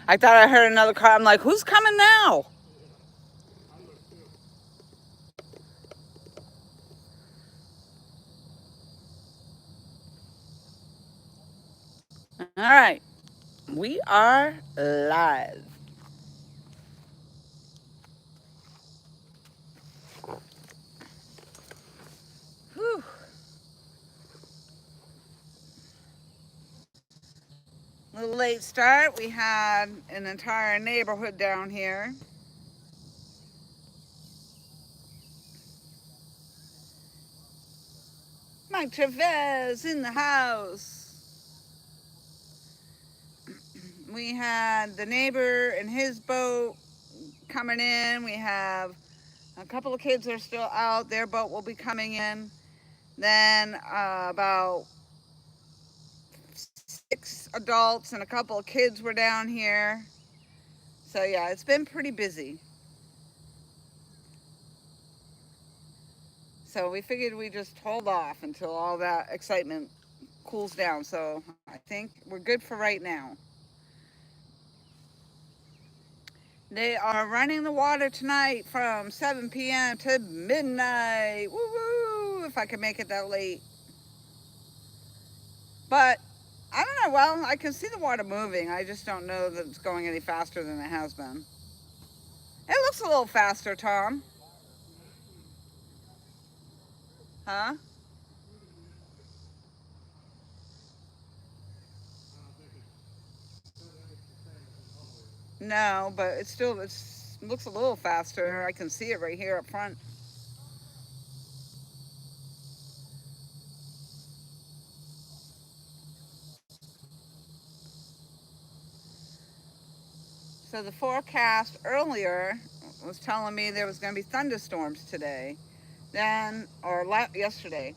I thought I heard another car. I'm like, who's coming now? All right, we are live. Whew. A little late start. We had an entire neighborhood down here. Mike Chavez in the house. We had the neighbor and his boat coming in. We have a couple of kids are still out. Their boat will be coming in. Then about 6 adults and a couple of kids were down here. So yeah, it's been pretty busy. So we figured we just hold off until all that excitement cools down. So I think we're good for right now. They are running the water tonight from 7 p.m. to midnight. Woo woo! If I can make it that late. But I don't know. Well, I can see the water moving. I just don't know that it's going any faster than it has been. It looks a little faster, Tom. Huh? No, but it looks a little faster. I can see it right here up front. So the forecast earlier was telling me there was going to be thunderstorms today. Then, or yesterday.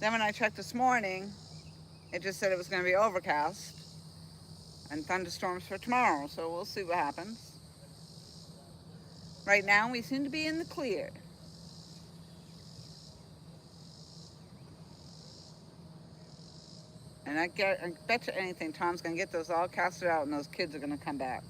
Then when I checked this morning, it just said it was going to be overcast and thunderstorms for tomorrow. So we'll see what happens. Right now, we seem to be in the clear. And I bet you anything, Tom's going to get those all casted out and those kids are going to come back.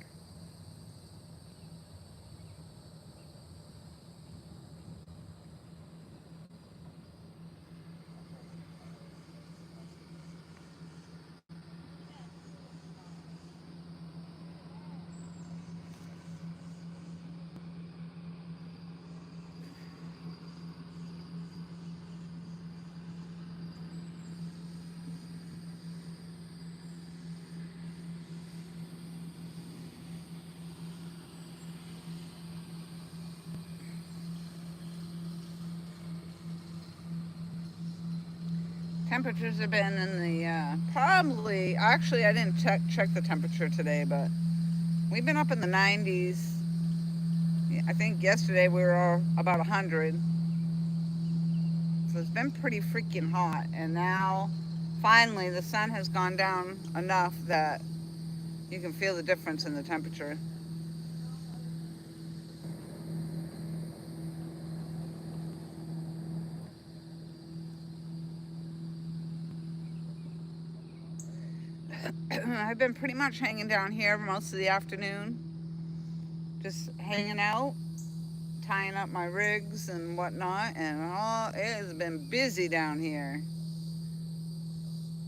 Temperatures have been in the probably. Actually, I didn't check the temperature today, but we've been up in the 90s. I think yesterday we were about 100. So it's been pretty freaking hot. And now, finally, the sun has gone down enough that you can feel the difference in the temperature. I've been pretty much hanging down here most of the afternoon, just hanging out, tying up my rigs and whatnot, and it has been busy down here.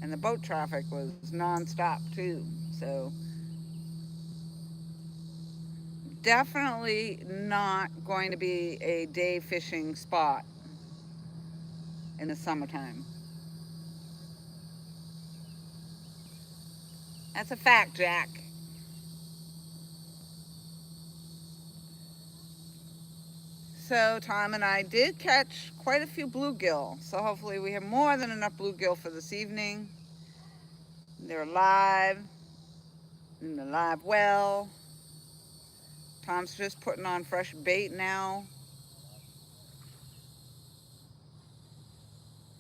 And the boat traffic was nonstop too. So definitely not going to be a day fishing spot in the summertime. That's a fact, Jack. So Tom and I did catch quite a few bluegill. So hopefully we have more than enough bluegill for this evening. They're alive in the live well. Tom's just putting on fresh bait now.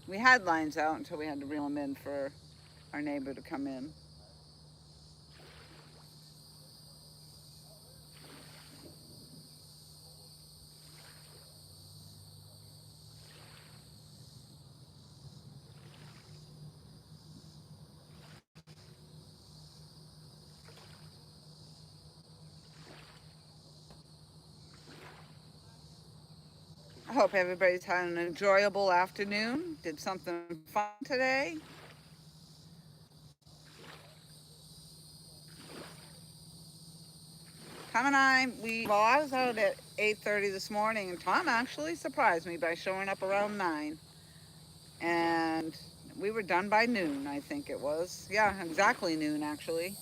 We had lines out until we had to reel them in for our neighbor to come in. Hope everybody's had an enjoyable afternoon. Did something fun today. Tom and well, I was out at 8:30 this morning, and Tom actually surprised me by showing up around 9. And we were done by noon, I think it was. Yeah, exactly noon, actually.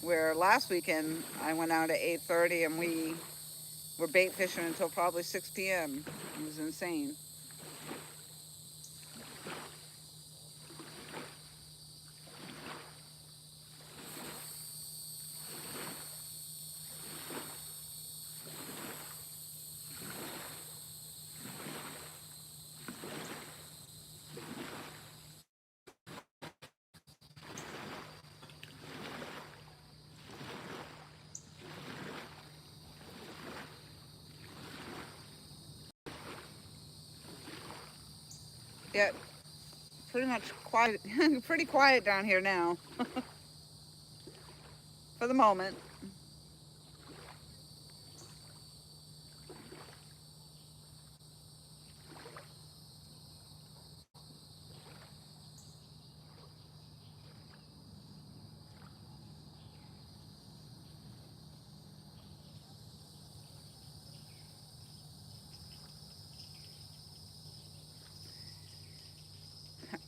Where last weekend I went out at 8:30 and we were bait fishing until probably 6 p.m. It was insane. Yeah, pretty much quiet, pretty quiet down here now for the moment.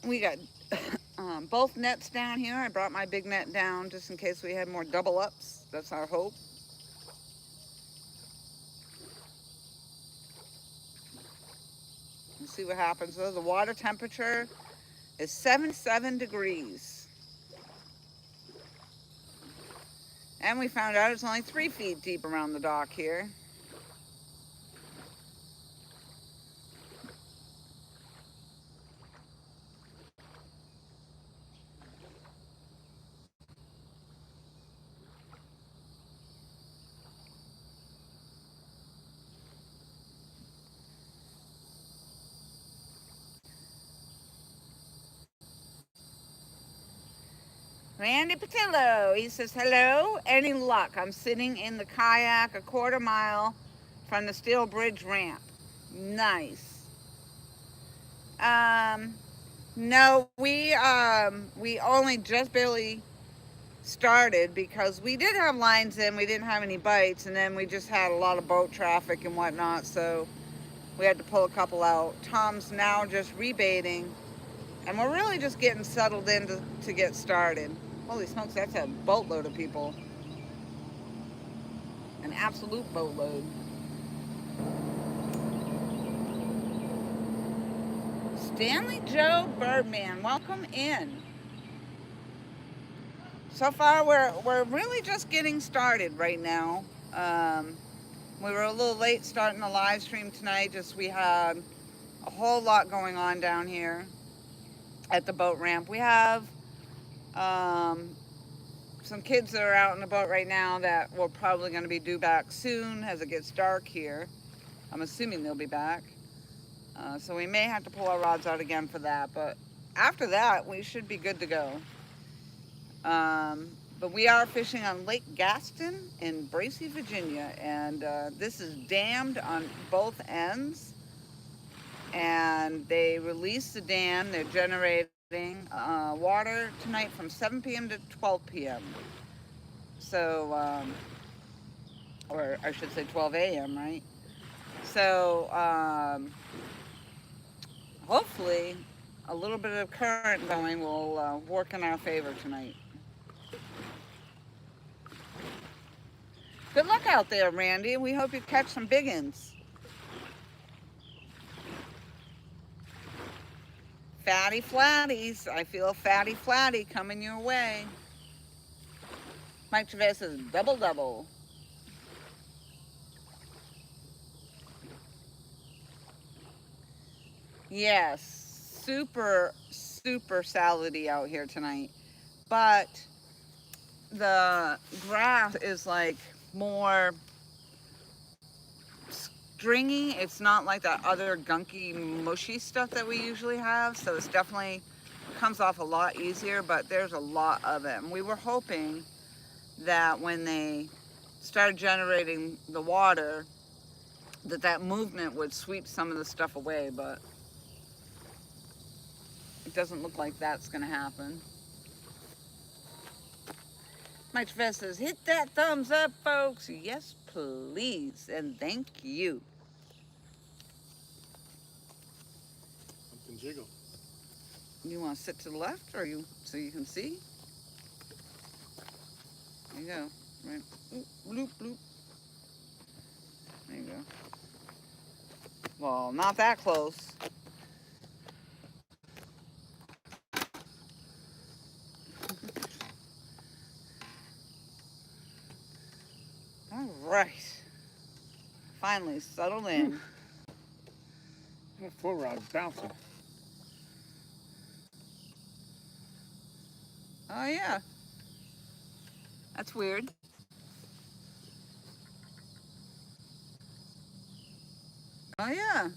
We got both nets down here. I brought my big net down just in case we had more double ups. That's our hope. We'll see what happens. So the water temperature is 77 degrees. And we found out it's only 3 feet deep around the dock here. Randy Patillo, he says, hello, any luck? I'm sitting in the kayak a quarter mile from the steel bridge ramp. Nice. No, we only just barely started because we did have lines in, we didn't have any bites, and then we just had a lot of boat traffic and whatnot, so we had to pull a couple out. Tom's now just rebaiting, and we're really just getting settled in to get started. Holy smokes, that's a boatload of people. An absolute boatload. Stanley Joe Birdman, welcome in. So far, we're really just getting started right now. We were a little late starting the live stream tonight. Just we had a whole lot going on down here at the boat ramp. We have some kids that are out in the boat right now that we're probably going to be due back soon as it gets dark here. I'm assuming they'll be back. So we may have to pull our rods out again for that. But after that, we should be good to go. But we are fishing on Lake Gaston in Bracy, Virginia. And this is dammed on both ends. And they released the dam. They're generating water tonight from 7 p.m. to 12 p.m. So, or I should say 12 a.m., right? So, hopefully a little bit of current going will work in our favor tonight. Good luck out there, Randy. We hope you catch some big uns. Fatty flatties. I feel a fatty flatty coming your way. Mike Chavez says double double. Yes, super salady out here tonight. But the grass is like more stringy. It's not like that other gunky, mushy stuff that we usually have. So it's definitely comes off a lot easier, but there's a lot of it. And we were hoping that when they started generating the water, that movement would sweep some of the stuff away, but it doesn't look like that's going to happen. Mike Travis says, hit that thumbs up, folks. Yes, please, and thank you. Something jiggle. You want to sit to the left, or so you can see? There you go. Right. Oop, bloop, bloop. There you go. Well, not that close. All right. Finally settled in. That flow rod's bouncing. Oh, yeah. That's weird. Oh, yeah.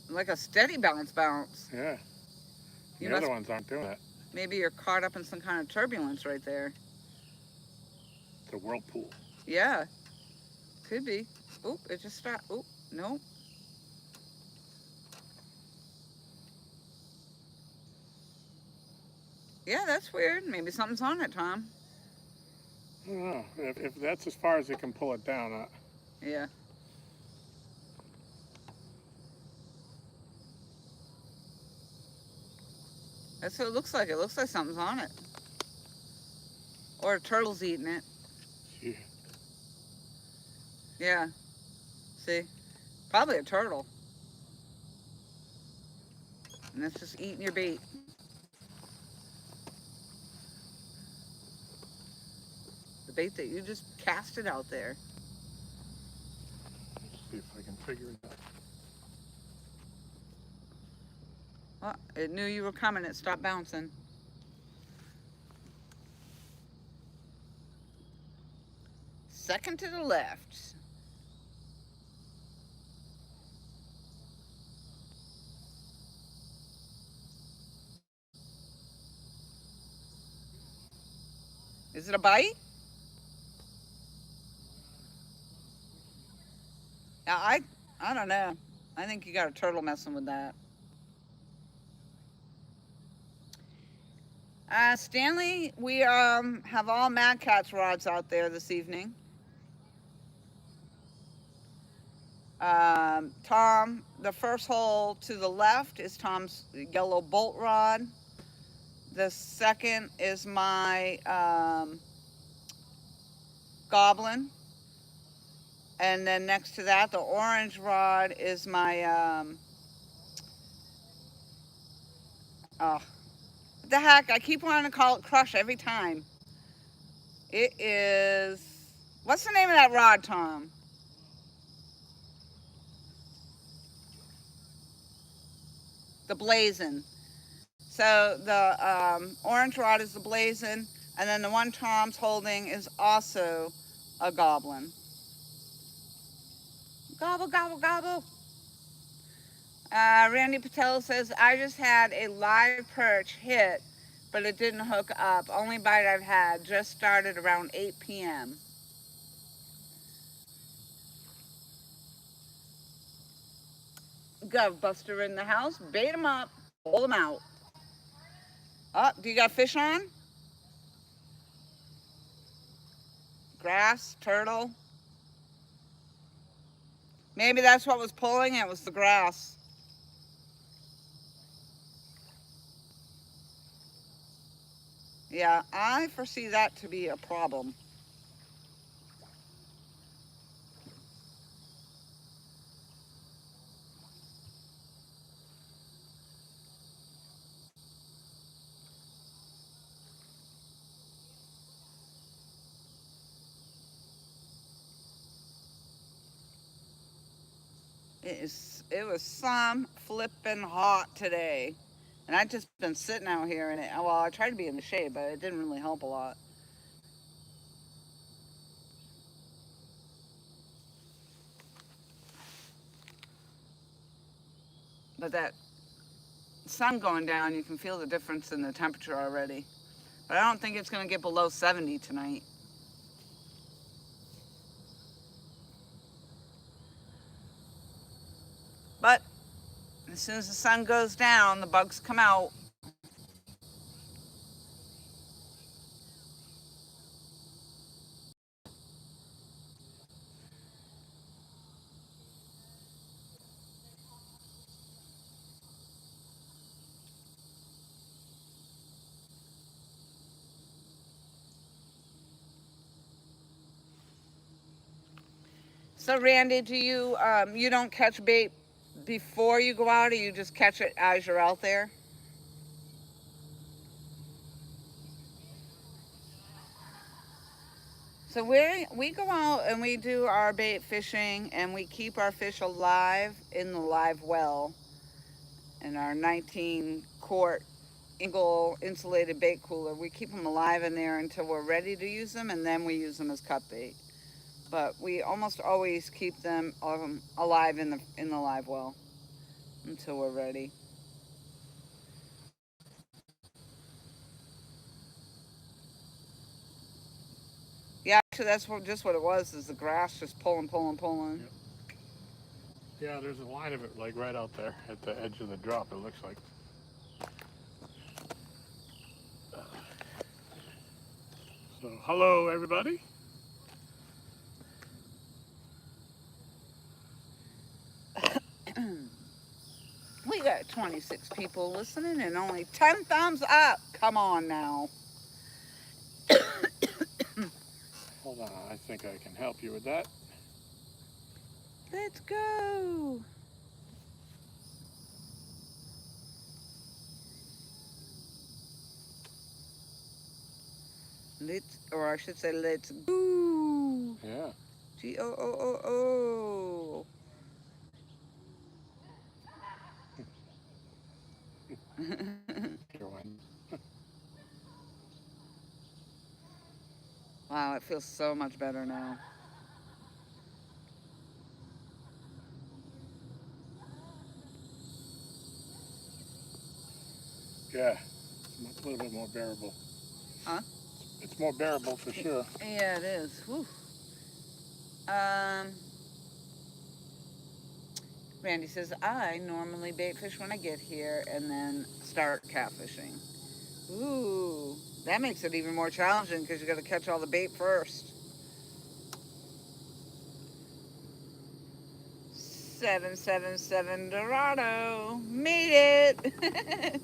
Like a steady bounce. Yeah. You The other ones aren't doing that. Maybe you're caught up in some kind of turbulence right there. It's a whirlpool. Yeah. Could be. Oop, it just stopped. Oop, no. Yeah, that's weird. Maybe something's on it, Tom. I don't know. If that's as far as it can pull it down. Yeah. That's what it looks like. It looks like something's on it. Or a turtle's eating it. Yeah. Yeah. See? Probably a turtle. And it's just eating your bait. The bait that you just casted out there. Let's see if I can figure it out. Well, it knew you were coming. It stopped bouncing. Second to the left. Is it a bite? I don't know. I think you got a turtle messing with that. Stanley, we have all Mad Catz rods out there this evening. Tom, the first hole to the left is Tom's yellow bolt rod. The second is my Goblin. And then next to that, the orange rod is my, oh, what the heck? I keep wanting to call it Crush every time. It is, what's the name of that rod, Tom? The Blazin'. So the orange rod is the Blazin', and then the one Tom's holding is also a Goblin. Gobble, gobble, gobble. Randy Patel says, I just had a live perch hit, but it didn't hook up. Only bite I've had. Just started around 8 p.m. Gov Buster in the house. Bait them up. Hold them out. Oh, do you got fish on? Grass, turtle. Maybe that's what was pulling it, was the grass. Yeah, I foresee that to be a problem. It was some flipping hot today. And I've just been sitting out here in it. Well, I tried to be in the shade, but it didn't really help a lot. But that sun going down, you can feel the difference in the temperature already. But I don't think it's going to get below 70 tonight. As soon as the sun goes down, the bugs come out. So Randy, do you you don't catch bait before you go out, or you just catch it as you're out there? So we go out and we do our bait fishing, and we keep our fish alive in the live well in our 19 quart Engel insulated bait cooler. We keep them alive in there until we're ready to use them, and then we use them as cut bait. But we almost always keep them alive in the live well until we're ready. Yeah, actually, that's just what it was. Is the grass just pulling. Yep. Yeah, there's a line of it like right out there at the edge of the drop, it looks like. So, hello everybody. We got 26 people listening and only 10 thumbs up. Come on now. Hold on, I think I can help you with that. Let's go. Or I should say, let's go. Yeah. G-O-O-O-O. Wow, it feels so much better now. Yeah, it's a little bit more bearable. Huh? It's more bearable for sure. Yeah, it is. Whew. Randy says, I normally bait fish when I get here and then start catfishing. Ooh, that makes it even more challenging because you got to catch all the bait first. 777 Dorado. Made it.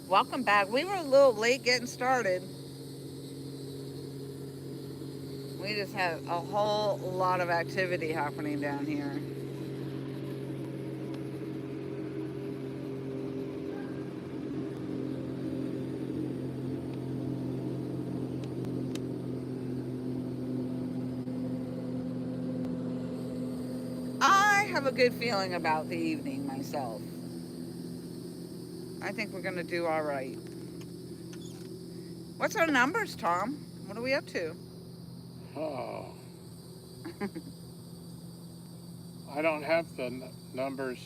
Welcome back. We were a little late getting started. We just had a whole lot of activity happening down here. I have a good feeling about the evening myself. I think we're going to do all right. What's our numbers, Tom? What are we up to? Oh. I don't have the numbers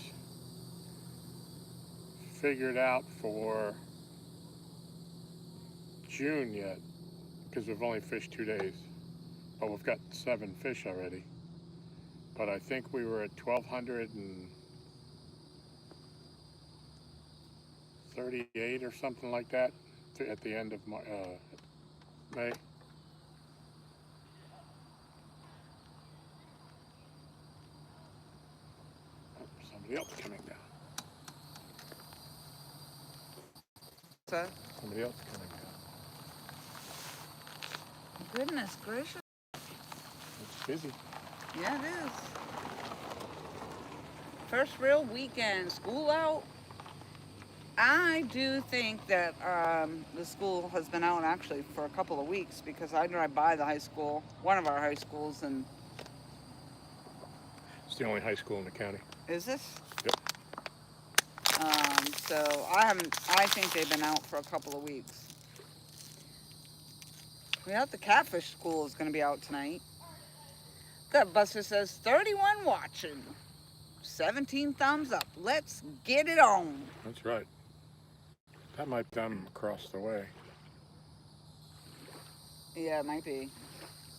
figured out for June yet because we've only fished 2 days. But we've got 7 fish already. But I think we were at 1,238 or something like that at the end of May. Oh, somebody else coming down. What's that? Somebody else coming down. Goodness gracious. It's busy. Yeah, it is. First real weekend, school out. I do think that the school has been out actually for a couple of weeks because I drive by the high school, one of our high schools, and It's the only high school in the county. is this? Yep. So I think they've been out for a couple of weeks. Yeah, the Catfish school is going to be out tonight. That Buster says 31 watching, 17 thumbs up. Let's get it on. That's right. That might be them across the way. Yeah, it might be.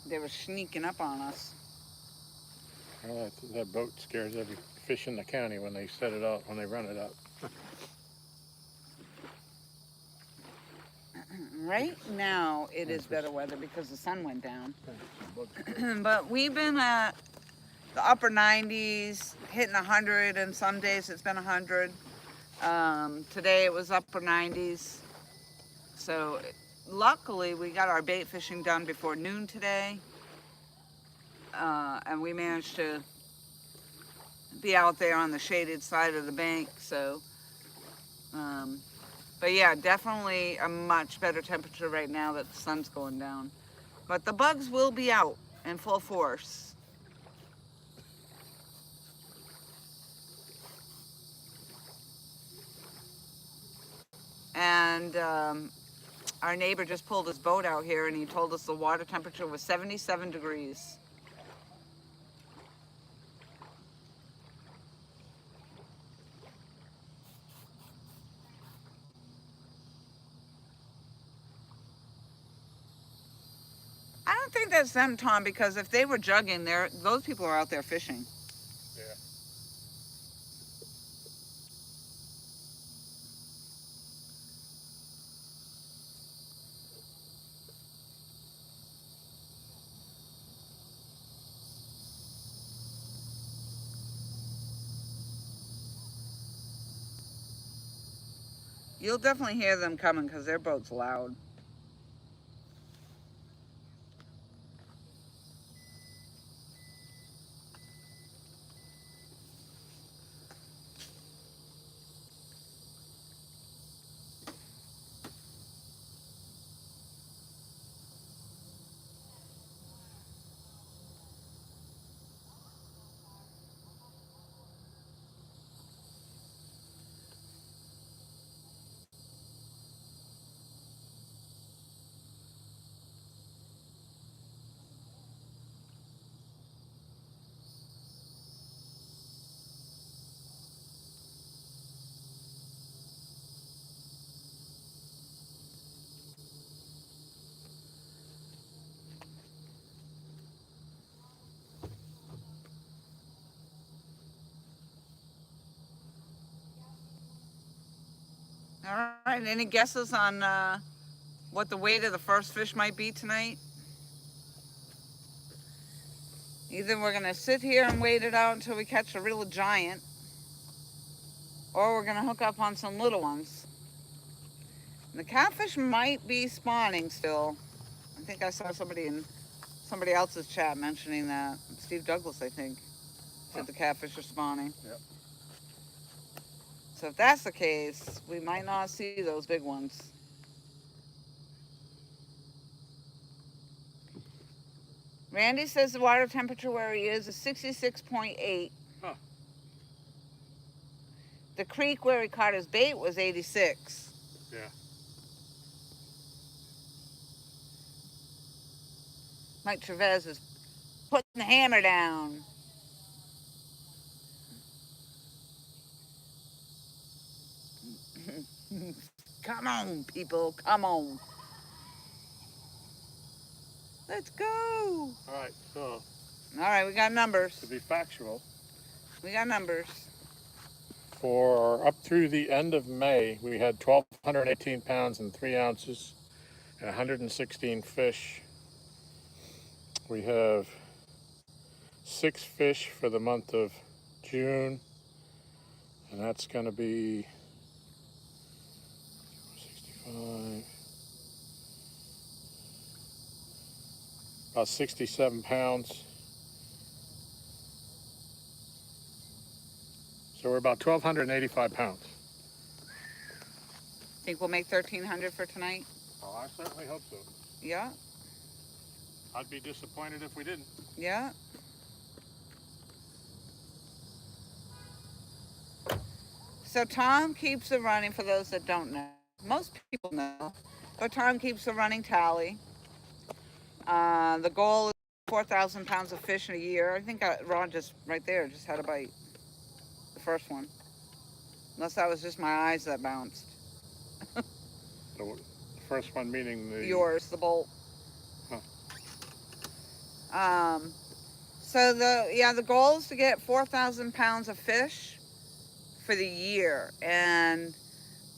They were sneaking up on us. Well, that boat scares every fish in the county when they set it up, when they run it up. Right now it is better weather because the sun went down. But we've been at the upper 90s, hitting 100, and some days it's been 100. Today it was upper 90s. So luckily we got our bait fishing done before noon today. And we managed to be out there on the shaded side of the bank. So, but yeah, definitely a much better temperature right now that the sun's going down. But the bugs will be out in full force. And our neighbor just pulled his boat out here and he told us the water temperature was 77 degrees. I don't think that's them, Tom, because if they were jugging, those people are out there fishing. Yeah. You'll definitely hear them coming because their boat's loud. All right, any guesses on what the weight of the first fish might be tonight? Either we're gonna sit here and wait it out until we catch a real giant, or we're gonna hook up on some little ones. The catfish might be spawning still. I think I saw somebody else's chat mentioning that. Steve Douglas, I think, said the catfish are spawning. Yep. So if that's the case, we might not see those big ones. Randy says the water temperature where he is 66.8. Huh. The creek where he caught his bait was 86. Yeah. Mike Trevez is putting the hammer down. Come on, people, come on. Let's go. All right, so All right, we got numbers. to be factual, We got numbers. for up through the end of May, we had 1,218 pounds and 3 ounces and 116 fish. We have 6 fish for the month of June, and that's going to be 65, about 67 pounds. So we're about 1,285 pounds. Think we'll make 1,300 for tonight? Oh, I certainly hope so. Yeah, I'd be disappointed if we didn't. yeah. So Tom keeps a running, for those that don't know. Most people know, but Tom keeps a running tally. The goal is 4,000 pounds of fish in a year. I think Ron just, right there, just had a bite. The first one. Unless that was just my eyes that bounced. The first one meaning the... Yours, the bolt. Huh. So the goal is to get 4,000 pounds of fish for the year. And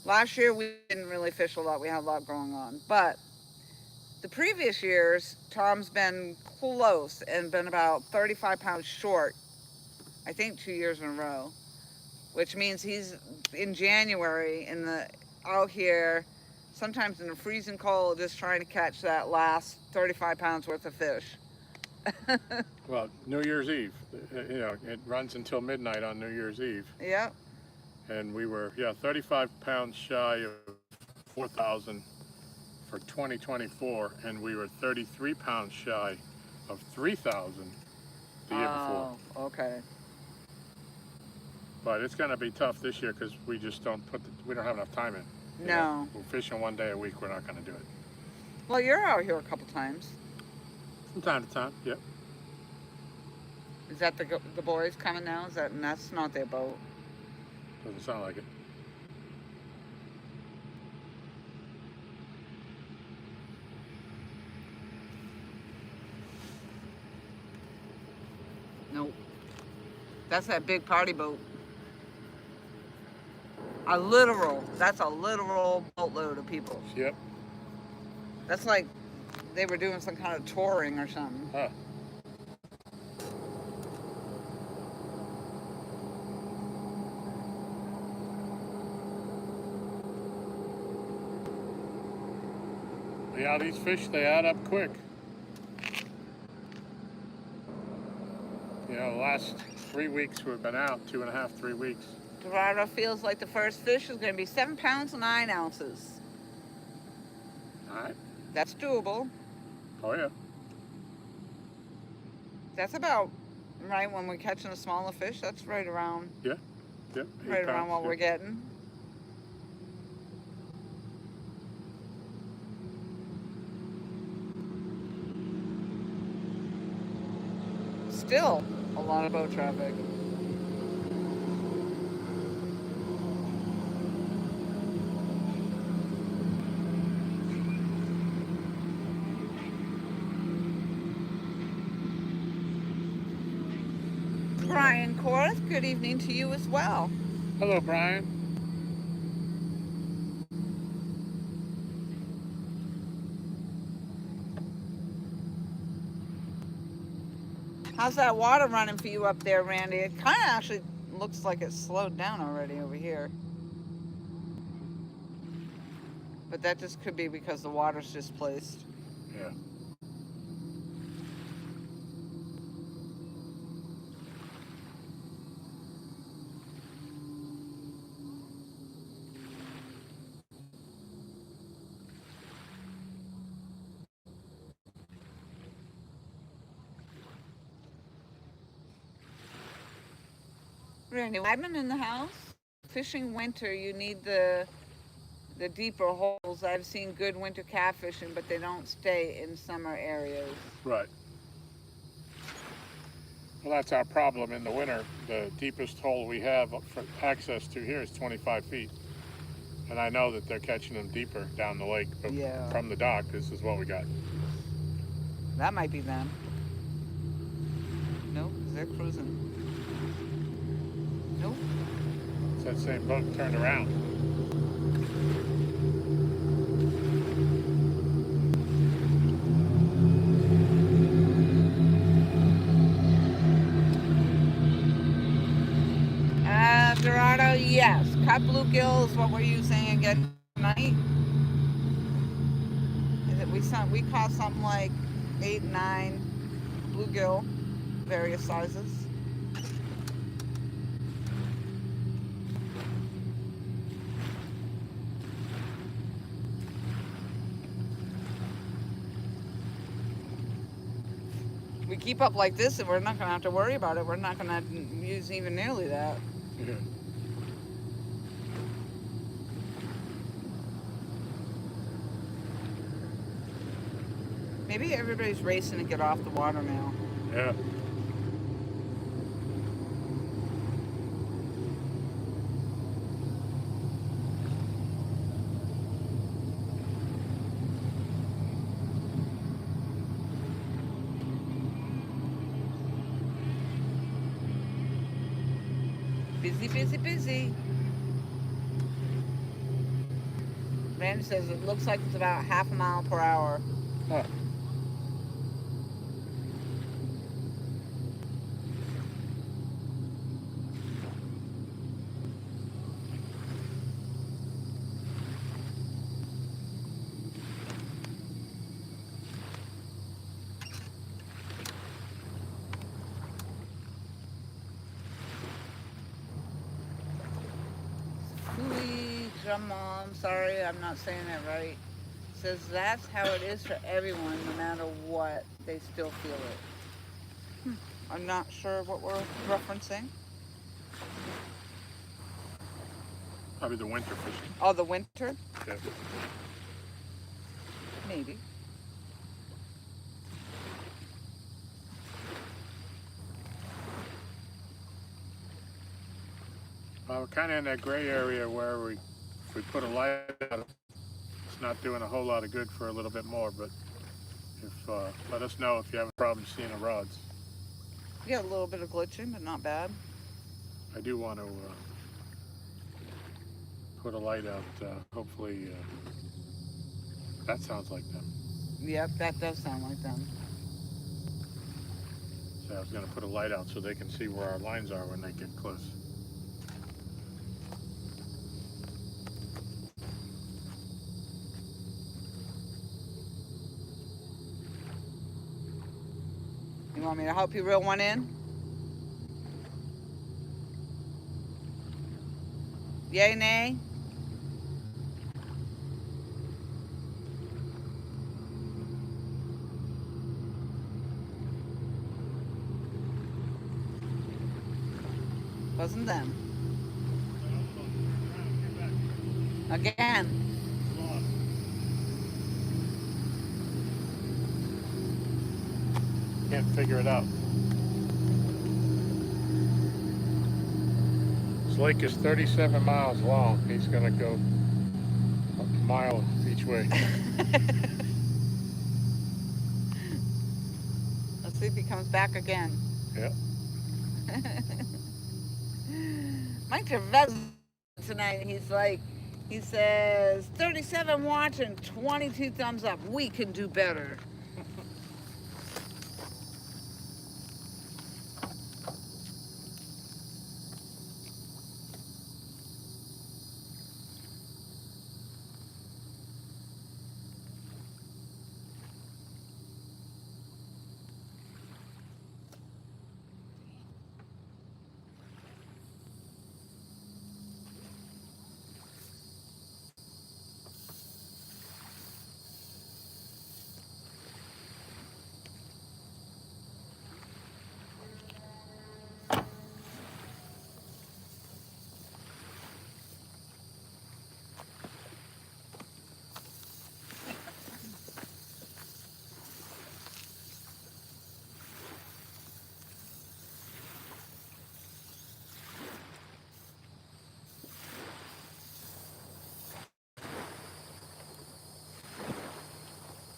last year we didn't really fish a lot. We had a lot going on. But the previous years, Tom's been close and been about 35 pounds short, I think 2 years in a row, which means he's in January out here, sometimes in the freezing cold, just trying to catch that last 35 pounds worth of fish. Well, New Year's Eve, it runs until midnight on New Year's Eve. Yep. And we were, 35 pounds shy of 4,000 for 2024, and we were 33 pounds shy of 3,000 the year before. Oh, okay. But it's going to be tough this year because we just don't we don't have enough time in. No. We're fishing one day a week. We're not going to do it. Well, you're out here a couple times. From time to time, yep. Is that the boys coming now? And that's not their boat? Doesn't sound like it. Nope. That's that big party boat. That's a literal boatload of people. Yep. That's like they were doing some kind of touring or something. Huh. Yeah, these fish, they add up quick. The last 3 weeks we've been out, 2.5, 3 weeks. Gerardo feels like the first fish is going to be 7 pounds 9 ounces. All right. That's doable. Oh, yeah. That's about right when we're catching a smaller fish. That's right around. Yeah. Yep. Right around what we're getting. Still a lot of boat traffic. Brian Korth, good evening to you as well. Hello, Brian. How's that water running for you up there, Randy? It kind of actually looks like it's slowed down already over here. But that just could be because the water's displaced. Yeah. Randy Weidman in the house. Fishing winter, you need the deeper holes. I've seen good winter catfishing, but they don't stay in summer areas. Right. Well, that's our problem in the winter. The deepest hole we have for access to here is 25 feet. And I know that they're catching them deeper down the lake, but from the dock, this is what we got. That might be them. Nope, they're cruising. Nope. It's that same boat turned around. Gerardo, yes. Cut bluegill is what we're using again tonight. We caught something like 8, 9 bluegill, various sizes. We keep up like this and we're not going to have to worry about it. We're not going to use even nearly that. Yeah. Maybe everybody's racing to get off the water now. Yeah. Busy, busy, busy. Randy says it looks like it's about half a mile per hour. Huh. Mom, sorry, I'm not saying that right. Says that's how it is for everyone, no matter what, they still feel it. I'm not sure what we're referencing. Probably the winter fishing. Oh, the winter? Yeah. Maybe. We're kind of in that gray area where if we put a light out, it's not doing a whole lot of good for a little bit more, but let us know if you have a problem seeing the rods. Yeah, a little bit of glitching, but not bad. I do want to put a light out, hopefully. That sounds like them. Yep, that does sound like them. So I was going to put a light out so they can see where our lines are when they get close. You want me to help you reel one in? Yay, nay? Wasn't them. Again. Can't figure it out. This lake is 37 miles long. He's going to go a mile each way. Let's see if he comes back again. Yep. Mike Gervais tonight, he says, 37 watching, 22 thumbs up. We can do better.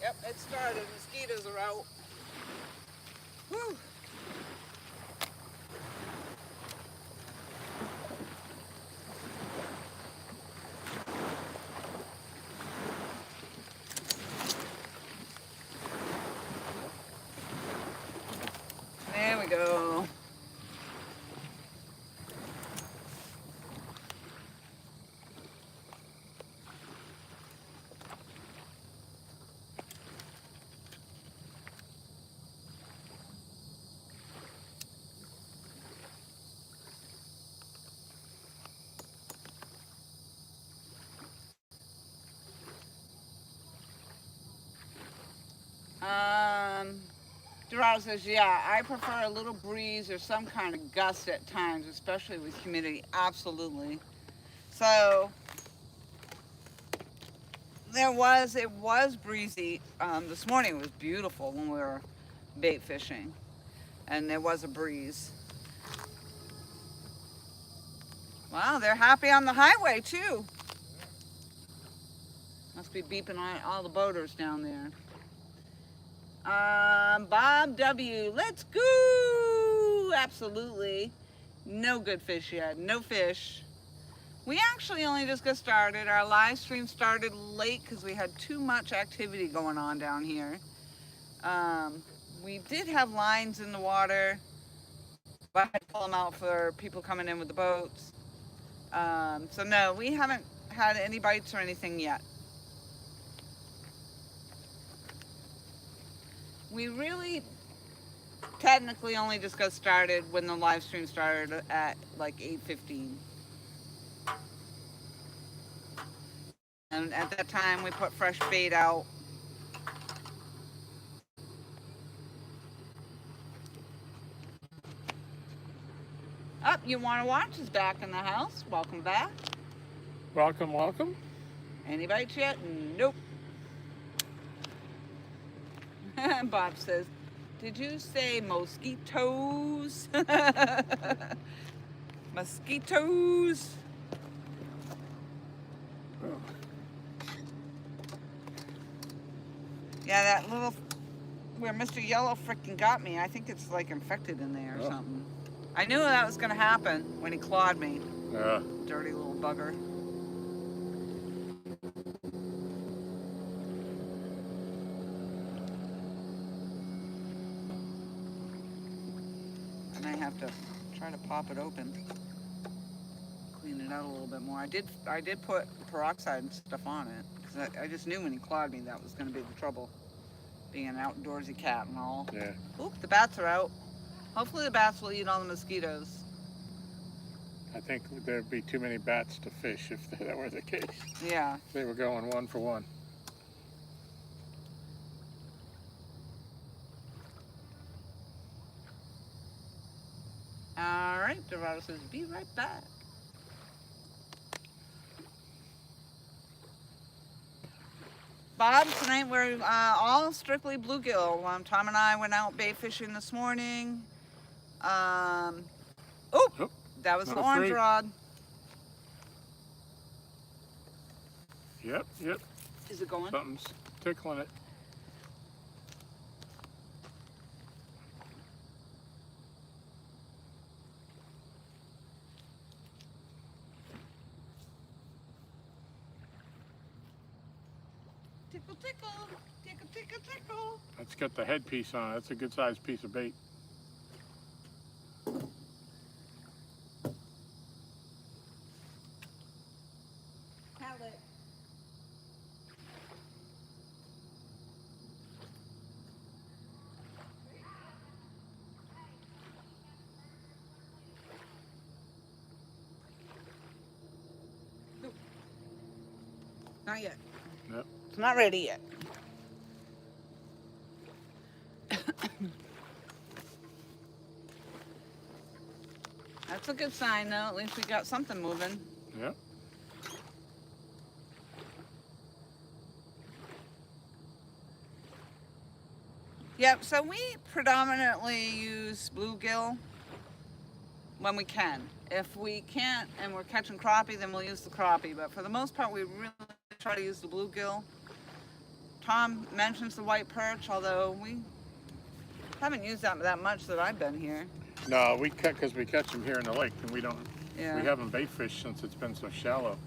Yep, it started. Mosquitoes are out. Whew. There we go. Gerard says, yeah, I prefer a little breeze or some kind of gust at times, especially with humidity. Absolutely. So it was breezy. This morning it was beautiful when we were bait fishing, and there was a breeze. Wow, they're happy on the highway too. Must be beeping on all the boaters down there. Bob W, let's go! Absolutely. No good fish yet. No fish. We actually only just got started. Our live stream started late because we had too much activity going on down here. We did have lines in the water, but I had to pull them out for people coming in with the boats. So no, we haven't had any bites or anything yet. We really technically only just got started when the live stream started at like 8:15. And at that time we put fresh bait out. Up, You Want to Watch is back in the house. Welcome back. Welcome, welcome. Any bites yet? Nope. Bob says, did you say mosquitoes? Mosquitoes. Yeah, that little, where Mr. Yellow frickin' got me, I think it's like infected in there or something. I knew that was gonna happen when he clawed me. Yeah. Dirty little bugger. I might have to try to pop it open. Clean it out a little bit more. I did put peroxide and stuff on it because I just knew when he clawed me that was going to be the trouble, being an outdoorsy cat and all. Yeah. Oop, the bats are out. Hopefully the bats will eat all the mosquitoes. I think there'd be too many bats to fish if that were the case. Yeah. They were going one for one. All right, Dorado says, be right back. Bob, tonight we're all strictly bluegill. Tom and I went out bait fishing this morning. That was the orange rod. Yep. Is it going? Something's tickling it. Tickle, tickle, tickle, tickle, tickle. Let's get the headpiece on it. That's a good sized piece of bait. Pallet. Nope. Not yet. Yep. It's not ready yet. That's a good sign, though. At least we got something moving. Yep. Yep, so we predominantly use bluegill when we can. If we can't and we're catching crappie, then we'll use the crappie. But for the most part, we really try to use the bluegill. Tom mentions the white perch, although we haven't used that much that I've been here. No, because we catch them here in the lake, and we don't. Yeah. We haven't bait fished since it's been so shallow.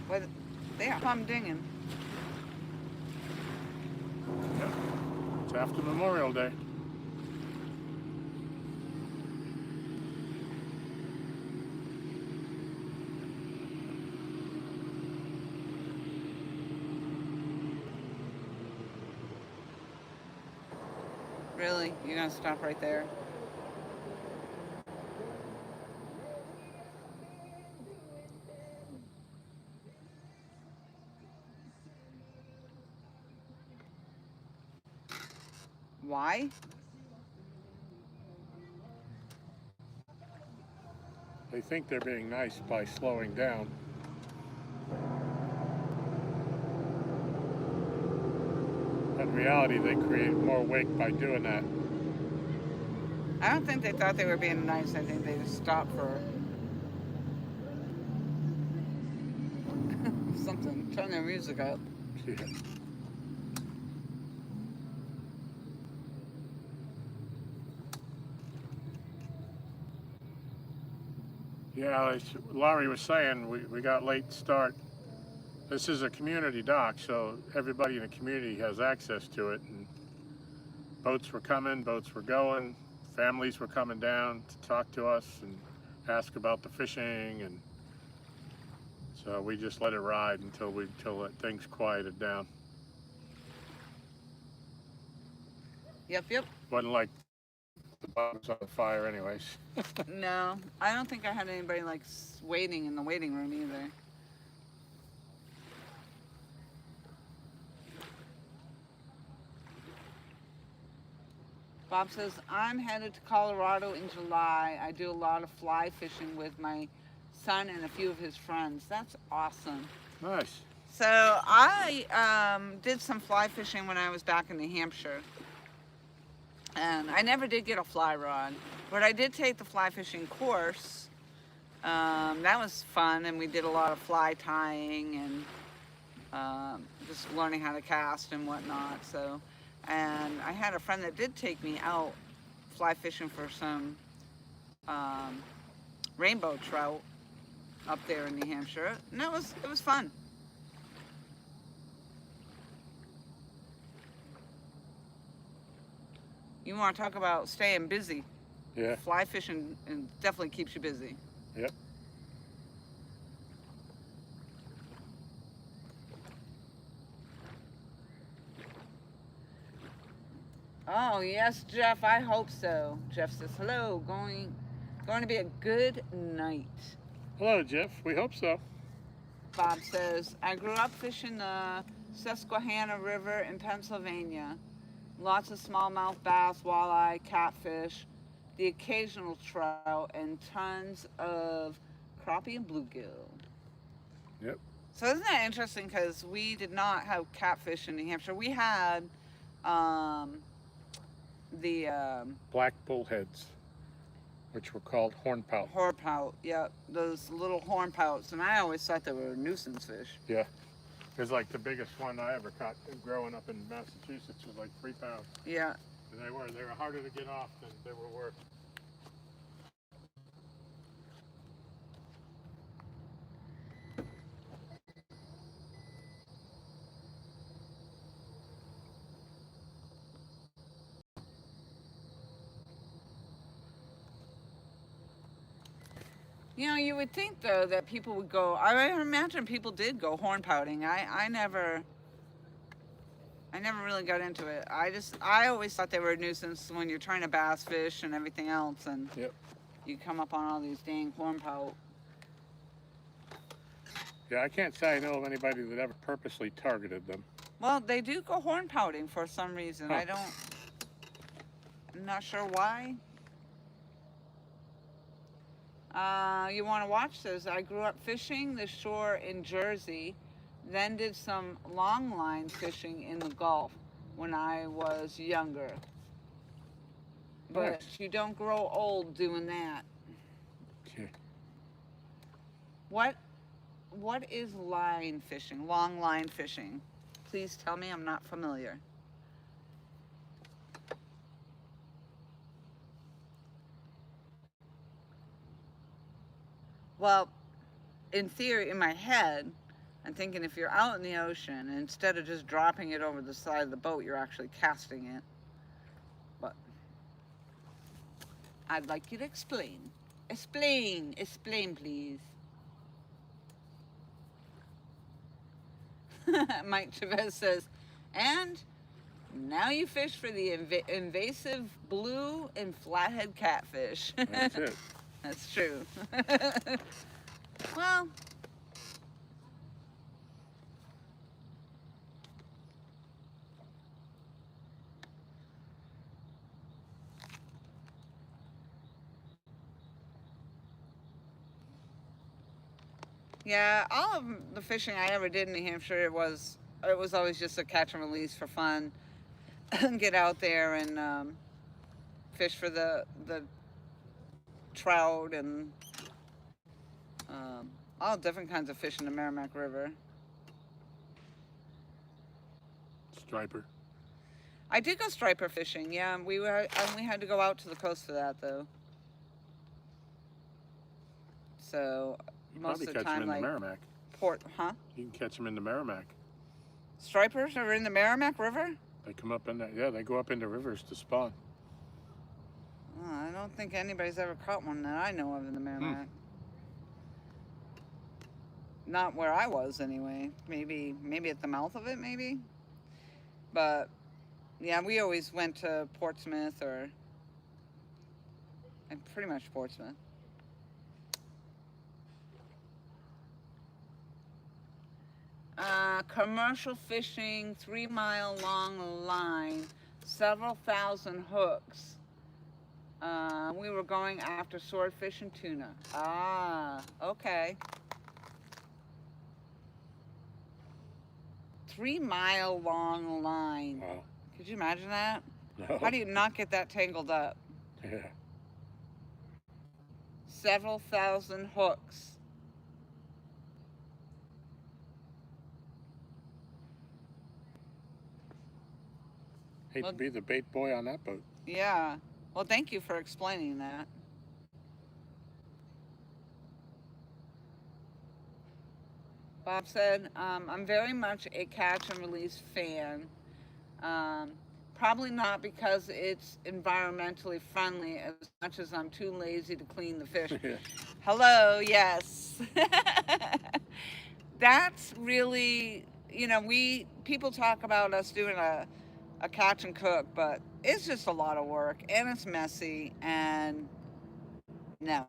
Well, they are humdinging. Yep. It's after Memorial Day. Really? You're gonna stop right there? Why? They think they're being nice by slowing down. But in reality, they create more wake by doing that. I don't think they thought they were being nice. I think they just stopped for something. Turn their music up. Yeah. Yeah, as Laurie was saying, we got late start. This is a community dock, so everybody in the community has access to it. And boats were coming, boats were going, families were coming down to talk to us and ask about the fishing, and so we just let it ride until things quieted down. Yep. Wasn't like the boat was on fire anyways. No, I don't think I had anybody like waiting in the waiting room either. Bob says, I'm headed to Colorado in July. I do a lot of fly fishing with my son and a few of his friends. That's awesome. Nice. So I did some fly fishing when I was back in New Hampshire. And I never did get a fly rod, but I did take the fly fishing course. That was fun, and we did a lot of fly tying and just learning how to cast and whatnot. So, and I had a friend that did take me out fly fishing for some rainbow trout up there in New Hampshire, and it was fun. You want to talk about staying busy? Yeah. Fly fishing definitely keeps you busy. Yep. Oh yes, Jeff. I hope so. Jeff says hello. Going to be a good night. Hello, Jeff. We hope so. Bob says I grew up fishing the Susquehanna River in Pennsylvania. Lots of smallmouth bass, walleye, catfish, the occasional trout, and tons of crappie and bluegill. Yep. So isn't that interesting? Because we did not have catfish in New Hampshire. We had the Black bullheads, which were called hornpout. hornpout. Yep, those little hornpouts, and I always thought they were nuisance fish. Yeah. It was like the biggest one I ever caught growing up in Massachusetts was like 3 pounds. Yeah. And they were harder to get off than they were worth. You know, you would think though that people would go. I imagine people did go hornpouting. I never really got into it. I always thought they were a nuisance when you're trying to bass fish and everything else, and Yep. you come up on all these dang hornpout. Yeah, I can't say I know of anybody that ever purposely targeted them. Well, they do go hornpouting for some reason. Huh. I'm not sure why. You want to watch this? I grew up fishing the shore in Jersey, then did some long line fishing in the Gulf when I was younger. But Nice. you don't grow old doing that. Okay. What is line fishing? Long line fishing? Please tell me, I'm not familiar. Well, in theory, in my head, I'm thinking if you're out in the ocean, instead of just dropping it over the side of the boat, you're actually casting it. But I'd like you to explain. Explain, please. Mike Chavez says, and now you fish for the invasive blue and flathead catfish. That's it. That's true. Well, yeah, all of the fishing I ever did in New Hampshire, it was always just a catch and release for fun. Get out there and fish for the trout and all different kinds of fish in the Merrimack River. Striper. I did go striper fishing. Yeah, we had to go out to the coast for that though. So You most probably of the catch them time, in like the Merrimack. huh? You can catch them in the Merrimack. Stripers are in the Merrimack River? They come up in there. Yeah, they go up into rivers to spawn. Oh, I don't think anybody's ever caught one that I know of in the Merrimack. Not where I was, anyway. Maybe at the mouth of it, maybe. But yeah, we always went to Portsmouth and pretty much Portsmouth. Commercial fishing, 3-mile long line, several thousand hooks. We were going after swordfish and tuna. Ah, okay. 3-mile long line. Wow. Could you imagine that? No. How do you not get that tangled up? Yeah. Several thousand hooks. Hate to be the bait boy on that boat. Yeah. Well, thank you for explaining that. Bob said, I'm very much a catch and release fan. Probably not because it's environmentally friendly as much as I'm too lazy to clean the fish. Yeah. Hello, yes. That's really, people talk about us doing a catch and cook, but it's just a lot of work and it's messy and no.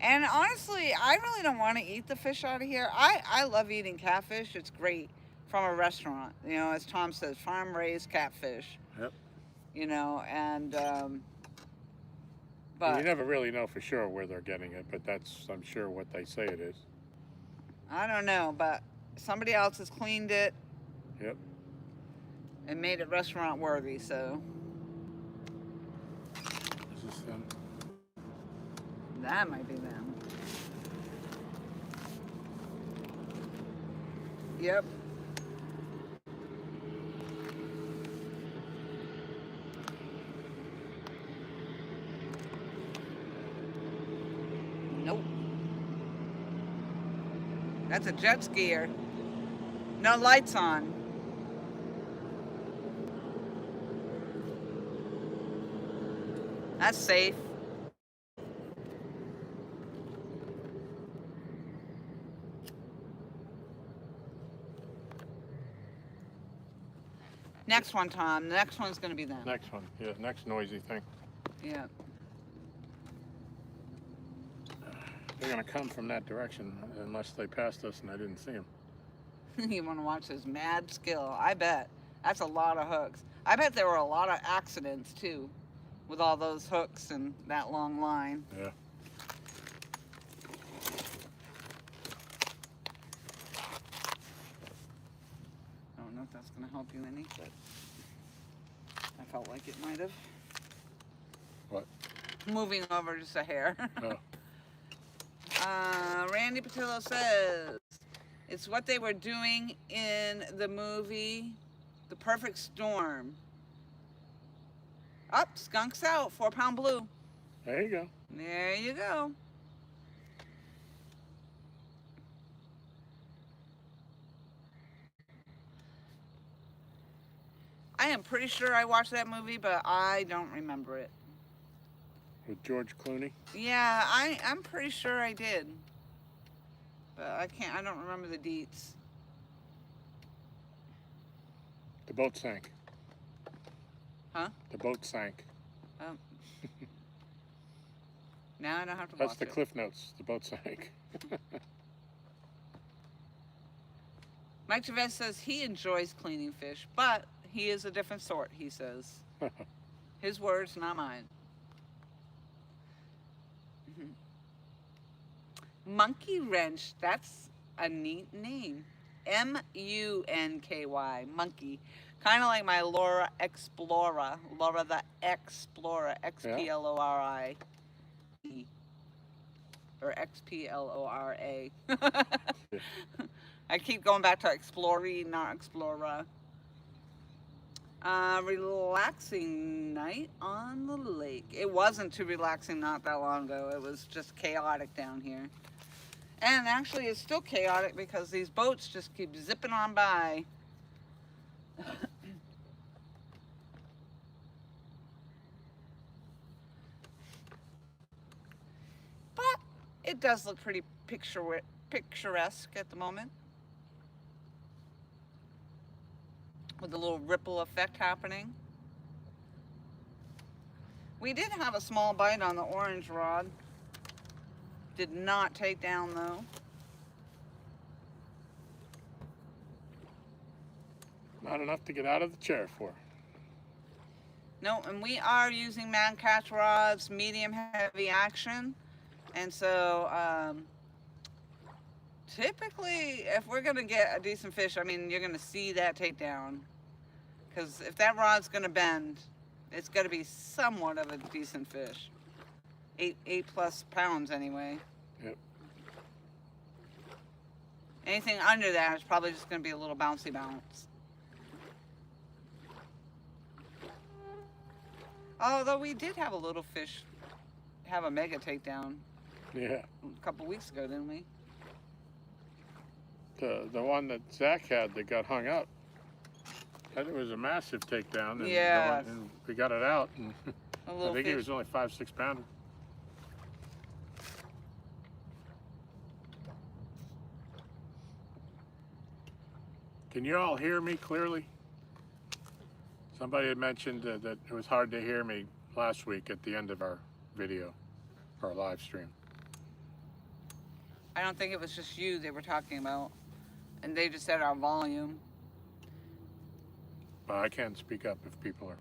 And honestly, I really don't want to eat the fish out of here. I love eating catfish. It's great from a restaurant. As Tom says, farm raised catfish. Yep. But you never really know for sure where they're getting it, but that's, I'm sure, what they say it is. I don't know, but somebody else has cleaned it. Yep. And made it restaurant worthy, so. Is this them? That might be them. Yep. Nope. That's a jet skier. No lights on. That's safe. Next one, Tom. The next one's going to be them. Next one. Yeah, next noisy thing. Yeah. They're going to come from that direction unless they passed us and I didn't see them. You want to watch his mad skill. I bet. That's a lot of hooks. I bet there were a lot of accidents, too, with all those hooks and that long line. Yeah. I don't know if that's going to help you any, but I felt like it might have. What? Moving over just a hair. Oh. Randy Patillo says, it's what they were doing in the movie The Perfect Storm. Up, skunks out, 4-pound blue. There you go. There you go. I am pretty sure I watched that movie, but I don't remember it. With George Clooney? Yeah, I'm pretty sure I did. But I don't remember the deets. The boat sank. Huh? The boat sank. Oh. Now I don't have to That's watch the it. cliff notes. The boat sank. Mike Chavez says he enjoys cleaning fish, but he is a different sort, he says. His words, not mine. Monkey Wrench, that's a neat name. Munky, monkey. Kind of like my Laura Xplora. Laura the Xplora. Xplori. Or Xplora. I keep going back to Exploring, not Xplora. Relaxing night on the lake. It wasn't too relaxing not that long ago. It was just chaotic down here. And actually, it's still chaotic because these boats just keep zipping on by. But it does look pretty picturesque at the moment, with a little ripple effect happening. We did have a small bite on the orange rod. Did not take down though. Not enough to get out of the chair for. No, and we are using man catch rods, medium heavy action. And so typically if we're gonna get a decent fish, I mean, you're gonna see that takedown. Because if that rod's gonna bend, it's gonna be somewhat of a decent fish. 8+ pounds anyway. Yep. Anything under that is probably just gonna be a little bouncy bounce. Although we did have a little fish have a mega takedown. Yeah. A couple weeks ago, didn't we? The one that Zach had that got hung up. I think it was a massive takedown. And Yeah. And we got it out. And A little I think fish. it was only 5-6 pounder. Can you all hear me clearly? Somebody had mentioned that it was hard to hear me last week at the end of our video, our live stream. I don't think it was just you they were talking about. And they just said our volume. But I can speak up if people are.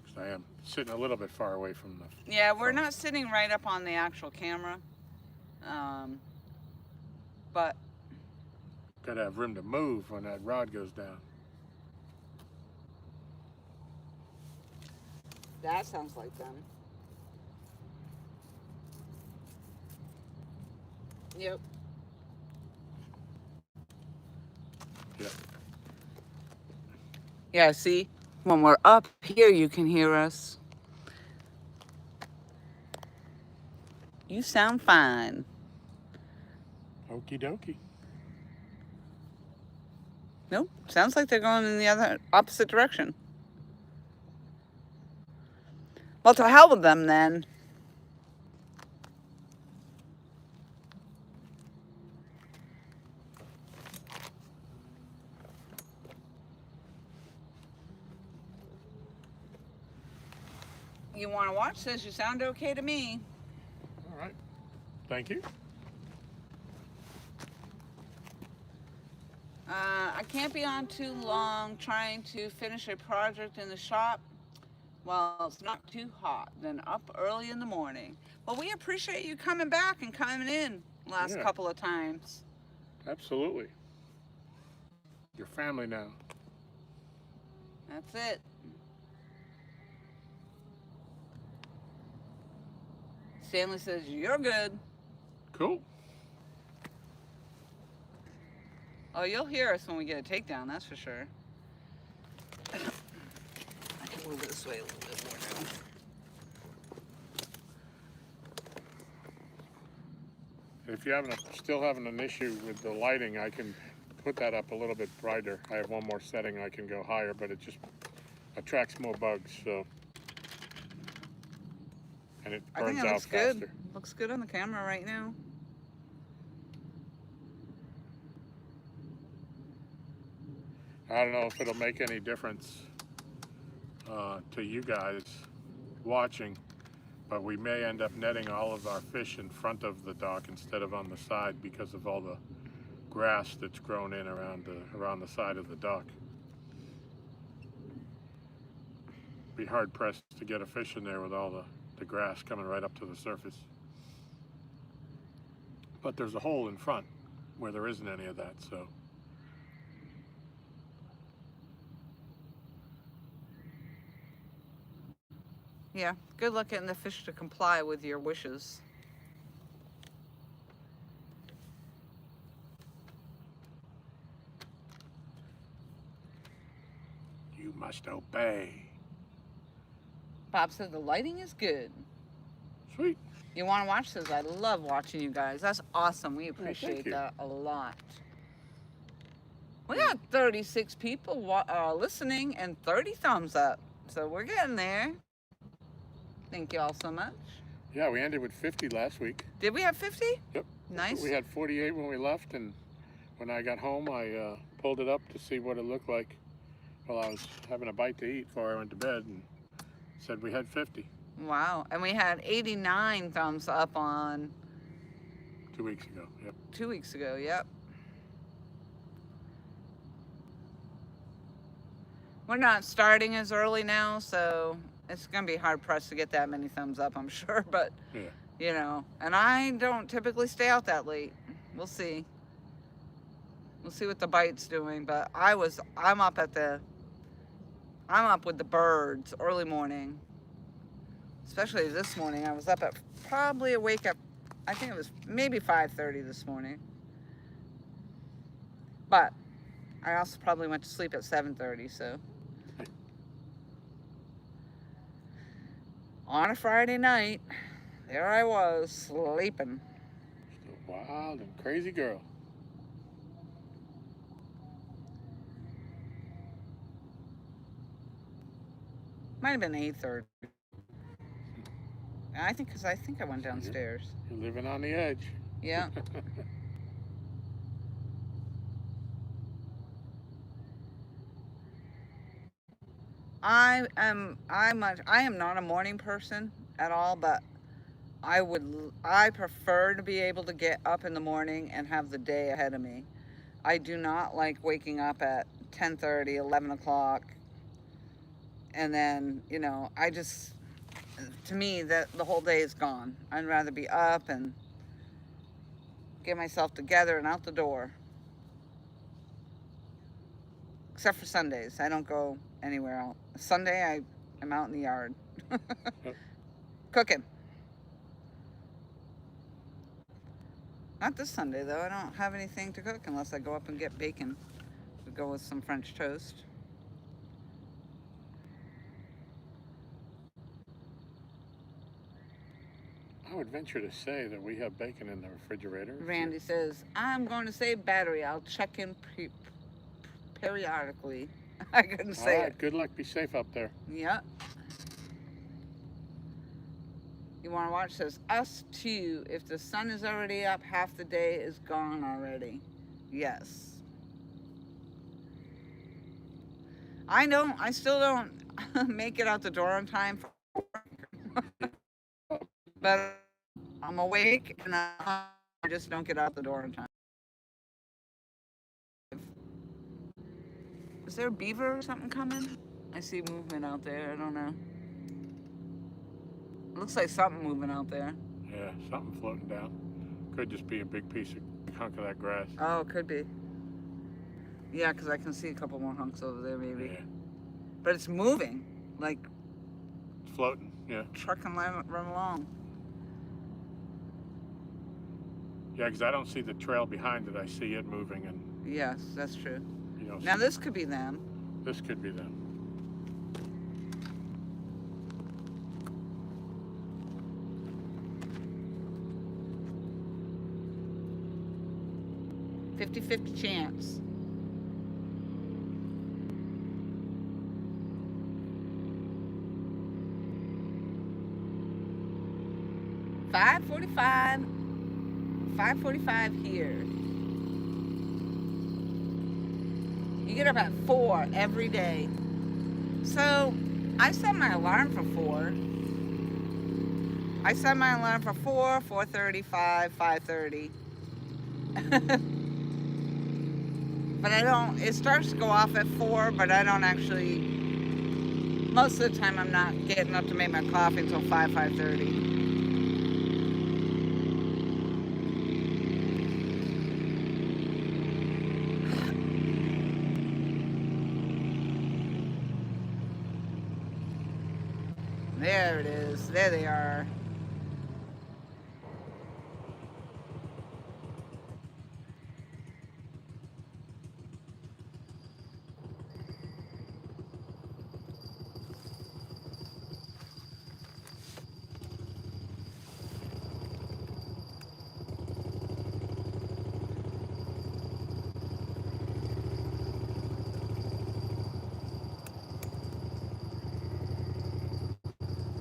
Because I am sitting a little bit far away from the Yeah, we're phone. not sitting right up on the actual camera. But Gotta have room to move when that rod goes down. that sounds like them. Yep. Yep. Yeah, see? When we're up here, you can hear us. You sound fine. Okie dokie. Nope. Sounds like they're going in the other opposite direction. Well, to hell with them then. You want to watch this? You sound okay to me. All right. Thank you. I can't be on too long trying to finish a project in the shop. Well, it's not too hot. Then up early in the morning. Well, we appreciate you coming back and coming in last Yeah. couple of times. Absolutely. Your family now. That's it. Stanley says, you're good. Cool. Oh, you'll hear us when we get a takedown, that's for sure. I can move this way a little bit more now. If you're still having an issue with the lighting, I can put that up a little bit brighter. I have one more setting I can go higher, but it just attracts more bugs, so. And it I think burns it out looks faster. good. Looks good on the camera right now. I don't know if it'll make any difference to you guys watching, but we may end up netting all of our fish in front of the dock instead of on the side because of all the grass that's grown in around the side of the dock. Be hard pressed to get a fish in there with all the grass coming right up to the surface. But there's a hole in front where there isn't any of that, so. Yeah, good luck getting the fish to comply with your wishes. must obey. Bob said the lighting is good. Sweet. You want to watch this? I love watching you guys. That's awesome. We appreciate you. that a lot. We got 36 people listening and 30 thumbs up. So we're getting there. Thank you all so much. Yeah, we ended with 50 last week. Did we have 50? Yep. Nice. We had 48 when we left, and when I got home, I pulled it up to see what it looked like while I was having a bite to eat before I went to bed, and said we had 50. Wow. And we had 89 thumbs up on 2 weeks ago. Yep. 2 weeks ago. Yep. We're not starting as early now, so it's going to be hard pressed to get that many thumbs up, I'm sure. But, Yeah. you know, and I don't typically stay out that late. We'll see. We'll see what the bite's doing. But I'm up with the birds early morning. Especially this morning. I was up at probably awake at, I think it was maybe 5:30 this morning. But I also probably went to sleep at 7:30, so. On a Friday night, there I was, sleeping. Just a wild and crazy girl. Might have been 8:30. Because I think I went downstairs. You're living on the edge. Yeah. I am not a morning person at all, but I prefer to be able to get up in the morning and have the day ahead of me. I do not like waking up at 10:30, 11 o'clock, and then, you know, to me, that the whole day is gone. I'd rather be up and get myself together and out the door. Except for Sundays. I don't go anywhere else. Sunday, I am out in the yard. Cooking. Not this Sunday, though. I don't have anything to cook unless I go up and get bacon to go with some French toast. I would venture to say that we have bacon in the refrigerator. Randy says, I'm going to save battery. I'll check in periodically. I couldn't say it. Good luck. Be safe up there. Yep. You want to watch this? Us too. If the sun is already up, half the day is gone already. Yes. I still don't make it out the door on time. But I'm awake and I just don't get out the door on time. Is there a beaver or something coming? I see movement out there. I don't know. It looks like something moving out there. Yeah, something floating down. Could just be a big hunk of that grass. Oh, it could be. Yeah, because I can see a couple more hunks over there, maybe. Yeah. But it's moving, like It's floating, yeah. trucking run along. Yeah, because I don't see the trail behind it. I see it moving, and Yes, that's true. you know. Now this could be them. This could be them. – 50-50 chance. $5:45 here. You get up at 4 every day. So I set my alarm for 4. I set my alarm for 4, 4:35, 5:30. But I don't, it starts to go off at 4, but I don't actually, most of the time I'm not getting up to make my coffee until 5:30. There it is. There they are.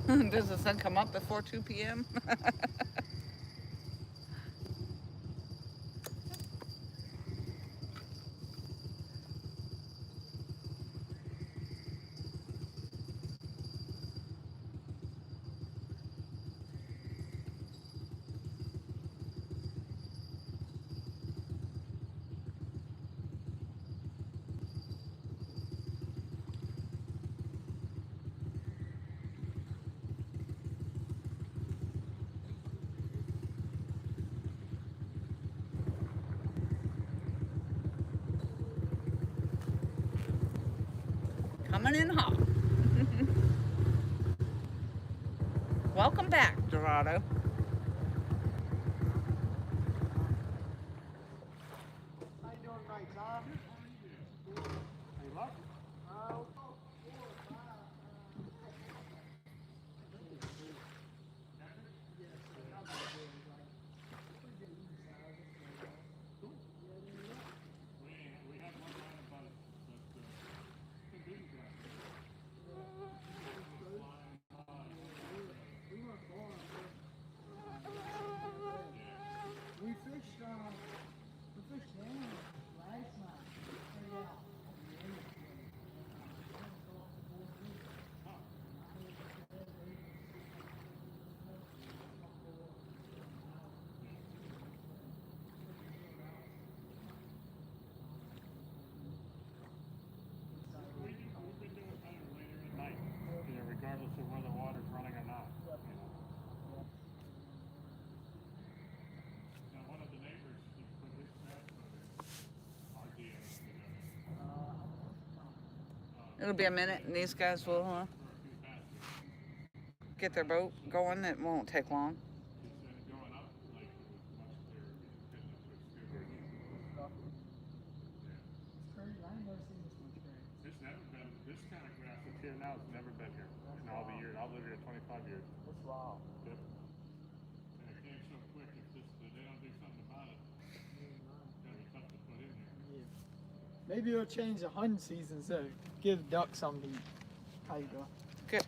Does the sun come up before 2 p.m.? Coming in hot. Welcome back, Dorado. How you doing tonight, Tom? Hey, lucky? We fished down last night. We've been doing better later at night, regardless of whether water's running or not. Now, one of the neighbors, he put his trash RDA together. It'll be a minute, and these guys will get their boat going. It won't take long. He said going up, like, it was much clearer. He didn't put stupid. Crazy. I ain't never seen this much grass. It's never been, this kind of grass that's here now has never been here in all the years. I've lived here 25 years. That's wild. Yep. And it came so quick, if they don't do something about it, it's gonna be tough to put in here. Yeah. Maybe it'll change the hunting season, so give ducks something to eat. How you doing? Good.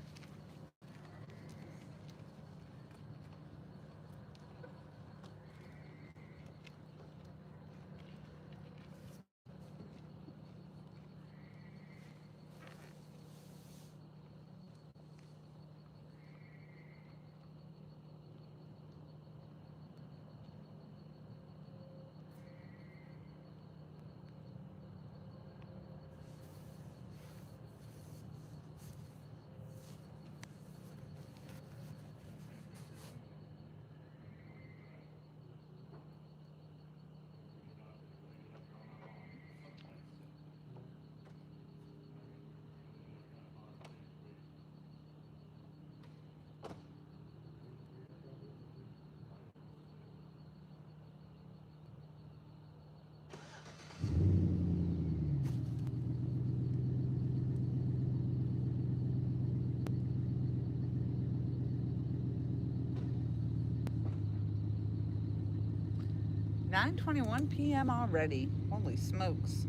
$9:21 p.m. already. Holy smokes.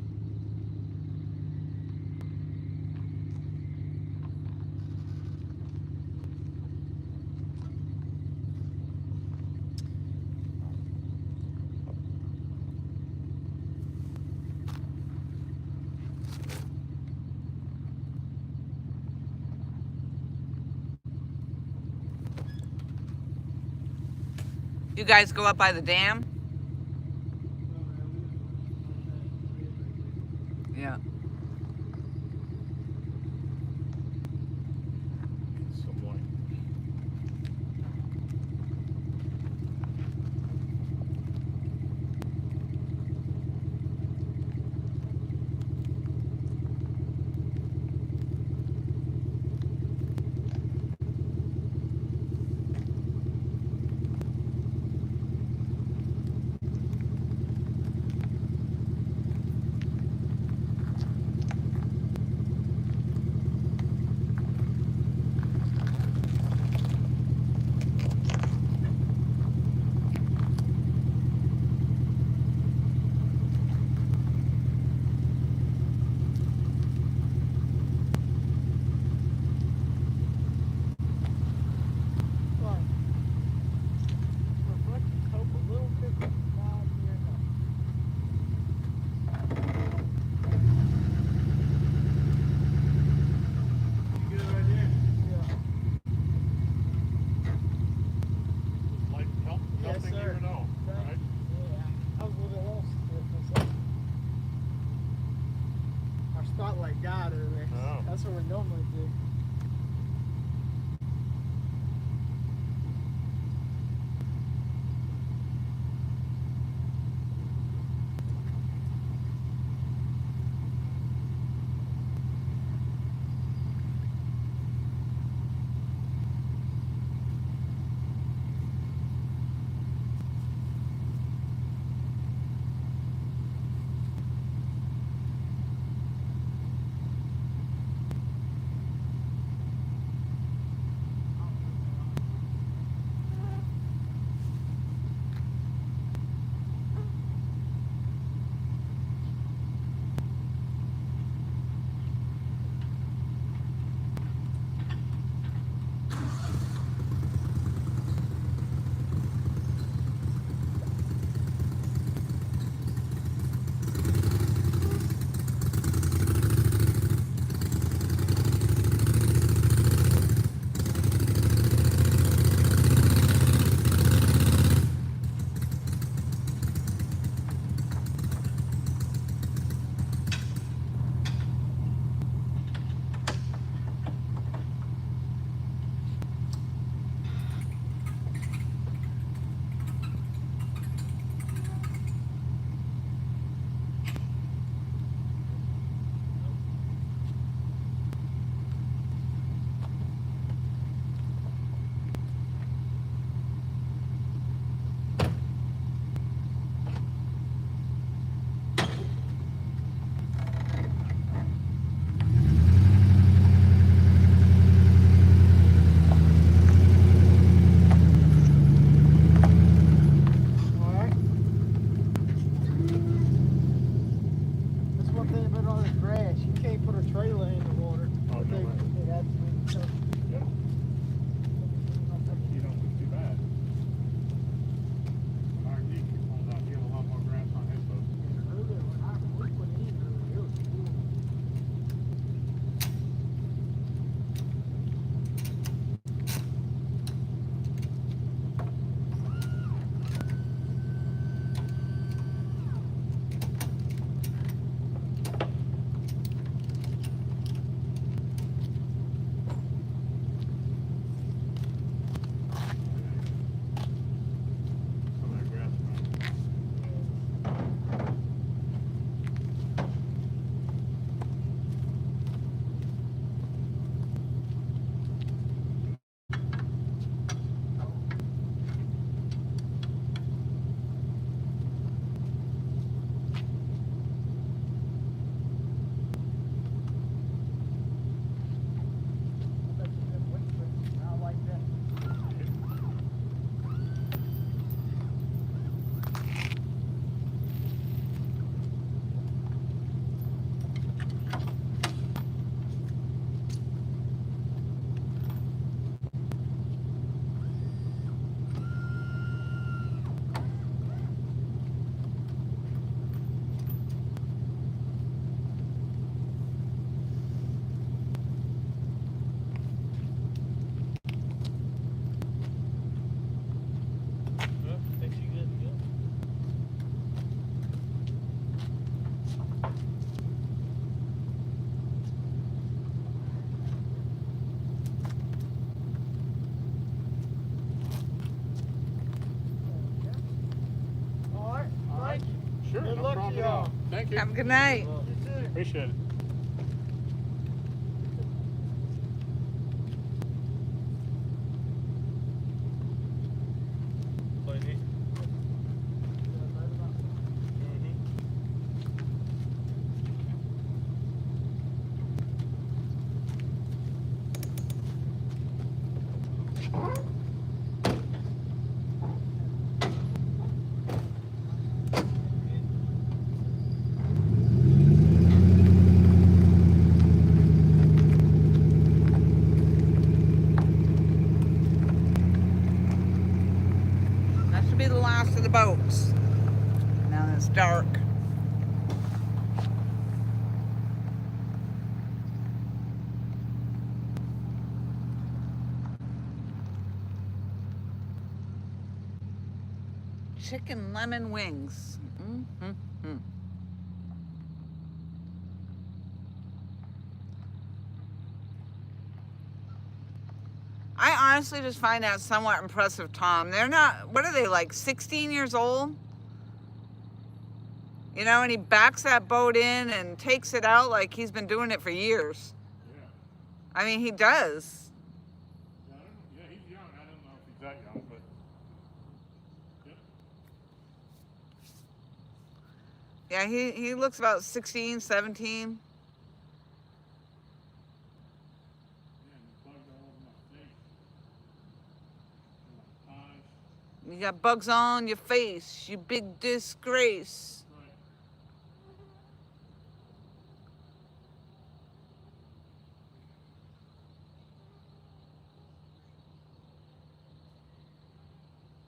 You guys go up by the dam? Yeah. Some light. something sir. new and all. Right? Yeah, I was a little lost with myself. Our spotlight died over there. Oh. That's what we normally do. Sure, Good no luck to problem at y'all. all. Thank you. Have a good night. You too. Appreciate it. That should be the last of the boats. Now it's dark. chicken lemon wings. Mm-hmm. I honestly just find that somewhat impressive, Tom. They're not, what are they, like 16 years old? You know, and he backs that boat in and takes it out like he's been doing it for years. Yeah. I mean, he does. Yeah, yeah, he's young. I don't know if he's that young, but. Yep. Yeah, he looks about 16, 17. You got bugs on your face, you big disgrace. Right.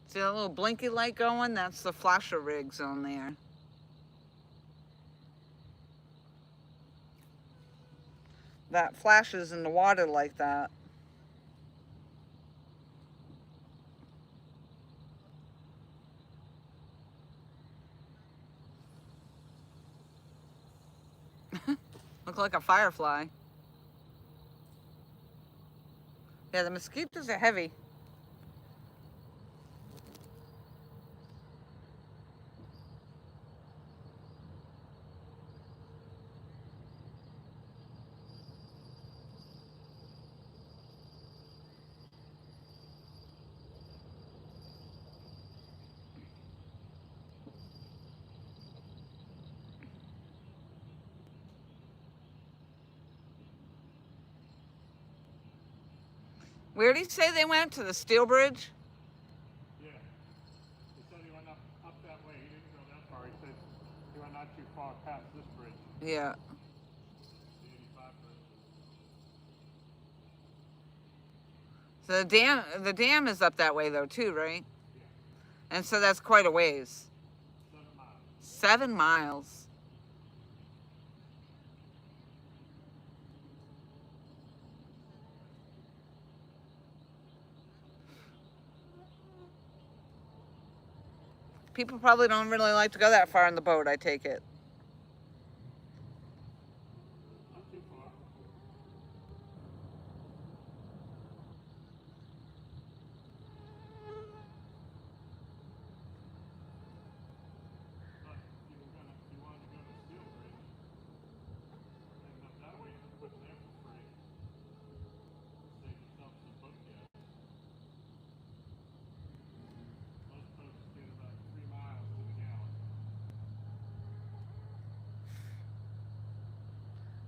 See that little blinky light going? That's the flasher rigs on there. That flashes in the water like that. Look like a firefly. Yeah, the mosquitoes are heavy. Where did he say they went? To the steel bridge? Yeah. He said he went up that way. He didn't go that far. He said he went not too far past this bridge. Yeah. The 85 bridge. So the dam is up that way though too, right? Yeah. And so that's quite a ways. 7 miles. 7 miles. People probably don't really like to go that far in the boat, I take it. Not too far. But if you wanted to go to Steel Bridge, heading up that way, you can put in there for free. Save yourself some boat gas. Most boats get about 3 miles to the gallon.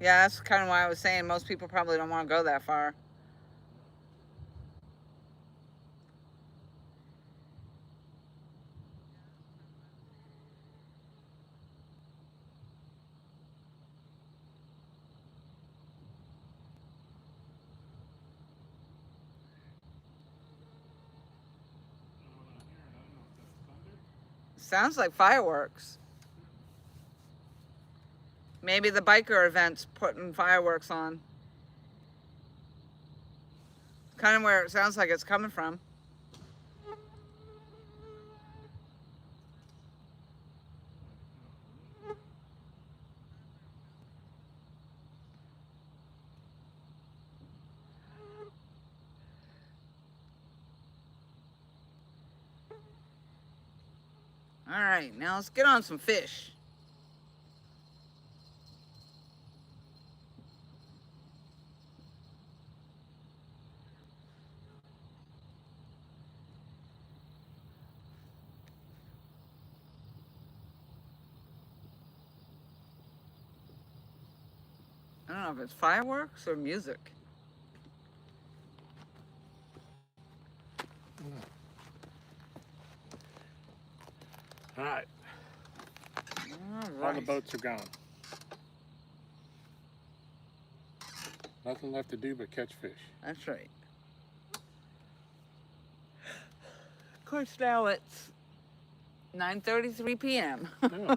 Yeah, that's kind of why I was saying most people probably don't want to go that far. Sounds like fireworks. Maybe the biker event's putting fireworks on. Kind of where it sounds like it's coming from. All right, now let's get on some fish. I don't know if it's fireworks or music. All right. All All the boats are gone. Nothing left to do but catch fish. That's right. Of course, now it's 9:33 p.m. Yeah.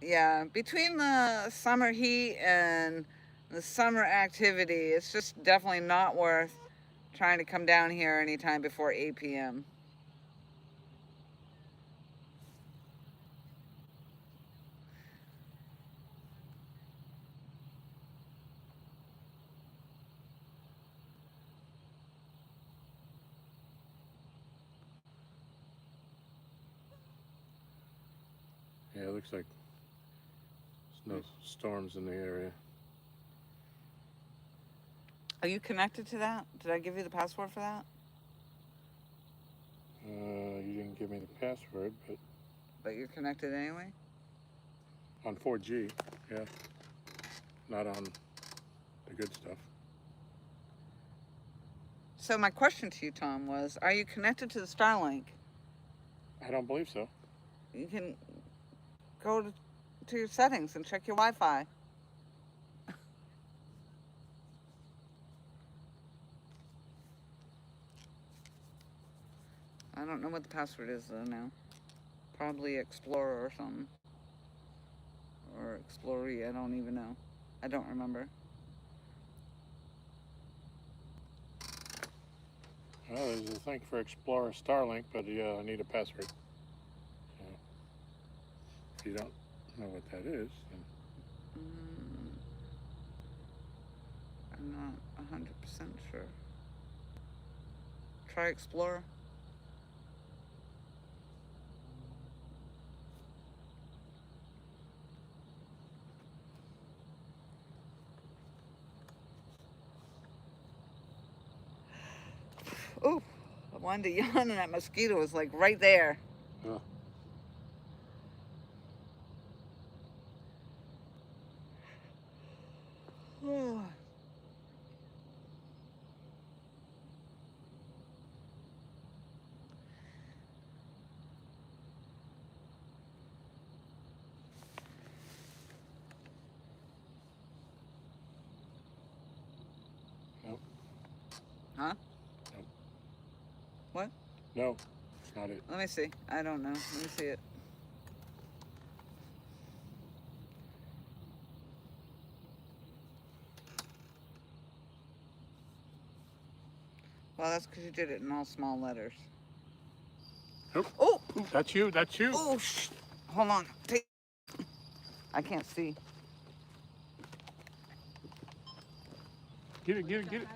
Yeah, between the summer heat and the summer activity. It's just definitely not worth trying to come down here anytime before 8 p.m. Yeah, it looks like there's no storms in the area. Are you connected to that? Did I give you the password for that? You didn't give me the password, But you're connected anyway? on 4G, yeah. Not on the good stuff. So my question to you, Tom, was, are you connected to the Starlink? I don't believe so. You can go to your settings and check your Wi-Fi. I don't know what the password is though now. Probably Xplora or something. Or Xplora, I don't even know. I don't remember. Well, there's a thing for Explorer Starlink, but yeah, I need a password. So, if you don't know what that is, then I'm not 100% sure. Try Explorer. Oh, I wanted to yawn and that mosquito was like right there. oh, Oh. nope, Huh? Nope. What? no, it's not it. Let me see. I don't know. Let me see it. Well, that's because you did it in all small letters. Nope. Oh! Ooh, that's you, that's you. Oh, hold on. I can't see. Get it, get it, get it.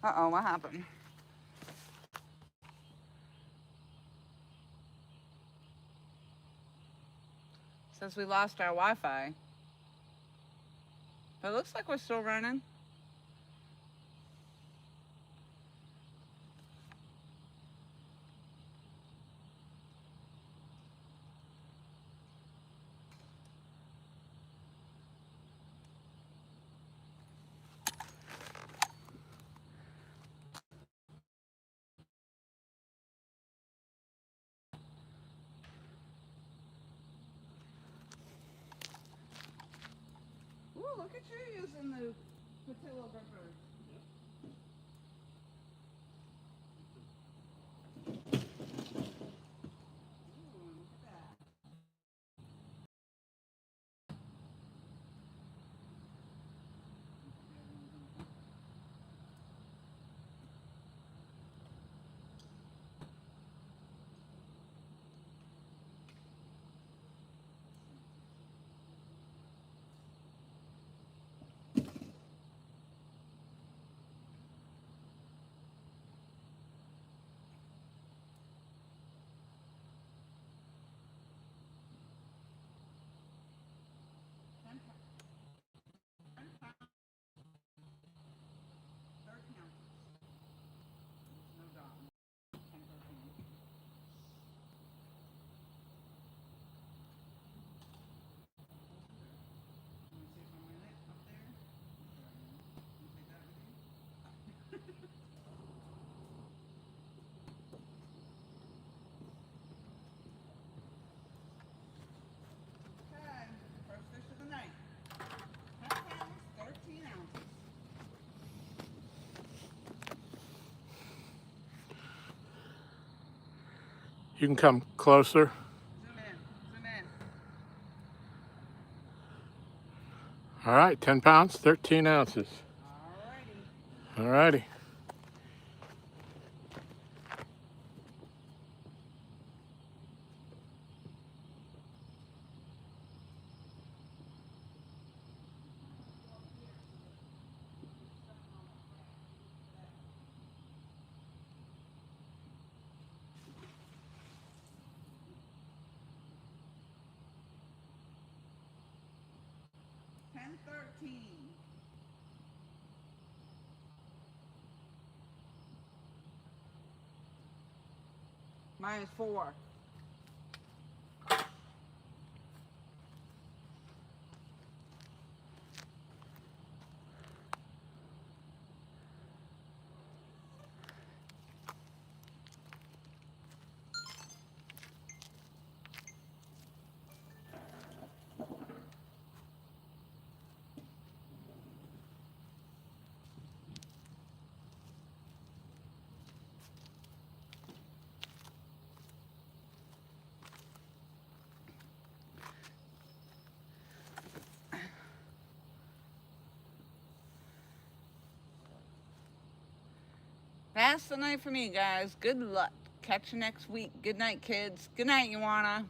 Uh-oh, what happened? Says we lost our Wi-Fi. But it looks like we're still running. Ooh, look at you using the Patillo gripper. Ooh, look at that. 10 pounds, 13 ounces. No dot. 10, 13. Let me see if I'm in it up there. Let me take that with you. Okay, first fish of the night. 10 pounds, 13 ounces. You can come closer. Zoom in, zoom in. All right, 10 pounds, 13 ounces. Alrighty. All righty. Ten, 13. Minus 4. That's the night for me, guys. Good luck. Catch you next week. Good night, kids. Good night, Ioana.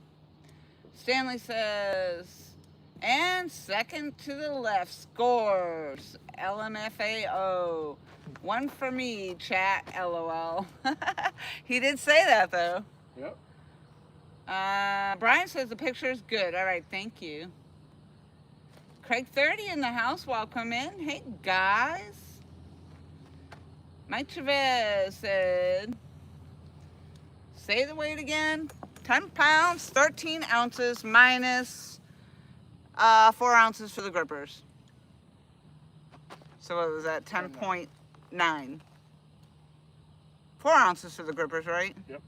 Stanley says, and second to the left scores. LMFAO. One for me, chat. LOL. He did say that, though. Yep. Brian says the picture is good. All right, thank you. Craig 30 in the house. Welcome in. Hey, guys. Mike Chavez said, say the weight again. 10 pounds, 13 ounces, minus 4 ounces for the grippers. So what was that? 10.9. 4 ounces for the grippers, right? Yep.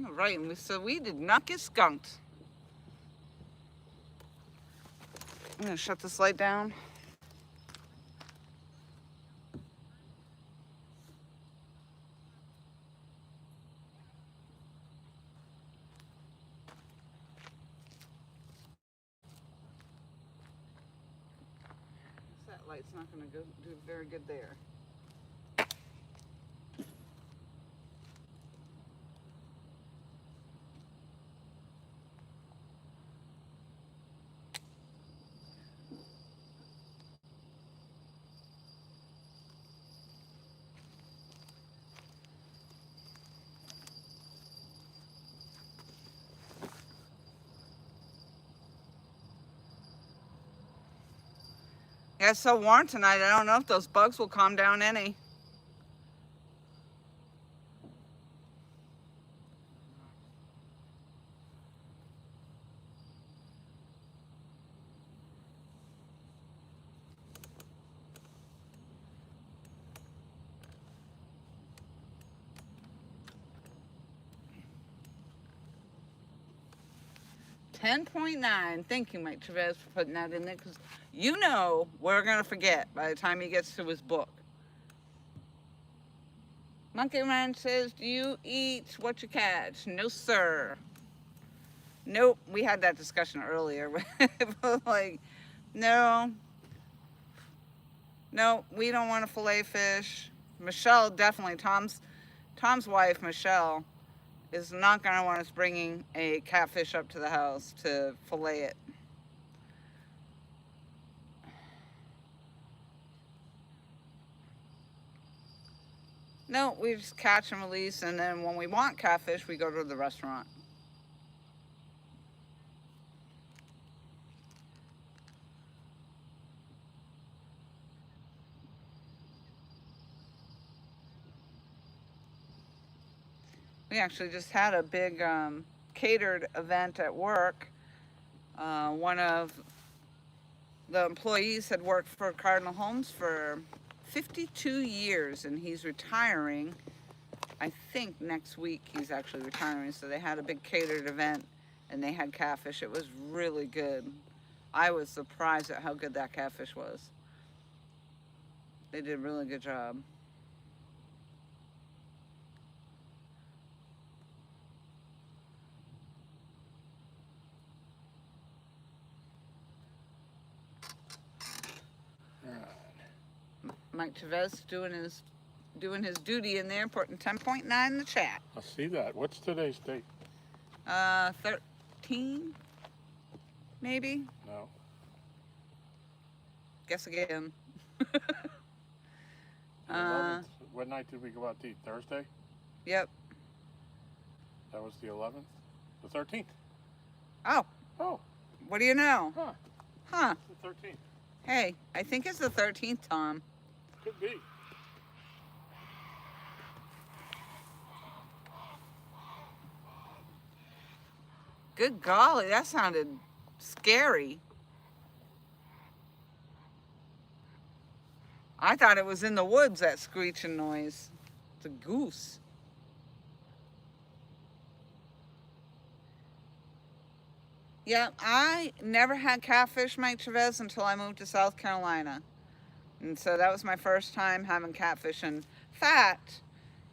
All right, so we did not get skunked. I'm gonna shut this light down. That light's not gonna do very good there. Yeah, it's so warm tonight. I don't know if those bugs will calm down any. $10.9. Thank you, Mike Chavez, for putting that in there, because you know we're going to forget by the time he gets to his book. Monkey Man says, do you eat what you catch? No, sir. Nope. We had that discussion earlier. Like, no. No, we don't want to fillet fish. Michelle, definitely. Tom's wife, Michelle, is not going to want us bringing a catfish up to the house to fillet it. No, we just catch and release, and then when we want catfish, we go to the restaurant. We actually just had a big catered event at work. One of the employees had worked for Cardinal Homes for 52 years, and he's retiring. I think next week he's actually retiring, so they had a big catered event, and they had catfish. It was really good. I was surprised at how good that catfish was. They did a really good job. Mike Chavez doing his duty in there, putting 10.9 in the chat. I see that. What's today's date? 13, maybe. No. Guess again. The 11th. What night did we go out to eat? Thursday? Yep. That was the 11th? The 13th. Oh. Oh. What do you know? Huh. Huh. The 13th. Hey, I think it's the 13th, Tom. Could be. Good golly, that sounded scary. I thought it was in the woods, that screeching noise. It's a goose. Yeah, I never had catfish, Mike Chavez, until I moved to South Carolina. And so that was my first time having catfish. In fact,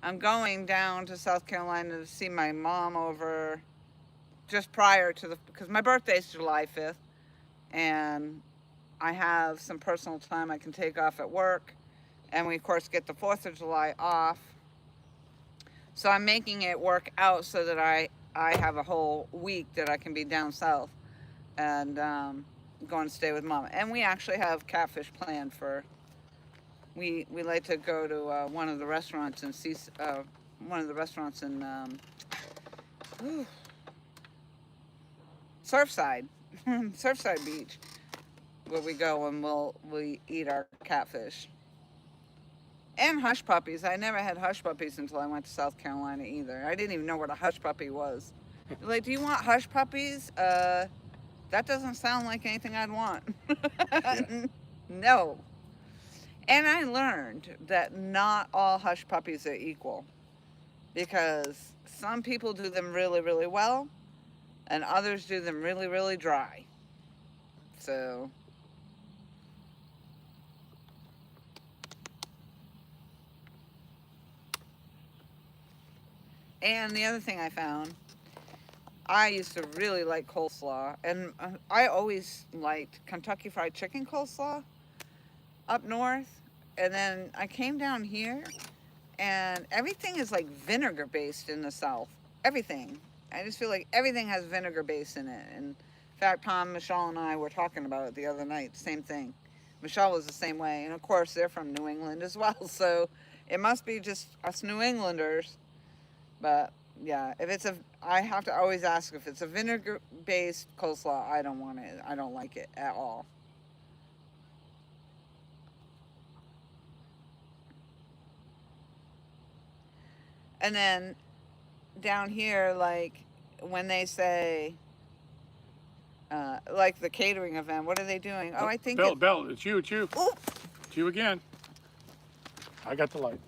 I'm going down to South Carolina to see my mom over just prior to because my birthday's July 5th. And I have some personal time I can take off at work. And we, of course, get the 4th of July off. So I'm making it work out so that I have a whole week that I can be down south and go and stay with Mom. And we actually have catfish planned for, we like to go to one of the restaurants and see, Surfside, Surfside Beach, where we go and we eat our catfish. And hush puppies. I never had hush puppies until I went to South Carolina either. I didn't even know what a hush puppy was. Like, do you want hush puppies? That doesn't sound like anything I'd want. Yeah. No. And I learned that not all hush puppies are equal, because some people do them really, really well, and others do them really, really dry. So... And the other thing I found, I used to really like coleslaw, and I always liked Kentucky Fried Chicken coleslaw up north. And then I came down here, and everything is like vinegar based in the South. Everything. I just feel like everything has vinegar base in it. And in fact, Tom, Michelle, and I were talking about it the other night. Same thing. Michelle was the same way. And of course, they're from New England as well. So it must be just us New Englanders. But yeah, if it's I have to always ask if it's a vinegar-based coleslaw. I don't want it. I don't like it at all. And then down here, like when they say, like the catering event, what are they doing? Oh, I think Bell, Bell, it's you, it's you. Oh, It's you again. I got the light.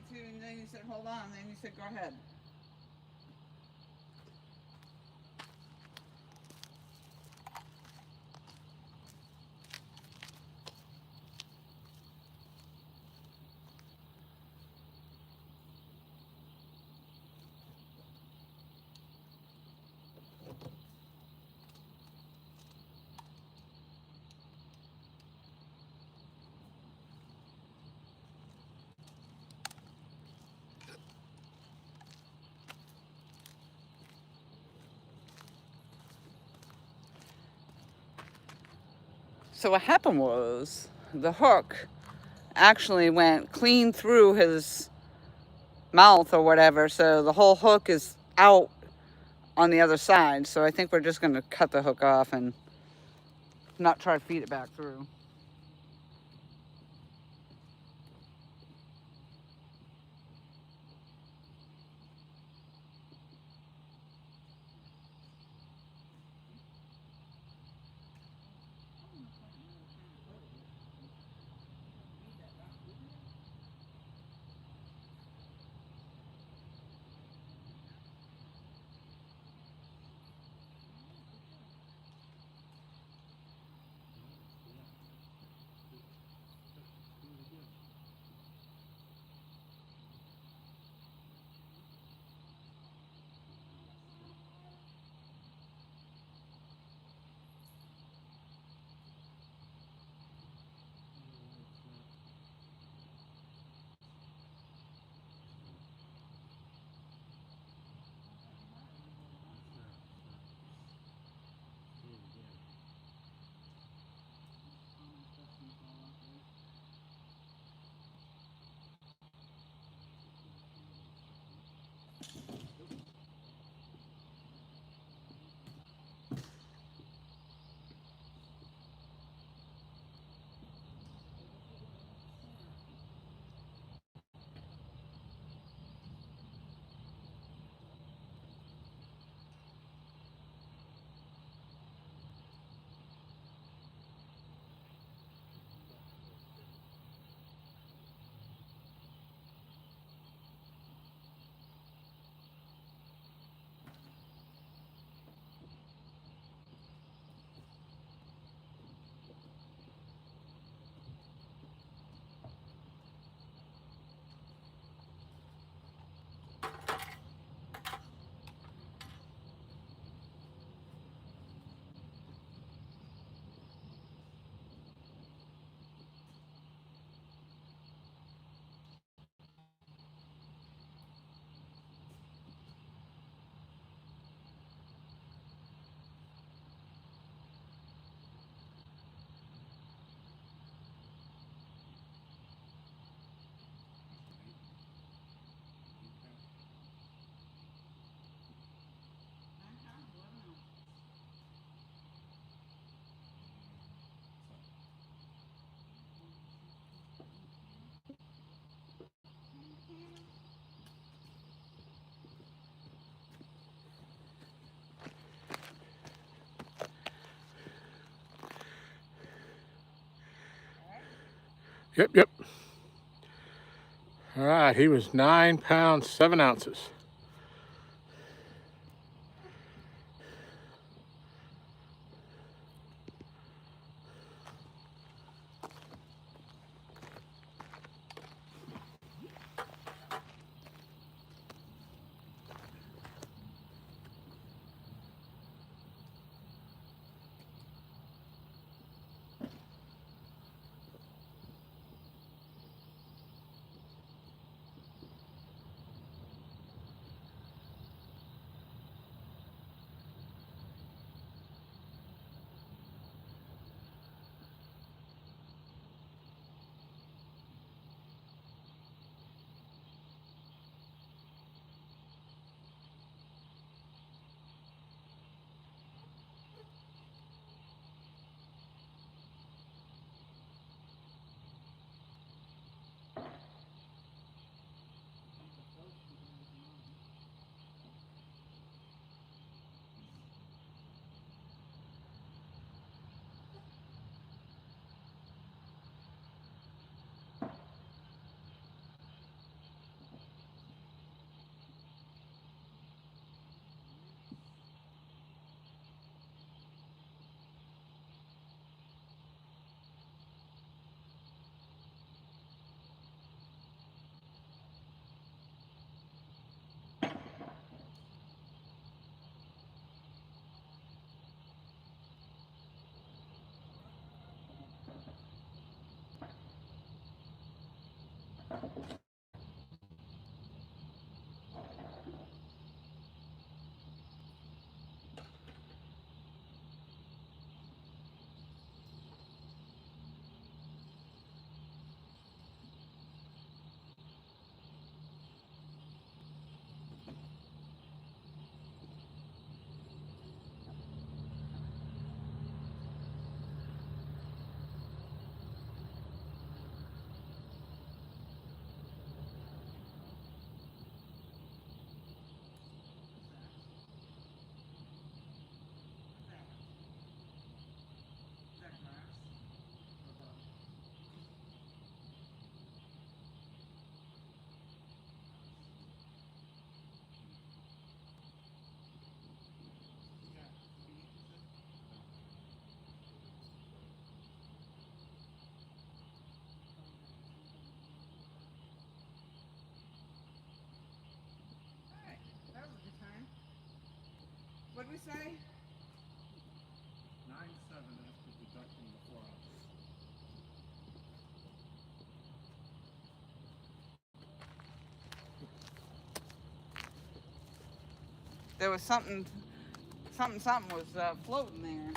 to, and then you said, hold on, and then you said, go ahead. So what happened was the hook actually went clean through his mouth or whatever, so the whole hook is out on the other side. So I think we're just going to cut the hook off and not try to feed it back through. Yep, yep. All right, he was 9 pounds, 7 ounces. What did we say? 9.7 after deducting the 4 ounces. There was something was floating there.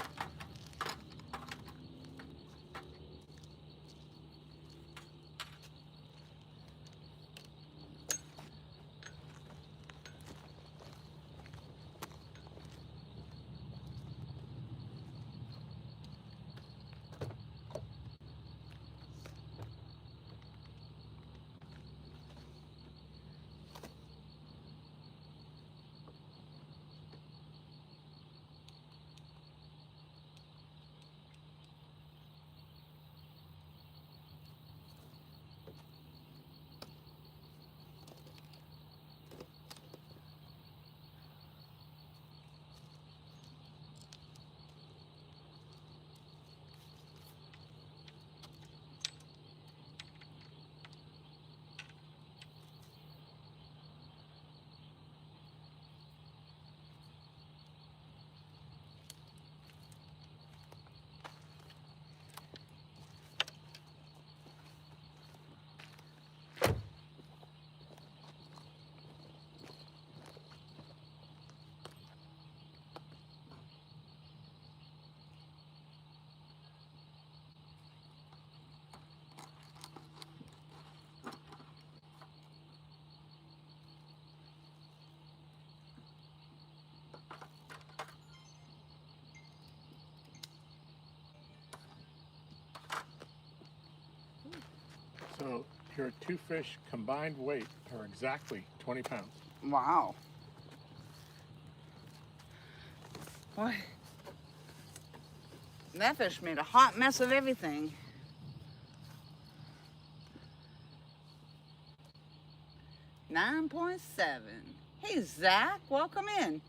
So your 2 fish combined weight are exactly 20 pounds. Wow. Boy, that fish made a hot mess of everything. $9.7. Hey, Zach, welcome in.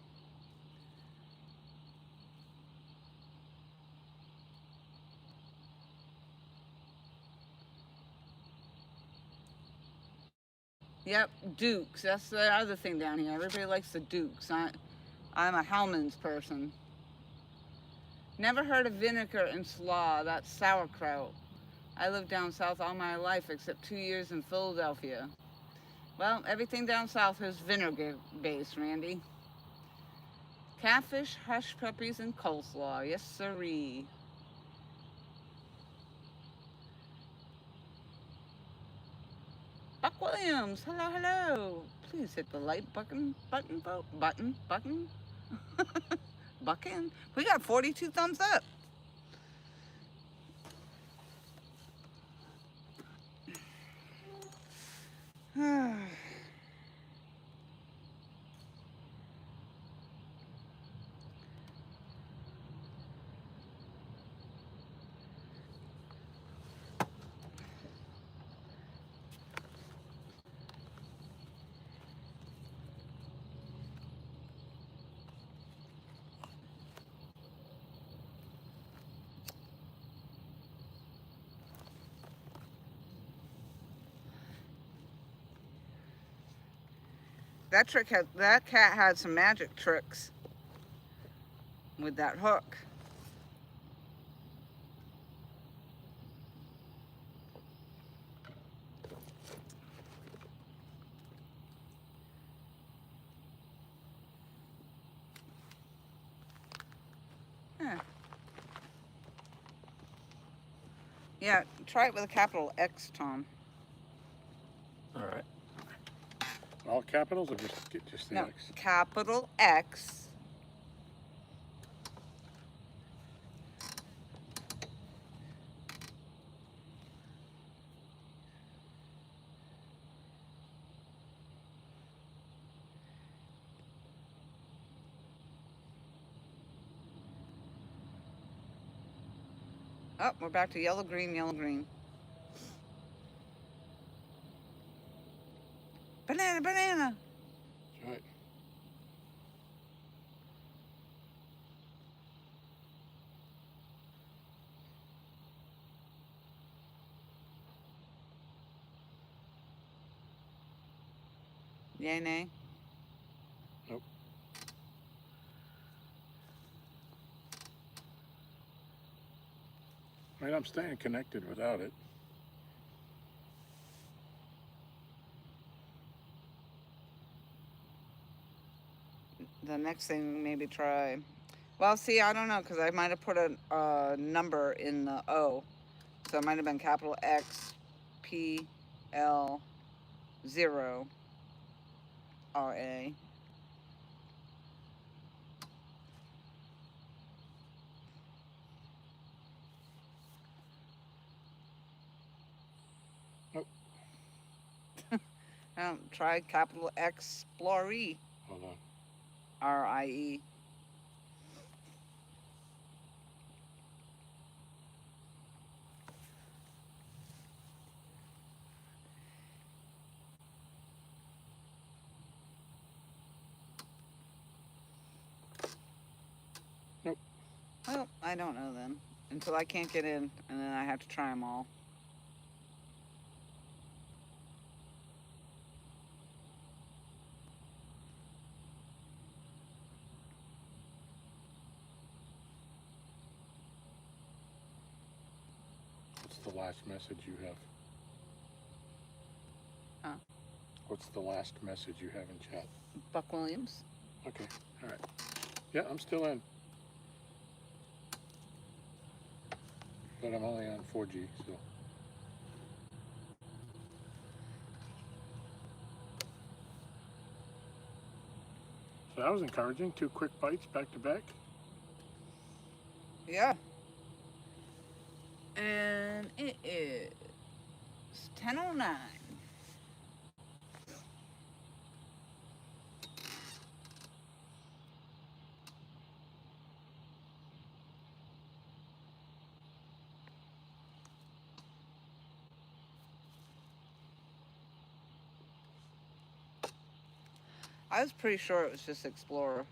Yep, Dukes. That's the other thing down here. Everybody likes the Dukes. I'm a Hellman's person. Never heard of vinegar and slaw. That's sauerkraut. I lived down south all my life except 2 years in Philadelphia. Well, everything down south is vinegar based, Randy. Catfish, hush puppies, and coleslaw. Yes, sirree. Buck Williams, hello, hello. Please hit the like button. Buckin. We got 42 thumbs up. That cat had some magic tricks with that hook. Yeah, try it with a capital X, Tom. All right. All capitals or just the No, X? capital X. Oh, we're back to yellow, green, yellow, green. Banana, banana. That's right. Yay, nay. Nope. I mean, I'm staying connected without it. The next thing, maybe try. Well, see, I don't know, because I might have put a number in the O. So it might have been capital X, P, L, 0, R, A. Nope. Try capital Xplore, Hold on. RIE. Nope. Well, I don't know then. Until I can't get in, and then I have to try them all. What's the last message you have? Huh? What's the last message you have in chat? Buck Williams. Okay, all right. Yeah, I'm still in. But I'm only on 4G, so. So that was encouraging. 2 quick bites back to back. Yeah. And it is 10:09. I was pretty sure it was just Xplora.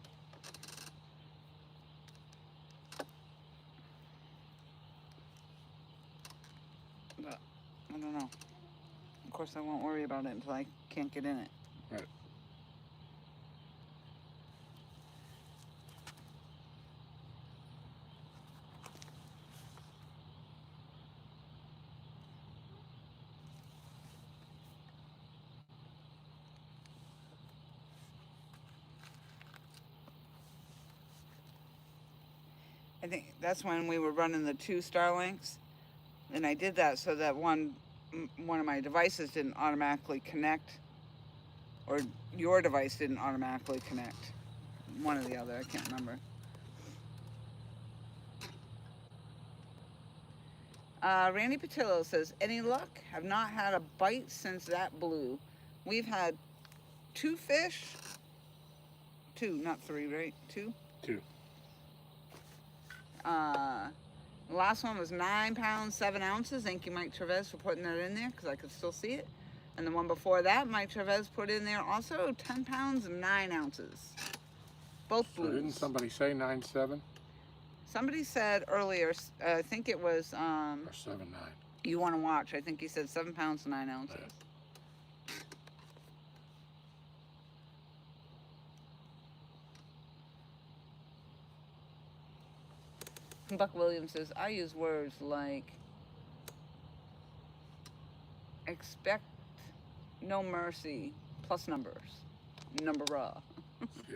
But I don't know. Of course, I won't worry about it until I can't get in it. Right. I think that's when we were running the 2 Starlinks, and I did that so that one of my devices didn't automatically connect, or your device didn't automatically connect. One or the other, I can't remember. Randy Patillo says, any luck? Have not had a bite since that blew. We've had 2 fish. 2, not 3, right? 2? 2. The last one was 9 pounds, 7 ounces. Thank you, Mike Trevez, for putting that in there, because I could still see it. And the one before that, Mike Trevez put in there also 10 pounds and 9 ounces. Both blues. So didn't somebody say 9.7? Somebody said earlier, I think it was, Or 7.9? you want to watch. I think he said 7 pounds and 9 ounces. Yeah. Buck Williams says, I use words like expect no mercy plus numbers. Number raw. Yeah.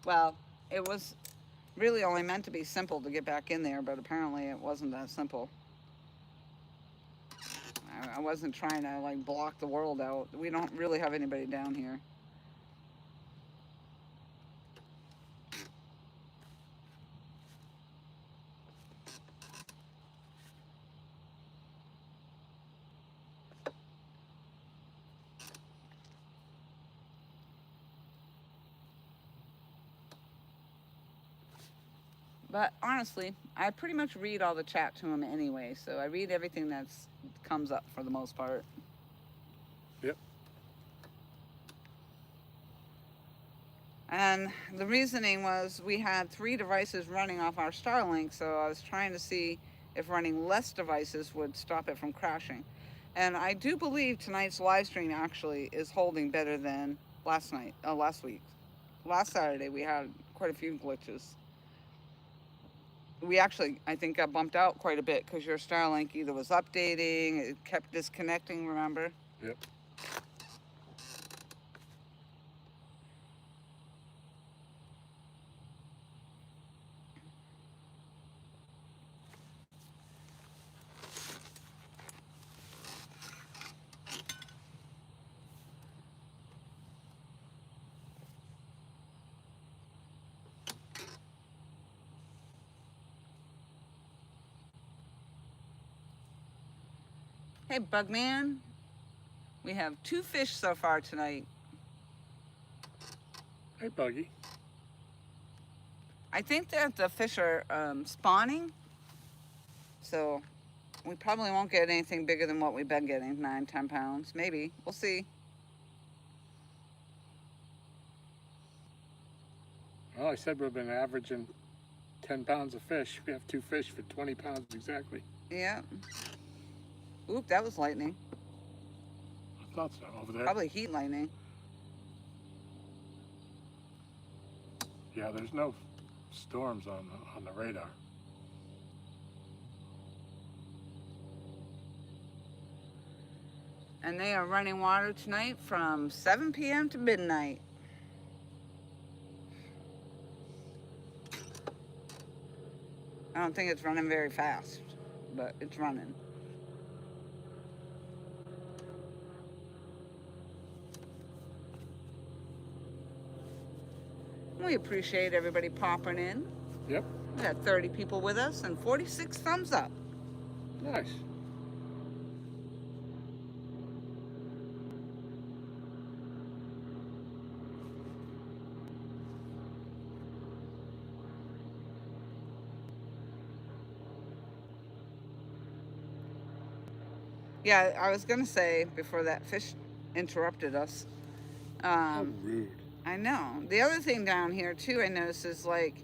Well, it was really only meant to be simple to get back in there, but apparently it wasn't that simple. I wasn't trying to like block the world out. We don't really have anybody down here. But honestly, I pretty much read all the chat to him anyway, so I read everything that's comes up for the most part. Yep. And the reasoning was we had 3 devices running off our Starlink, so I was trying to see if running less devices would stop it from crashing. And I do believe tonight's live stream actually is holding better than last week. last Saturday we had quite a few glitches. We actually, I think, got bumped out quite a bit because your Starlink either was updating, it kept disconnecting, remember? Yep. Hey, Bugman, we have 2 fish so far tonight. Hey, Buggy. I think that the fish are spawning, so we probably won't get anything bigger than what we've been getting, 9-10 pounds, maybe. We'll see. Well, I said we've been averaging 10 pounds of fish. We have 2 fish for 20 pounds exactly. Yeah. Oop, that was lightning. I thought so over there. Probably heat lightning. Yeah, there's no storms on the radar. And they are running water tonight from 7 p.m. to midnight. I don't think it's running very fast, but it's running. We appreciate everybody popping in. Yep. We got 30 people with us and 46 thumbs up. Nice. Yeah, I was gonna say before that fish interrupted us. How rude. I know. The other thing down here too I noticed is like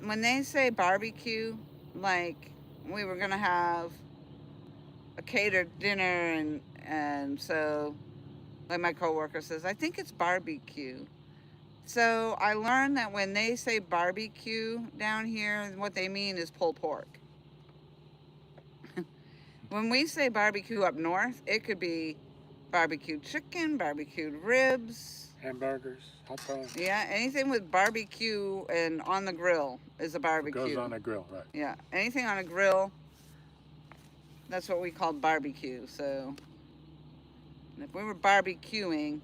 when they say barbecue, like we were gonna have a catered dinner and so like my coworker says, I think it's barbecue. So I learned that when they say barbecue down here, what they mean is pulled pork. When we say barbecue up north, it could be barbecued chicken, barbecued ribs. Hamburgers, hot dogs. Yeah, anything with barbecue and on the grill is a barbecue. Goes on a grill, right? Yeah, anything on a grill, that's what we call barbecue. So if we were barbecuing,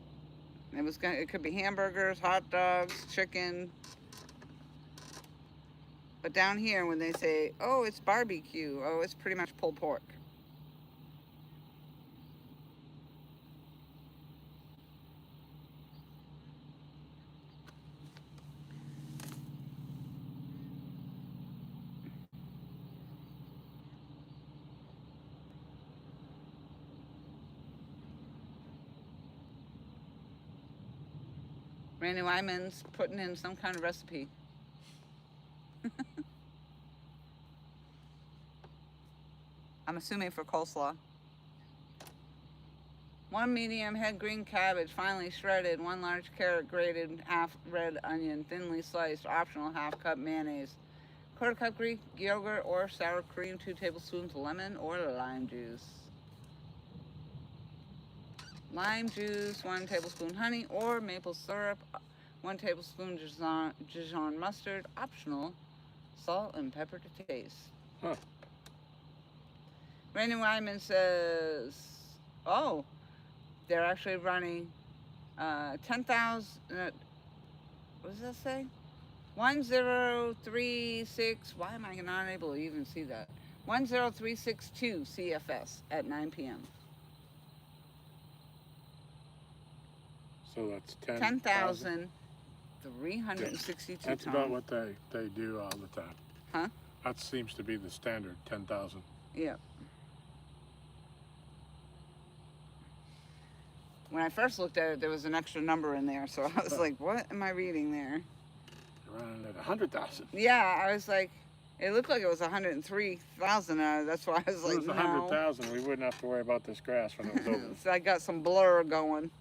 it could be hamburgers, hot dogs, chicken. But down here, when they say, oh, it's barbecue, oh, it's pretty much pulled pork. Randy Wyman's putting in some kind of recipe. I'm assuming for coleslaw. 1 medium head green cabbage, finely shredded. 1 large carrot grated. Half red onion, thinly sliced. Optional ½ cup mayonnaise. 1/4 cup Greek yogurt or sour cream. 2 tablespoons lemon or lime juice. Lime juice, 1 tablespoon honey or maple syrup, 1 tablespoon Dijon mustard, optional, salt and pepper to taste. Huh. Randy Wyman says, oh, they're actually running 10,000, what does that say? 1036, why am I not able to even see that? 10362 CFS at 9 p.m. So that's 10,362 That's about what they do all the time. Huh? That seems to be the standard, 10,000. Yeah. When I first looked at it, there was an extra number in there, so I was like, what am I reading there? You're running at 100,000. Yeah, I was like, it looked like it was 103,000. That's why I was If like, it was no. 100,000, we wouldn't have to worry about this grass when it was over. So I got some blur going.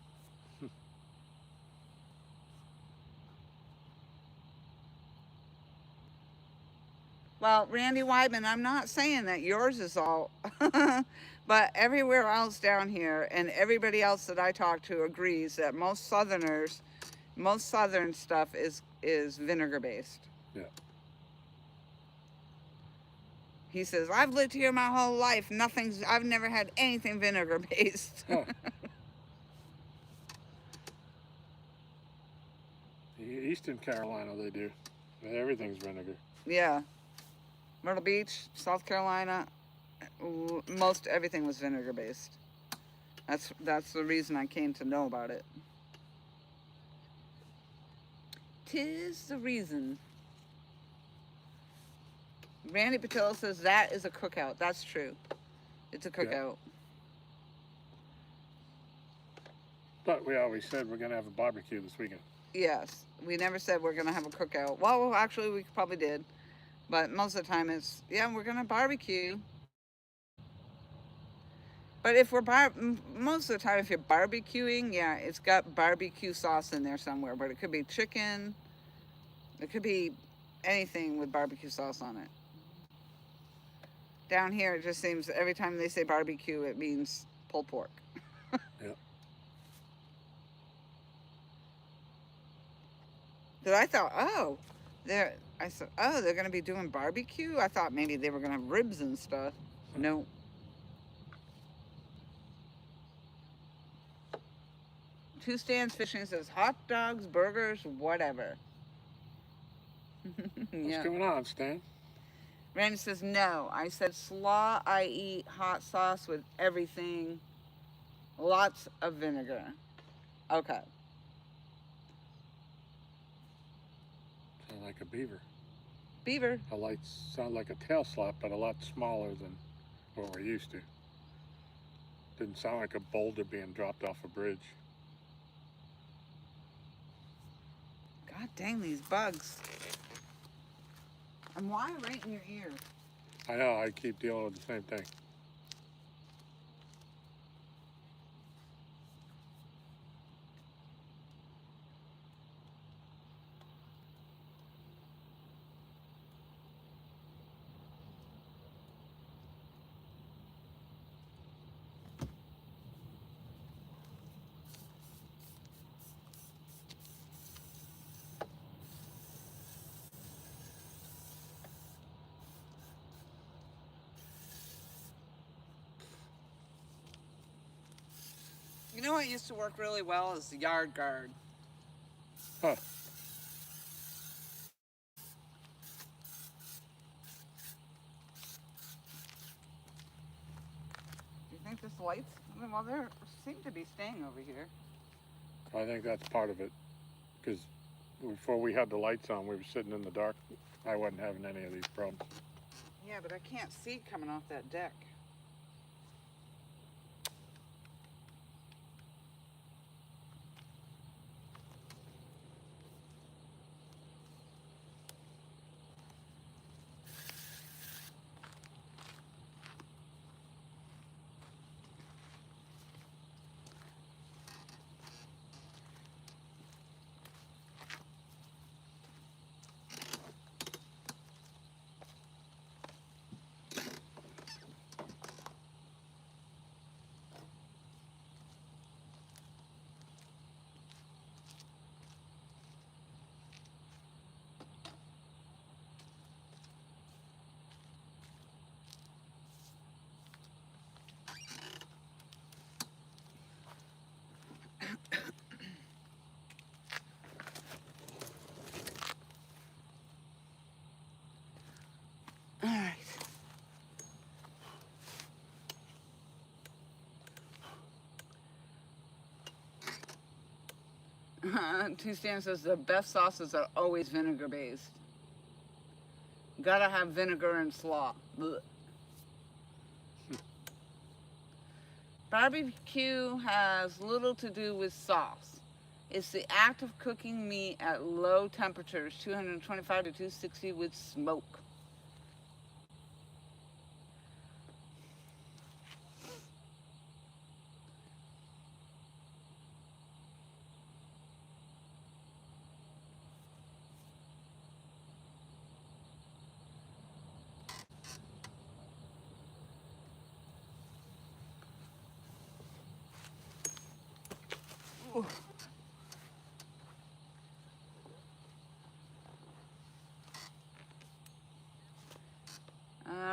Well, Randy Weidman, I'm not saying that yours is all, but everywhere else down here and everybody else that I talk to agrees that most southern stuff is vinegar based. Yeah. He says, I've lived here my whole life. I've never had anything vinegar based. Huh. Eastern Carolina, they do. Everything's vinegar. Yeah. Myrtle Beach, South Carolina, most everything was vinegar based. That's the reason I came to know about it. 'Tis the reason. Randy Patillo says that is a cookout. That's true. It's a cookout. Yeah. But we always said we're going to have a barbecue this weekend. Yes. We never said we're going to have a cookout. Well, actually, we probably did. But most of the time it's, yeah, we're going to barbecue. But if most of the time, if you're barbecuing, yeah, it's got barbecue sauce in there somewhere. But it could be chicken. It could be anything with barbecue sauce on it. Down here, it just seems every time they say barbecue, it means pulled pork. Yeah. Because I thought, they're going to be doing barbecue? I thought maybe they were going to have ribs and stuff. No. Two Stands Fishing says hot dogs, burgers, whatever. What's going on, Stan? Randy says, no. I said slaw, I eat hot sauce with everything. Lots of vinegar. Okay. Sound like a beaver. Beaver. A light sound like a tail slap, but a lot smaller than what we're used to. Didn't sound like a boulder being dropped off a bridge. God dang these bugs. And why right in your ear? I know, I keep dealing with the same thing. You know what used to work really well is the yard guard. Huh. Do you think this light's... Well, they seem to be staying over here. I think that's part of it. Because before we had the lights on, we were sitting in the dark. I wasn't having any of these problems. Yeah, but I can't see coming off that deck. All right. Two Stan says the best sauces are always vinegar based. Gotta have vinegar and slaw. Blech. Barbecue has little to do with sauce. It's the act of cooking meat at low temperatures, 225 to 260 with smoke.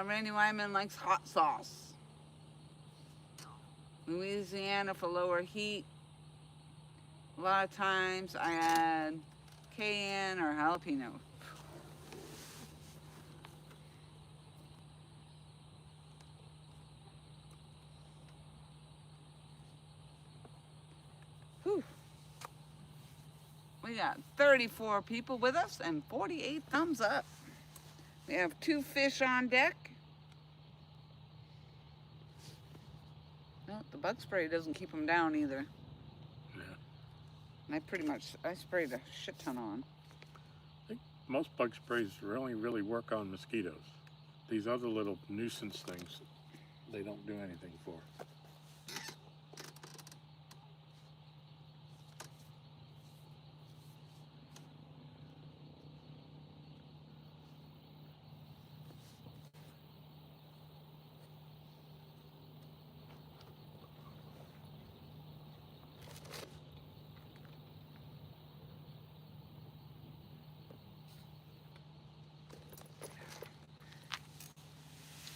Randy Wyman likes hot sauce. Louisiana for lower heat. A lot of times I add cayenne or jalapeno. Whew. We got 34 people with us and 48 thumbs up. We have 2 fish on deck. No, the bug spray doesn't keep them down either. Yeah. And I sprayed a shit ton on. I think most bug sprays really work on mosquitoes. These other little nuisance things, they don't do anything for.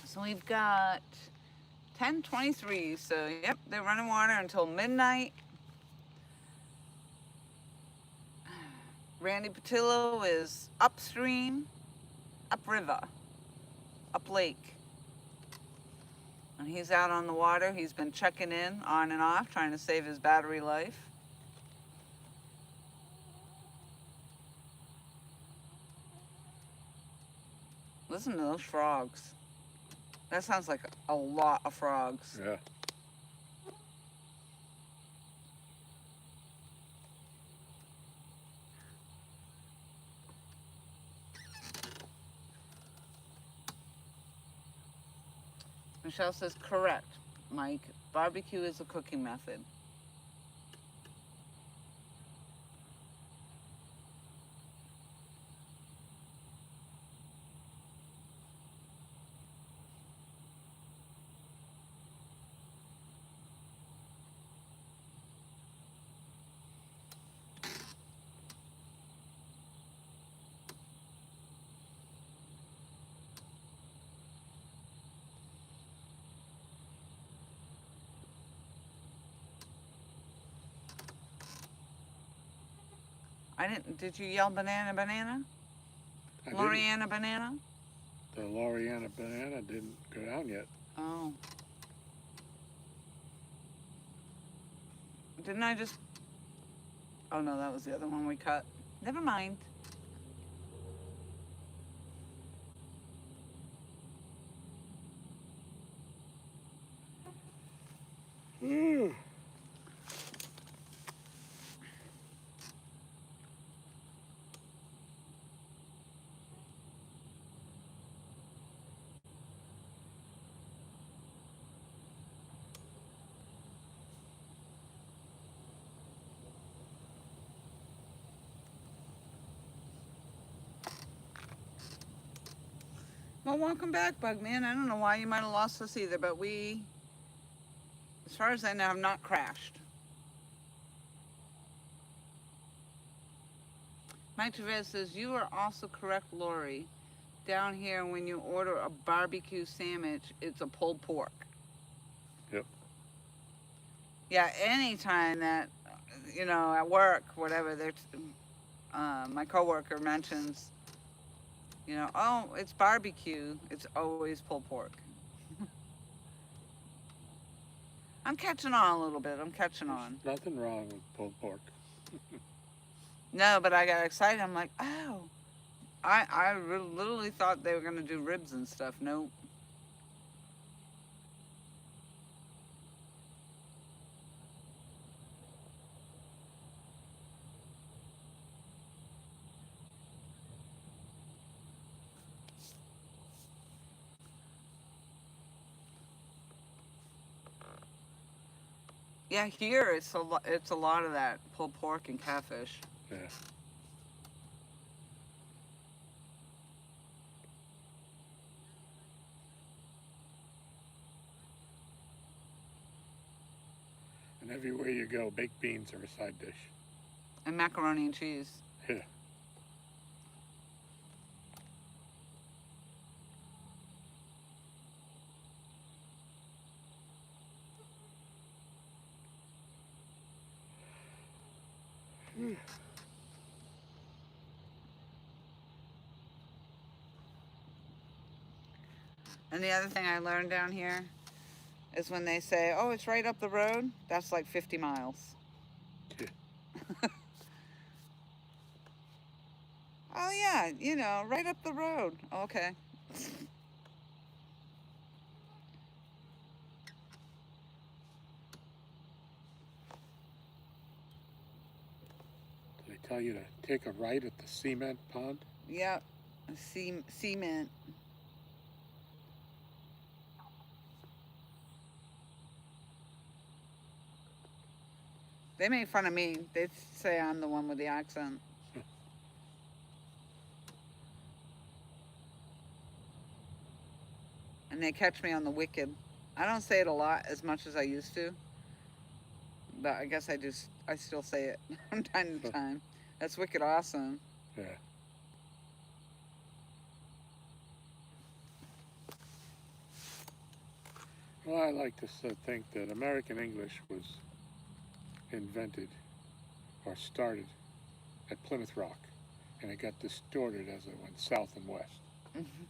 So we've got 10:23. So yep, they're running water until midnight. Randy Patillo is upstream, upriver, up lake. And he's out on the water. He's been checking in on and off, trying to save his battery life. Listen to those frogs. That sounds like a lot of frogs. Yeah. Michelle says, correct, Mike. Barbecue is a cooking method. Did you yell banana, banana? Loriana banana? The Loriana banana didn't go down yet. Oh. Didn't I just... Oh no, that was the other one we cut. Never mind. Well, welcome back, Bugman. I don't know why you might have lost us either, but we, as far as I know, have not crashed. Mike Therese says, you are also correct, Lori. Down here, when you order a barbecue sandwich, it's a pulled pork. Yep. Yeah, anytime that, you know, at work, whatever, my coworker mentions, you know, oh, it's barbecue, it's always pulled pork. I'm catching on a little bit. I'm catching on. There's nothing wrong with pulled pork. No, but I got excited. I'm like, oh. I literally thought they were going to do ribs and stuff. Nope. Yeah, here it's a lot of that pulled pork and catfish. Yeah. And And everywhere you go, baked beans are a side dish. And macaroni and cheese. Yeah. And the other thing I learned down here is when they say, oh, it's right up the road, that's like 50 miles. Yeah. Oh, yeah, you know, right up the road. Okay. They tell you to take a right at the cement pond. Yep. Cement. They make fun of me. They say I'm the one with the accent. And they catch me on the wicked. I don't say it a lot as much as I used to. But I guess I still say it from time to time. That's wicked awesome. Yeah. Well, I like to think that American English was invented or started at Plymouth Rock, and it got distorted as it went south and west. Mm-hmm.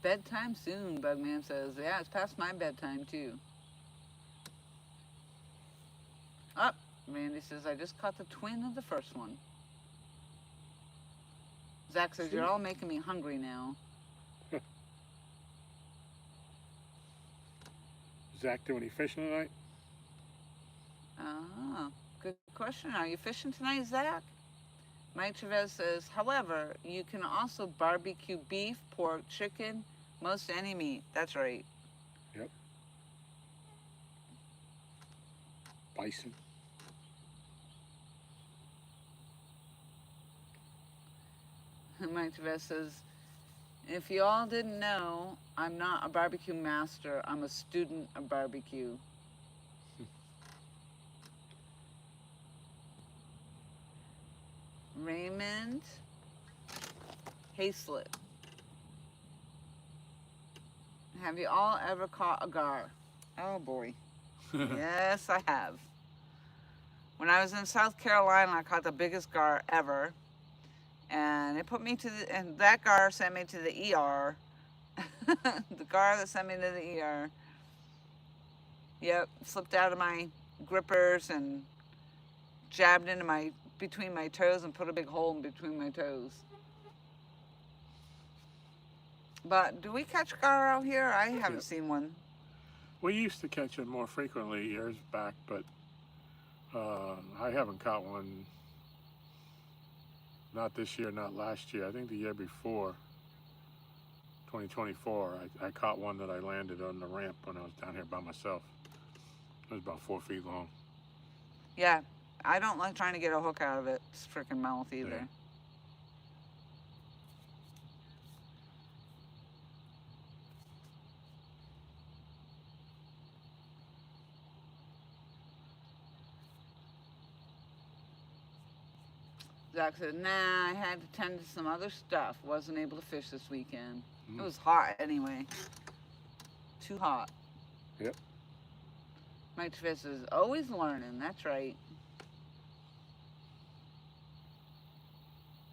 Bedtime soon, Bugman says. Yeah, it's past my bedtime too. Up, Randy says, I just caught the twin of the first one. Zach says, you're all making me hungry now. Zach do any fishing tonight? Ah, good question. Are you fishing tonight, Zach? Mike Chavez says, however, you can also barbecue beef, pork, chicken, most any meat. That's right. Yep. Bison. Mike Chavez says, if you all didn't know, I'm not a barbecue master. I'm a student of barbecue. Raymond Hayslip. Have you all ever caught a gar? Oh boy. Yes, I have. When I was in South Carolina, I caught the biggest gar ever. And it put me and that gar sent me to the ER. The gar that sent me to the ER. Yep, slipped out of my grippers and jabbed into between my toes and put a big hole in between my toes. But do we catch gar out here? I haven't seen one. We used to catch them more frequently years back, but I haven't caught one. Not this year, not last year. I think the year before, 2024, I caught one that I landed on the ramp when I was down here by myself. It was about 4 feet long. Yeah, I don't like trying to get a hook out of its freaking mouth either. Yeah. Zach said, nah, I had to tend to some other stuff. Wasn't able to fish this weekend. It was hot anyway. Too hot. Yep. Mike Fish is always learning. That's right.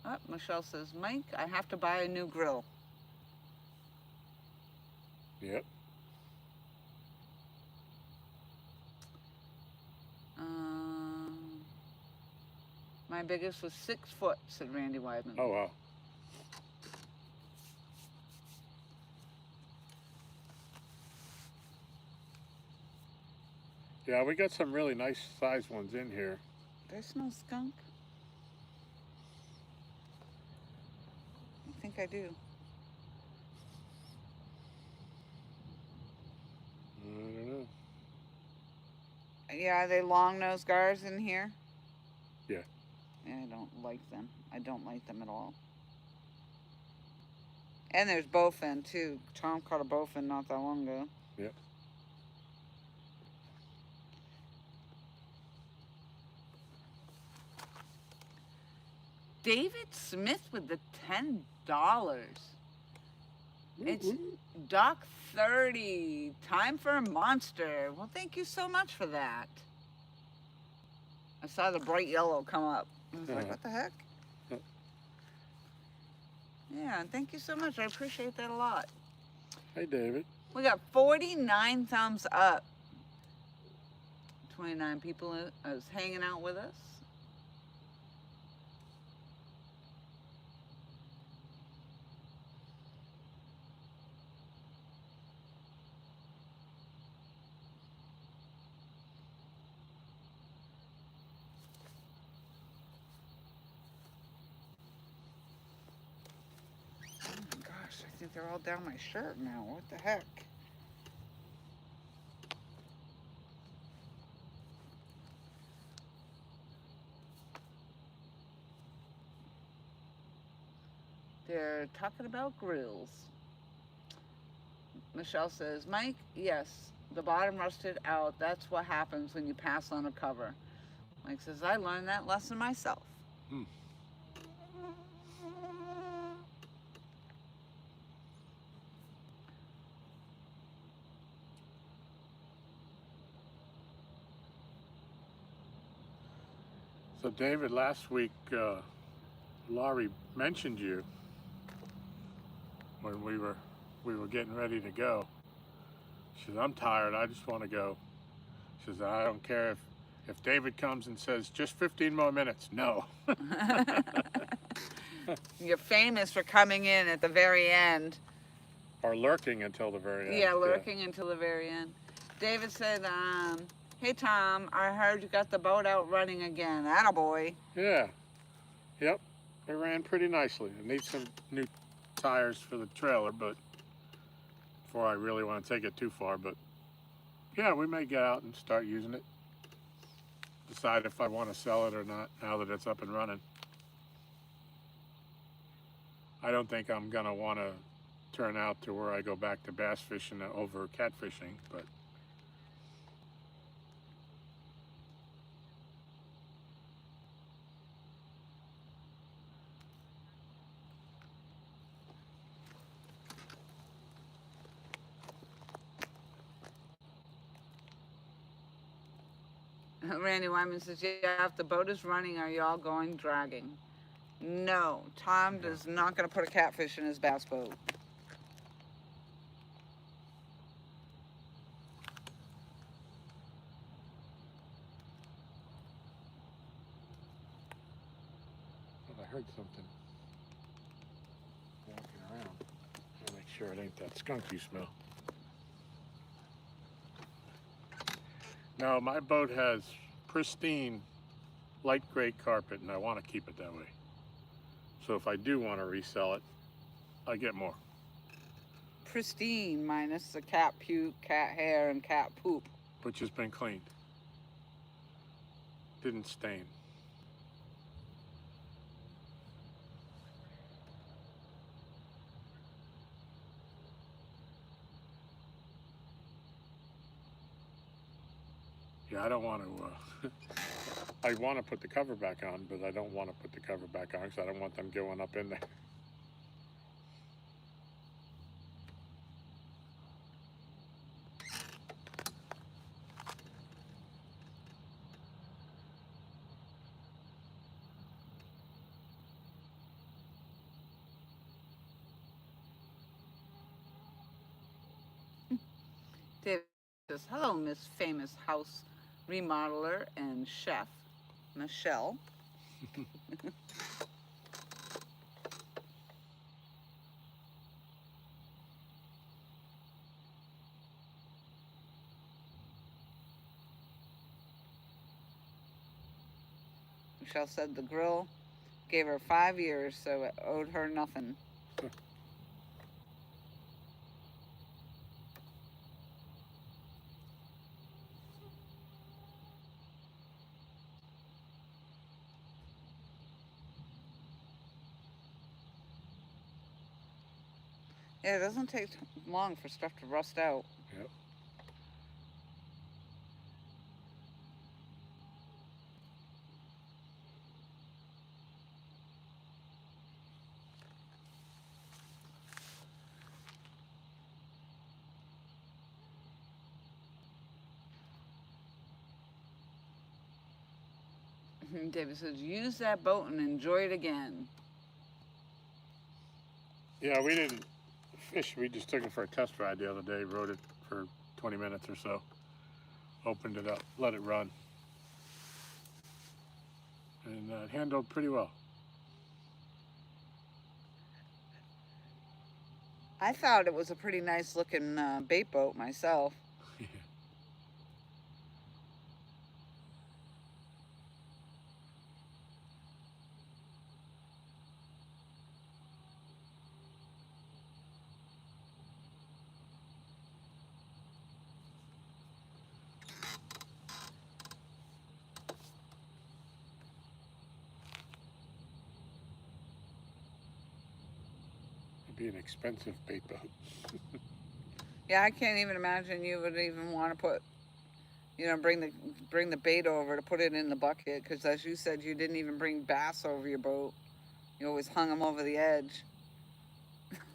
Oh, Michelle says, Mike, I have to buy a new grill. Yep. My biggest was 6 foot, said Randy Weidman. Oh, wow. Yeah, we got some really nice sized ones in here. Do I smell skunk? I think I do. I don't know. Yeah, are they long-nosed gars in here? Yeah. Yeah, I don't like them. I don't like them at all. And there's bowfin too. Tom caught a bowfin not that long ago. Yep. David Smith with the $10. It's Doc 30. Time for a monster. Well, thank you so much for that. I saw the bright yellow come up. I was like, what the heck? Yeah, thank you so much. I appreciate that a lot. Hey, David. We got 49 thumbs up. 29 people is hanging out with us. Oh my gosh, I think they're all down my shirt now. What the heck? They're talking about grills. Michelle says, Mike, yes, the bottom rusted out. That's what happens when you pass on a cover. Mike says, I learned that lesson myself. So, David, last week, Laurie mentioned you when we were getting ready to go. She says, I'm tired. I just want to go. She says, I don't care if David comes and says, just 15 more minutes. No. You're famous for coming in at the very end. Or lurking until the very end. Yeah, lurking until the very end. David said, hey, Tom, I heard you got the boat out running again. Attaboy. Yeah. Yep. It ran pretty nicely. I need some new tires for the trailer, but before I really want to take it too far. But yeah, we may get out and start using it. Decide if I want to sell it or not now that it's up and running. I don't think I'm going to want to turn out to where I go back to bass fishing over catfishing, but Randy Wyman says, yeah, if the boat is running, are y'all going dragging? No, Tom is not going to put a catfish in his bass boat. I heard something walking around. I'll make sure it ain't that skunk you smell. No, my boat has pristine light gray carpet and I want to keep it that way. So if I do want to resell it, I get more. Pristine minus the cat puke, cat hair, and cat poop. Which has been cleaned. Didn't stain. Yeah, I don't want to, I want to put the cover back on, but I don't want to put the cover back on because I don't want them going up in there. David says, hello, Miss Famous House Remodeler and Chef, Michelle. Michelle said the grill gave her 5 years, so it owed her nothing. Yeah, it doesn't take long for stuff to rust out. Yep. David says, use that boat and enjoy it again. Yeah, we didn't fish. We just took it for a test ride the other day, rode it for 20 minutes or so, opened it up, let it run, and it handled pretty well. I thought it was a pretty nice looking bait boat myself. It'd be an expensive bait boat. Yeah, I can't even imagine you would even want to put, bring the bait over to put it in the bucket, because as you said, you didn't even bring bass over your boat. You always hung them over the edge.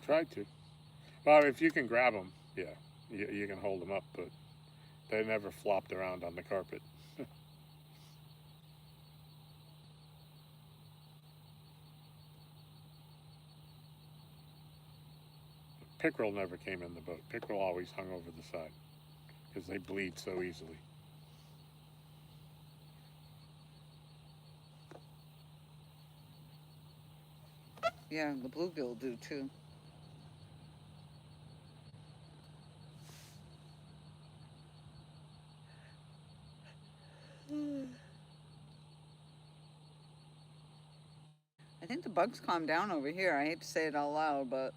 Tried to. Well, if you can grab them, yeah, you can hold them up, but they never flopped around on the carpet. Pickerel never came in the boat. Pickerel always hung over the side because they bleed so easily. Yeah, the bluegill do too. I think the bugs calmed down over here. I hate to say it out loud, but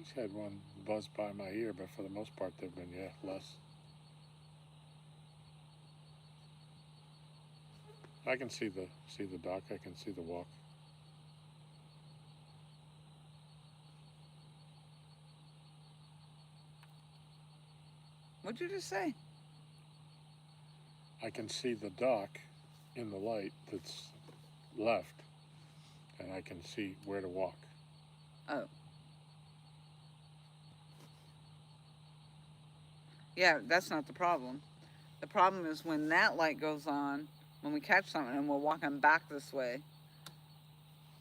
Just had one buzz by my ear, but for the most part, they've been, less. I can see the dock. I can see the walk. what'd you just say? I can see the dock in the light that's left, and I can see where to walk. Oh. Yeah, that's not the problem. The problem is when that light goes on, when we catch something and we're walking back this way,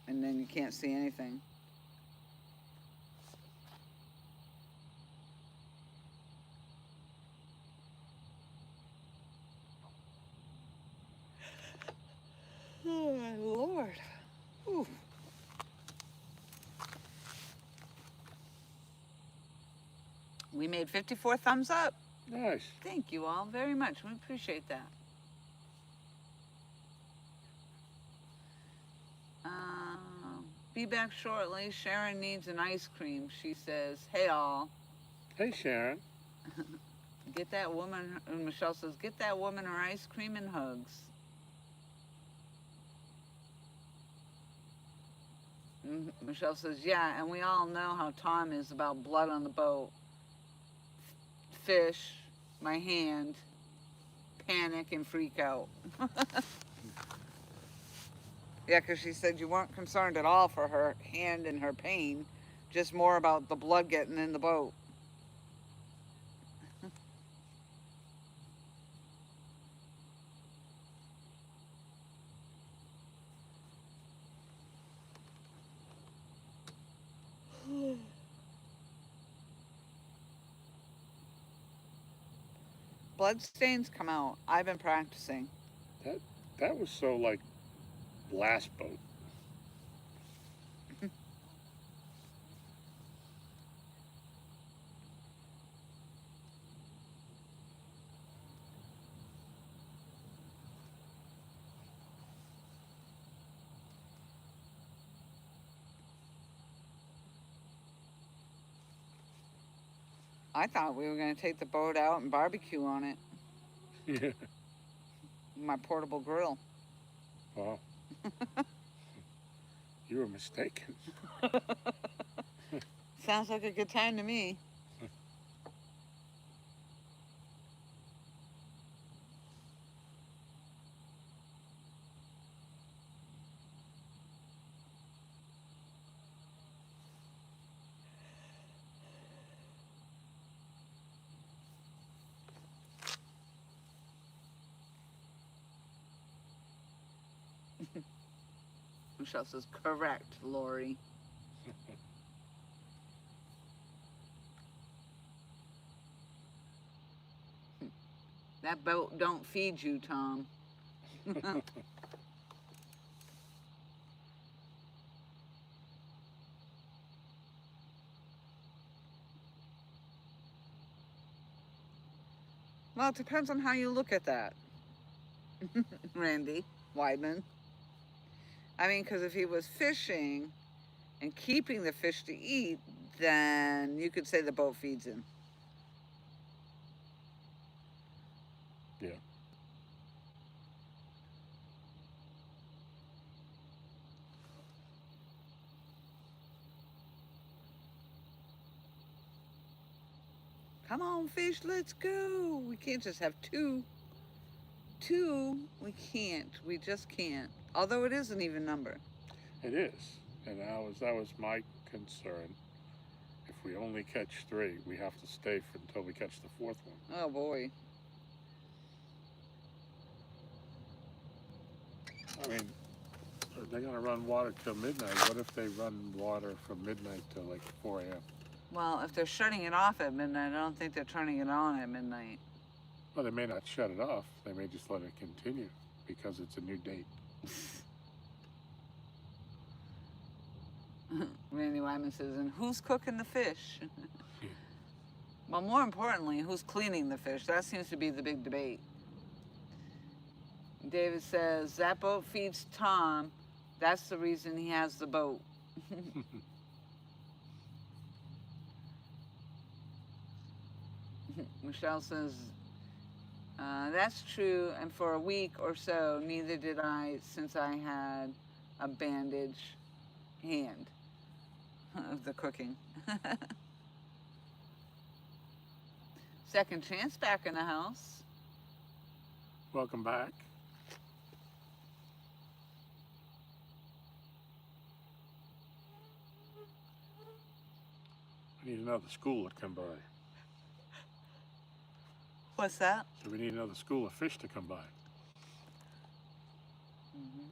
and then you can't see anything. Oh, my Lord. Whew. We made 54 thumbs up. Nice. Thank you all very much. We appreciate that. Be back shortly. Sharon needs an ice cream. She says, hey all. Hey, Sharon. Get that woman, and Michelle says, get that woman her ice cream and hugs. Michelle says, yeah, and we all know how Tom is about blood on the boat. Fish, my hand, panic and freak out. Yeah, because she said you weren't concerned at all for her hand and her pain, just more about the blood getting in the boat. Blood stains come out. I've been practicing. That was so like last boat. I thought we were going to take the boat out and barbecue on it. Yeah. My portable grill. Wow. You were mistaken. Sounds like a good time to me. Michelle says, correct, Lori. That boat don't feed you, Tom. Well, it depends on how you look at that, Randy Weidman. I mean, because if he was fishing and keeping the fish to eat, then you could say the boat feeds him. Yeah. Come on, fish, let's go. We can't just have two. We can't. We just can't. Although it is an even number. It is, and that was my concern. If we only catch 3, we have to stay until we catch the 4th one. Oh boy. I mean, they're gonna run water till midnight. What if they run water from midnight till like 4 a.m.? Well, if they're shutting it off at midnight, I don't think they're turning it on at midnight. Well, they may not shut it off. They may just let it continue because it's a new date. Randy Wyman says, and who's cooking the fish? Well, more importantly, who's cleaning the fish? That seems to be the big debate. David says, that boat feeds Tom. That's the reason he has the boat. Michelle says, that's true, and for a week or so, neither did I, since I had a bandage hand of the cooking. Second Chance back in the house. Welcome back. We need another school to come by. What's that? So we need another school of fish to come by. Mm-hmm.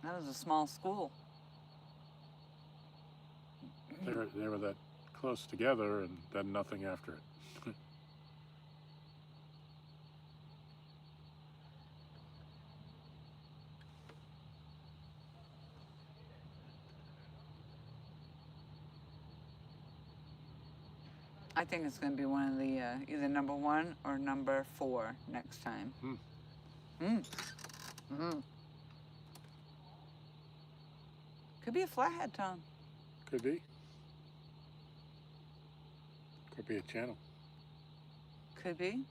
That was a small school. They were that close together and then nothing after it. I think it's going to be one of the either number 1 or number 4 next time. Could be a flathead, Tom. Could be. Could be a channel. Could be.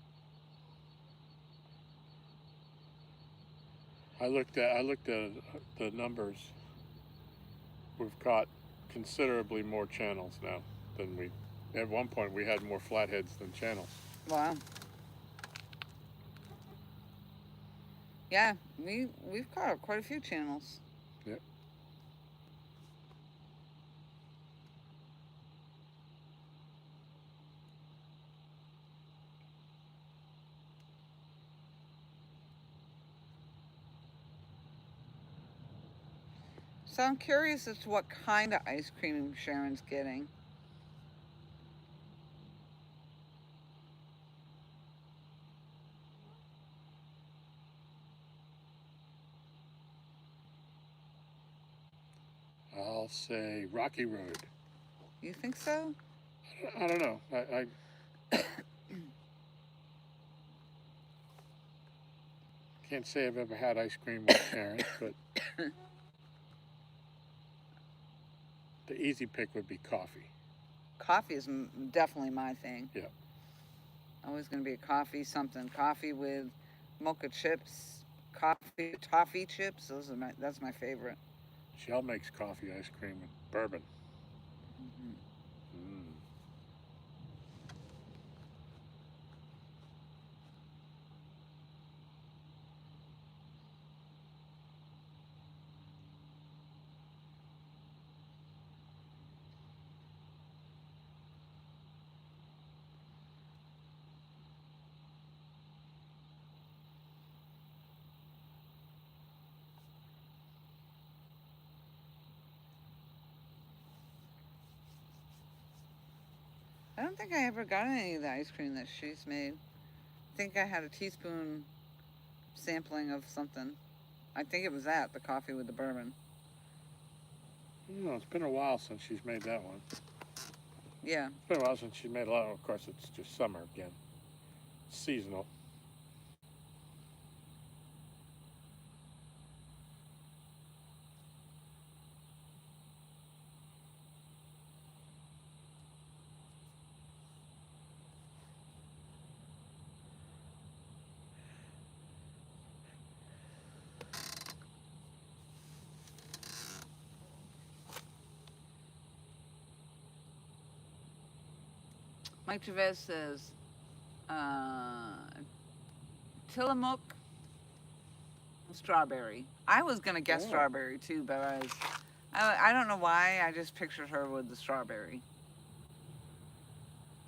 I looked at the numbers. We've caught considerably more channels now than we. At one point, we had more flatheads than channels. Wow. Yeah, we've caught quite a few channels. Yep. So I'm curious as to what kind of ice cream Sharon's getting. I'll say Rocky Road. You think so? I don't know. I can't say I've ever had ice cream with Sharon, but the easy pick would be coffee. Coffee is definitely my thing. Yeah. Always going to be a coffee something. Coffee with mocha chips, coffee toffee chips. That's my favorite. Shell makes coffee ice cream with bourbon. Mhm. Mm. I don't think I ever got any of the ice cream that she's made. I think I had a teaspoon sampling of something. I think it was that, the coffee with the bourbon. You know, it's been a while since she's made that one. Yeah. It's been a while since she made a lot. Of course, it's just summer again. It's seasonal. Mike Chavez says, uh, Tillamook strawberry. I was gonna guess Oh. strawberry too, but I don't know why. I just pictured her with the strawberry.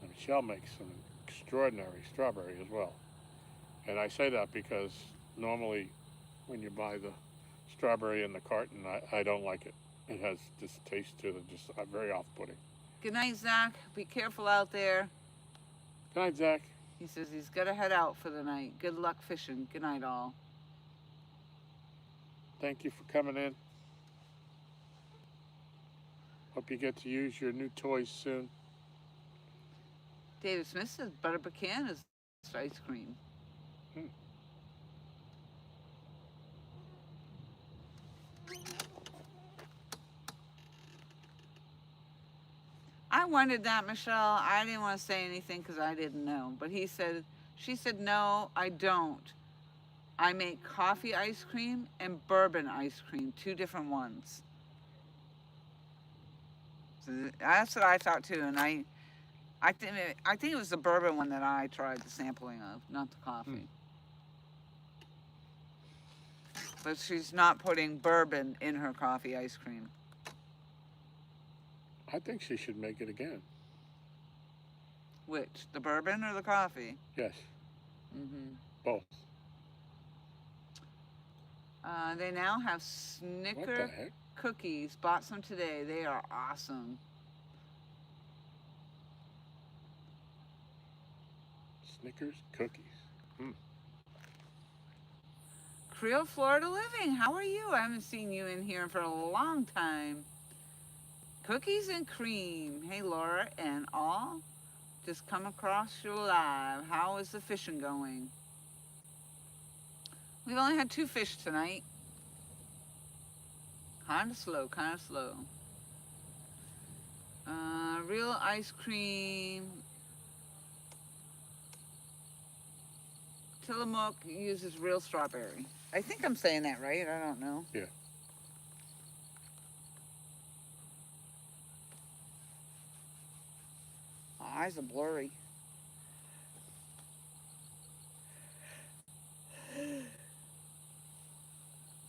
And Michelle makes some extraordinary strawberry as well. And I say that because normally when you buy the strawberry in the carton, I don't like it. It has this taste to it, just very off-putting. Good night, Zach. Be careful out there. Good night, Zach. He says he's got to head out for the night. Good luck fishing. Good night, all. Thank you for coming in. Hope you get to use your new toys soon. David Smith says butter pecan is ice cream. I wondered that, Michelle. I didn't want to say anything because I didn't know. But she said, no, I don't. I make coffee ice cream and bourbon ice cream, 2 different ones. So that's what I thought too. And I think it was the bourbon one that I tried the sampling of, not the coffee. But she's not putting bourbon in her coffee ice cream. I think she should make it again. Which, the bourbon or the coffee? Yes. Mm-hmm. Both. They now have What the Snicker heck? cookies. Bought some today. They are awesome. Snickers cookies. Creole Florida Living, how are you? I haven't seen you in here for a long time. Cookies and cream. Hey, Laura and all. Just come across your live. How is the fishing going? We've only had 2 fish tonight. Kind of slow, kind of slow. Real ice cream. Tillamook uses real strawberry. I think I'm saying that right. I don't know. Yeah. My eyes are blurry.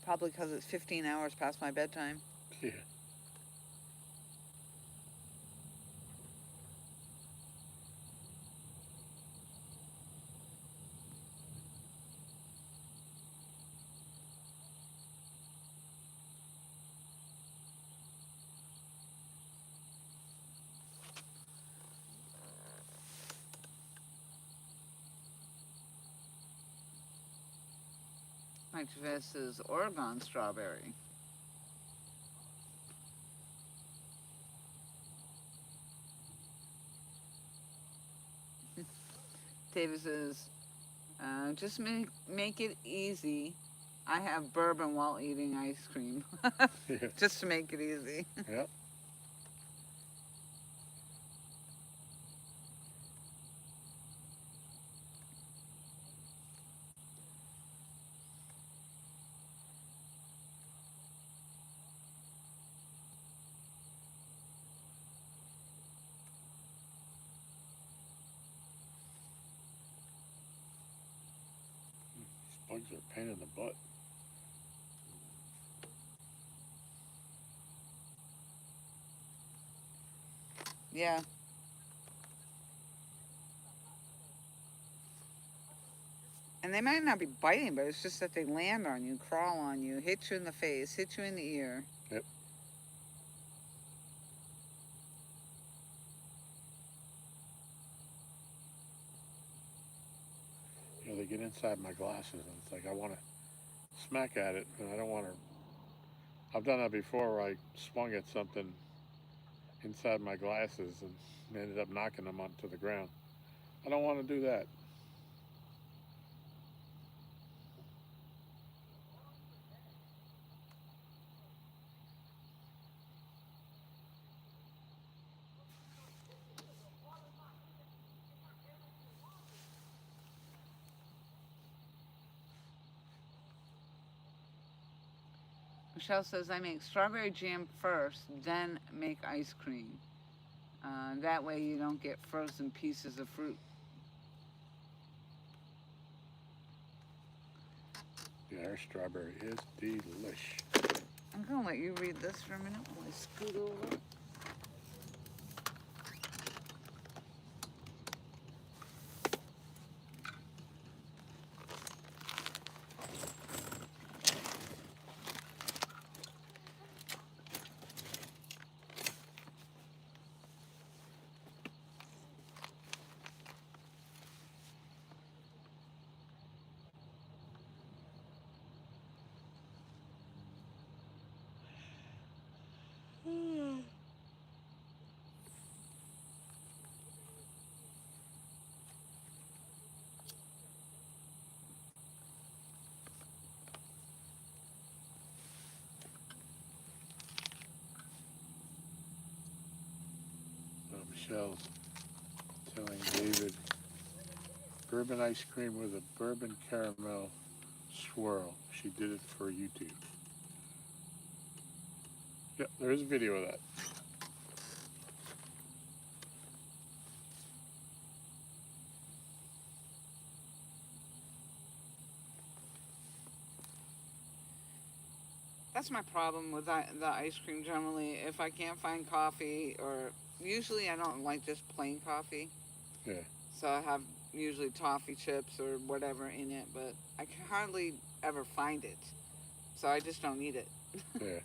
Probably because it's 15 hours past my bedtime. Yeah. Mike Travis is Oregon strawberry. Davis says, just make it easy. I have bourbon while eating ice cream. Yeah. Just to make it easy. Yeah. are a pain in the butt. Yeah. And they might not be biting, but it's just that they land on you, crawl on you, hit you in the face, hit you in the ear. Yep. You know, they get inside my glasses, and it's like I want to smack at it, and I don't want to. I've done that before where I swung at something inside my glasses and ended up knocking them onto the ground. I don't want to do that. Michelle says, I make strawberry jam first, then make ice cream. That way you don't get frozen pieces of fruit. Yeah, our strawberry is delish. I'm going to let you read this for a minute while I scoot over. Michelle's telling David, bourbon ice cream with a bourbon caramel swirl. She did it for YouTube. Yep, there is a video of that. That's my problem with the ice cream generally. If I can't find coffee, or usually I don't like just plain coffee. Yeah. So I have usually toffee chips or whatever in it, but I can hardly ever find it. So I just don't eat it. Yeah.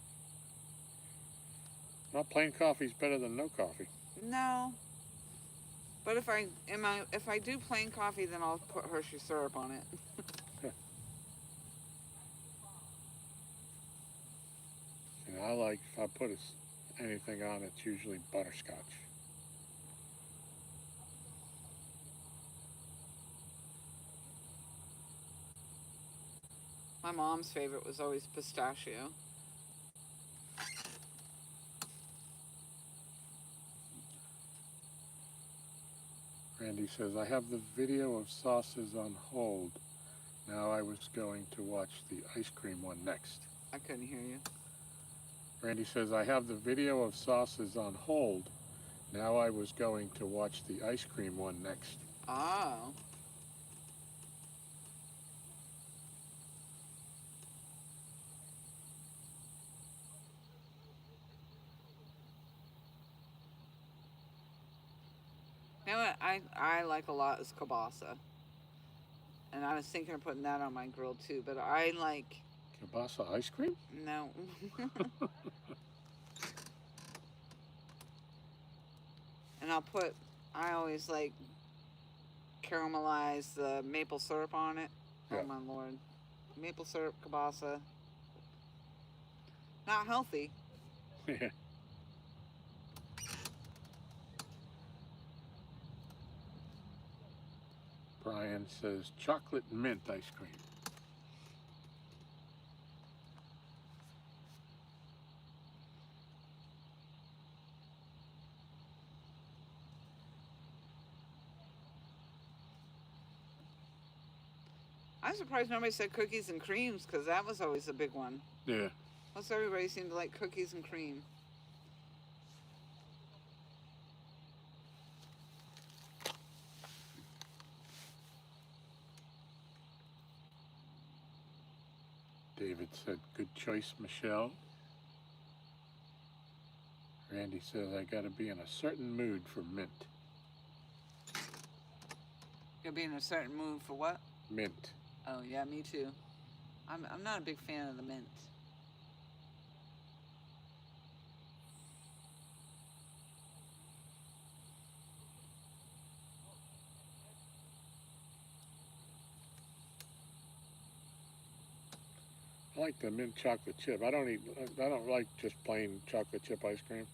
Well, plain coffee's better than no coffee. No. But if I do plain coffee, then I'll put Hershey syrup on it. And I like, if I put anything on, it's usually butterscotch. My mom's favorite was always pistachio. Randy says, I have the video of sauces on hold. Now I was going to watch the ice cream one next. I couldn't hear you. Randy says, I have the video of sauces on hold. Now I was going to watch the ice cream one next. Oh. You know what I like a lot is kielbasa. And I was thinking of putting that on my grill too, but I like... Kielbasa ice cream? No. And I always like caramelize the maple syrup on it. Yeah. Oh my lord. Maple syrup, kielbasa. Not healthy. Yeah. Brian says, chocolate mint ice cream. I'm surprised nobody said cookies and creams, because that was always a big one. Yeah. Most everybody seemed to like cookies and cream. David said, good choice, Michelle. Randy says, I gotta be in a certain mood for mint. You'll be in a certain mood for what? Mint. Oh yeah, me too. I'm not a big fan of the mint. I like the mint chocolate chip. I don't like just plain chocolate chip ice cream.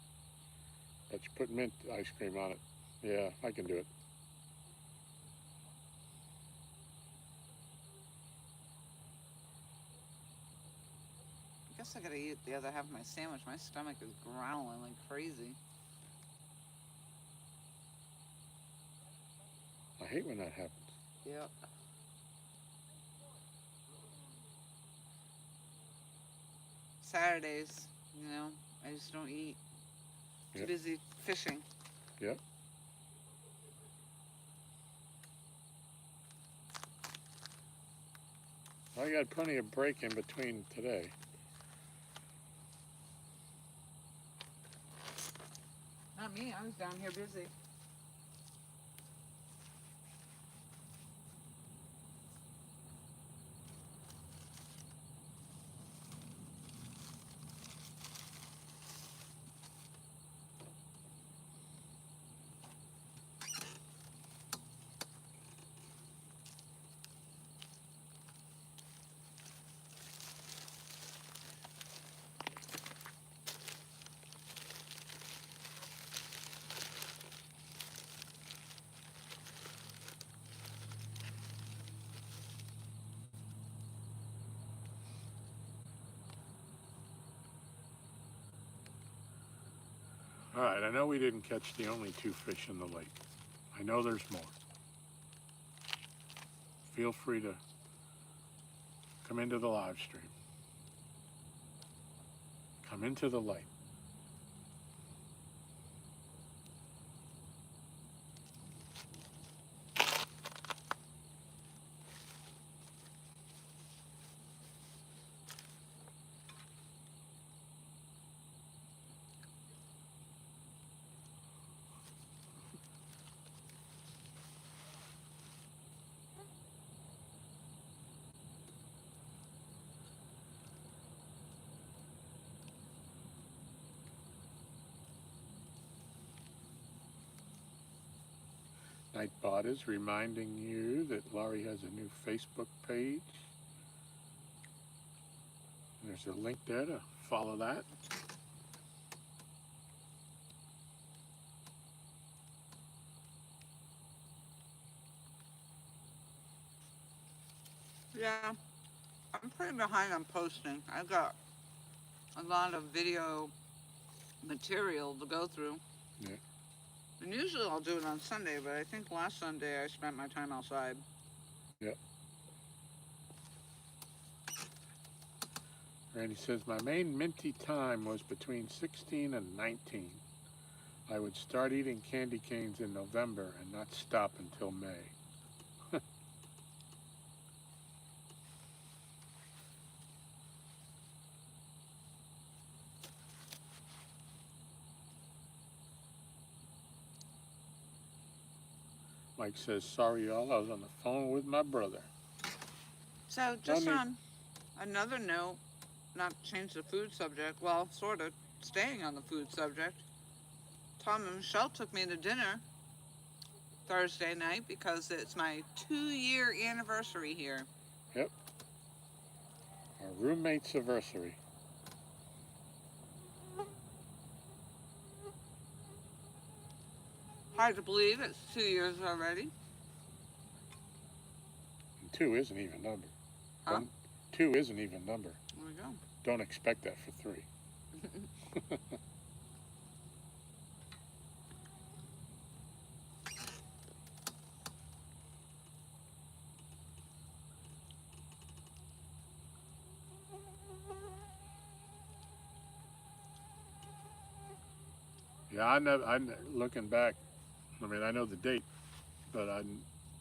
But you put mint ice cream on it. Yeah, I can do it. I guess I gotta eat the other half of my sandwich. My stomach is growling like crazy. I hate when that happens. Yep. Saturdays, you know, I just don't eat. Too Yep. busy fishing. Yep. I got plenty of break in between today. Not me, I was down here busy. All right, I know we didn't catch the only 2 fish in the lake. I know there's more. Feel free to come into the live stream. Come into the light. Nightbot is reminding you that Laurie has a new Facebook page. There's a link there to follow that. Yeah, I'm pretty behind on posting. I've got a lot of video material to go through. Yeah. And usually I'll do it on Sunday, but I think last Sunday I spent my time outside. Yep. Randy says, my main minty time was between 16 and 19. I would start eating candy canes in November and not stop until May. Mike says, sorry y'all, I was on the phone with my brother. So just need- on another note, not to change the food subject, well, sort of staying on the food subject, Tom and Michelle took me to dinner Thursday night because it's my 2-year anniversary here. Yep. Our roommate's anniversary. Hard to believe it's 2 years already. And 2 isn't even number. Huh? 2 isn't even number. There we go. Don't expect that for 3. Yeah, I'm looking back. I mean, I know the date, but I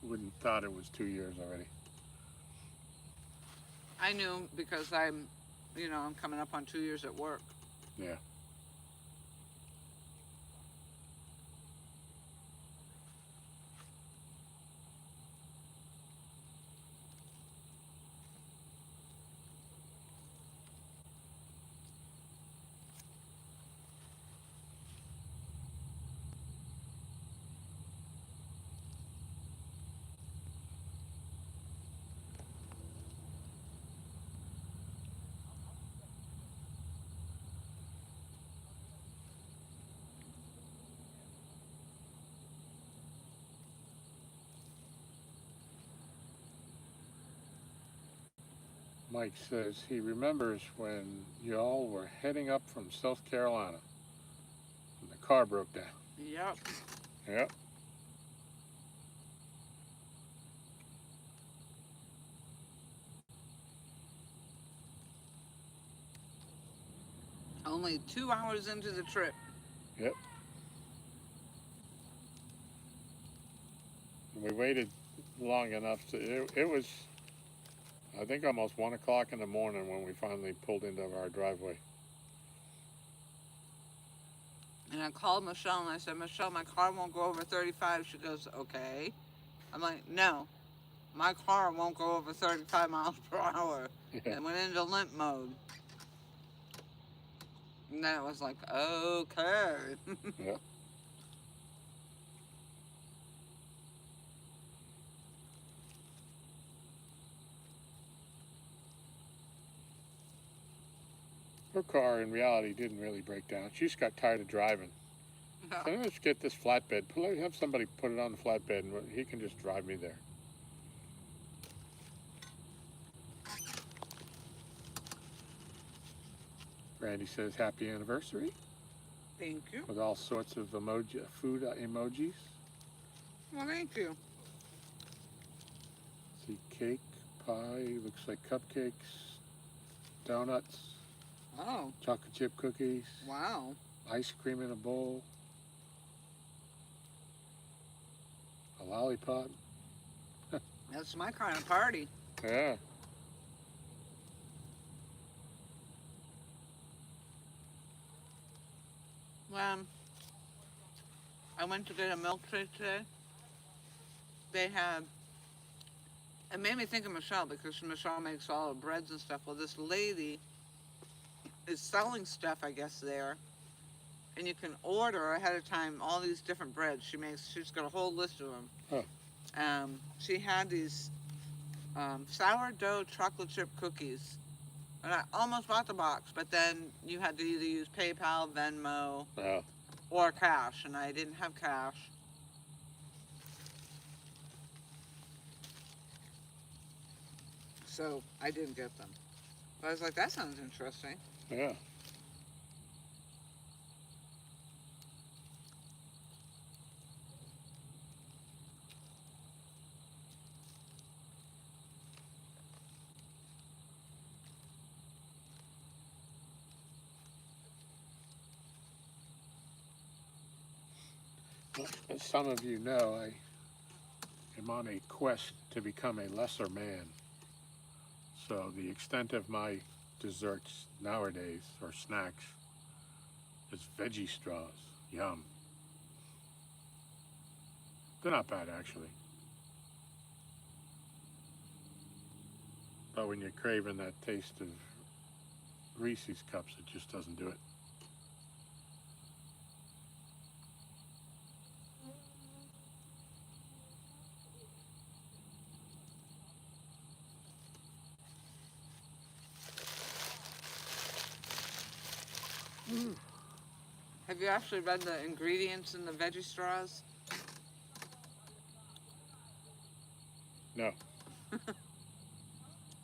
wouldn't thought it was 2 years already. I knew because I'm coming up on 2 years at work. Yeah. Mike says he remembers when y'all were heading up from South Carolina and the car broke down. Yep. Yep. Only 2 hours into the trip. Yep. We waited long enough it was, I think, almost 1 o'clock in the morning when we finally pulled into our driveway. And I called Michelle and I said, Michelle, my car won't go over 35. She goes, okay. I'm like, no, my car won't go over 35 miles per hour. Yeah. And went into limp mode. And then it was like, okay. Yep. Her car, in reality, didn't really break down. She just got tired of driving. So let's get this flatbed. Have somebody put it on the flatbed, and he can just drive me there. Randy says, happy anniversary. Thank you. With all sorts of food emojis. Well, thank you. See, cake, pie, looks like cupcakes, donuts, Oh, chocolate chip cookies, wow. ice cream in a bowl, a lollipop. That's my kind of party. Yeah. When I went to get a milkshake today, they had, it made me think of Michelle because Michelle makes all the breads and stuff. Well, this lady is selling stuff, I guess, there. And you can order ahead of time all these different breads. She's got a whole list of them. Huh. She had these sourdough chocolate chip cookies. And I almost bought the box, but then you had to either use PayPal, Venmo, Yeah. or cash, and I didn't have cash. So I didn't get them. But I was like, that sounds interesting. Yeah. As some of you know, I am on a quest to become a lesser man. So the extent of my desserts nowadays, or snacks, is veggie straws. Yum. They're not bad, actually. But when you're craving that taste of Reese's cups, it just doesn't do it. Have you actually read the ingredients in the veggie straws? No.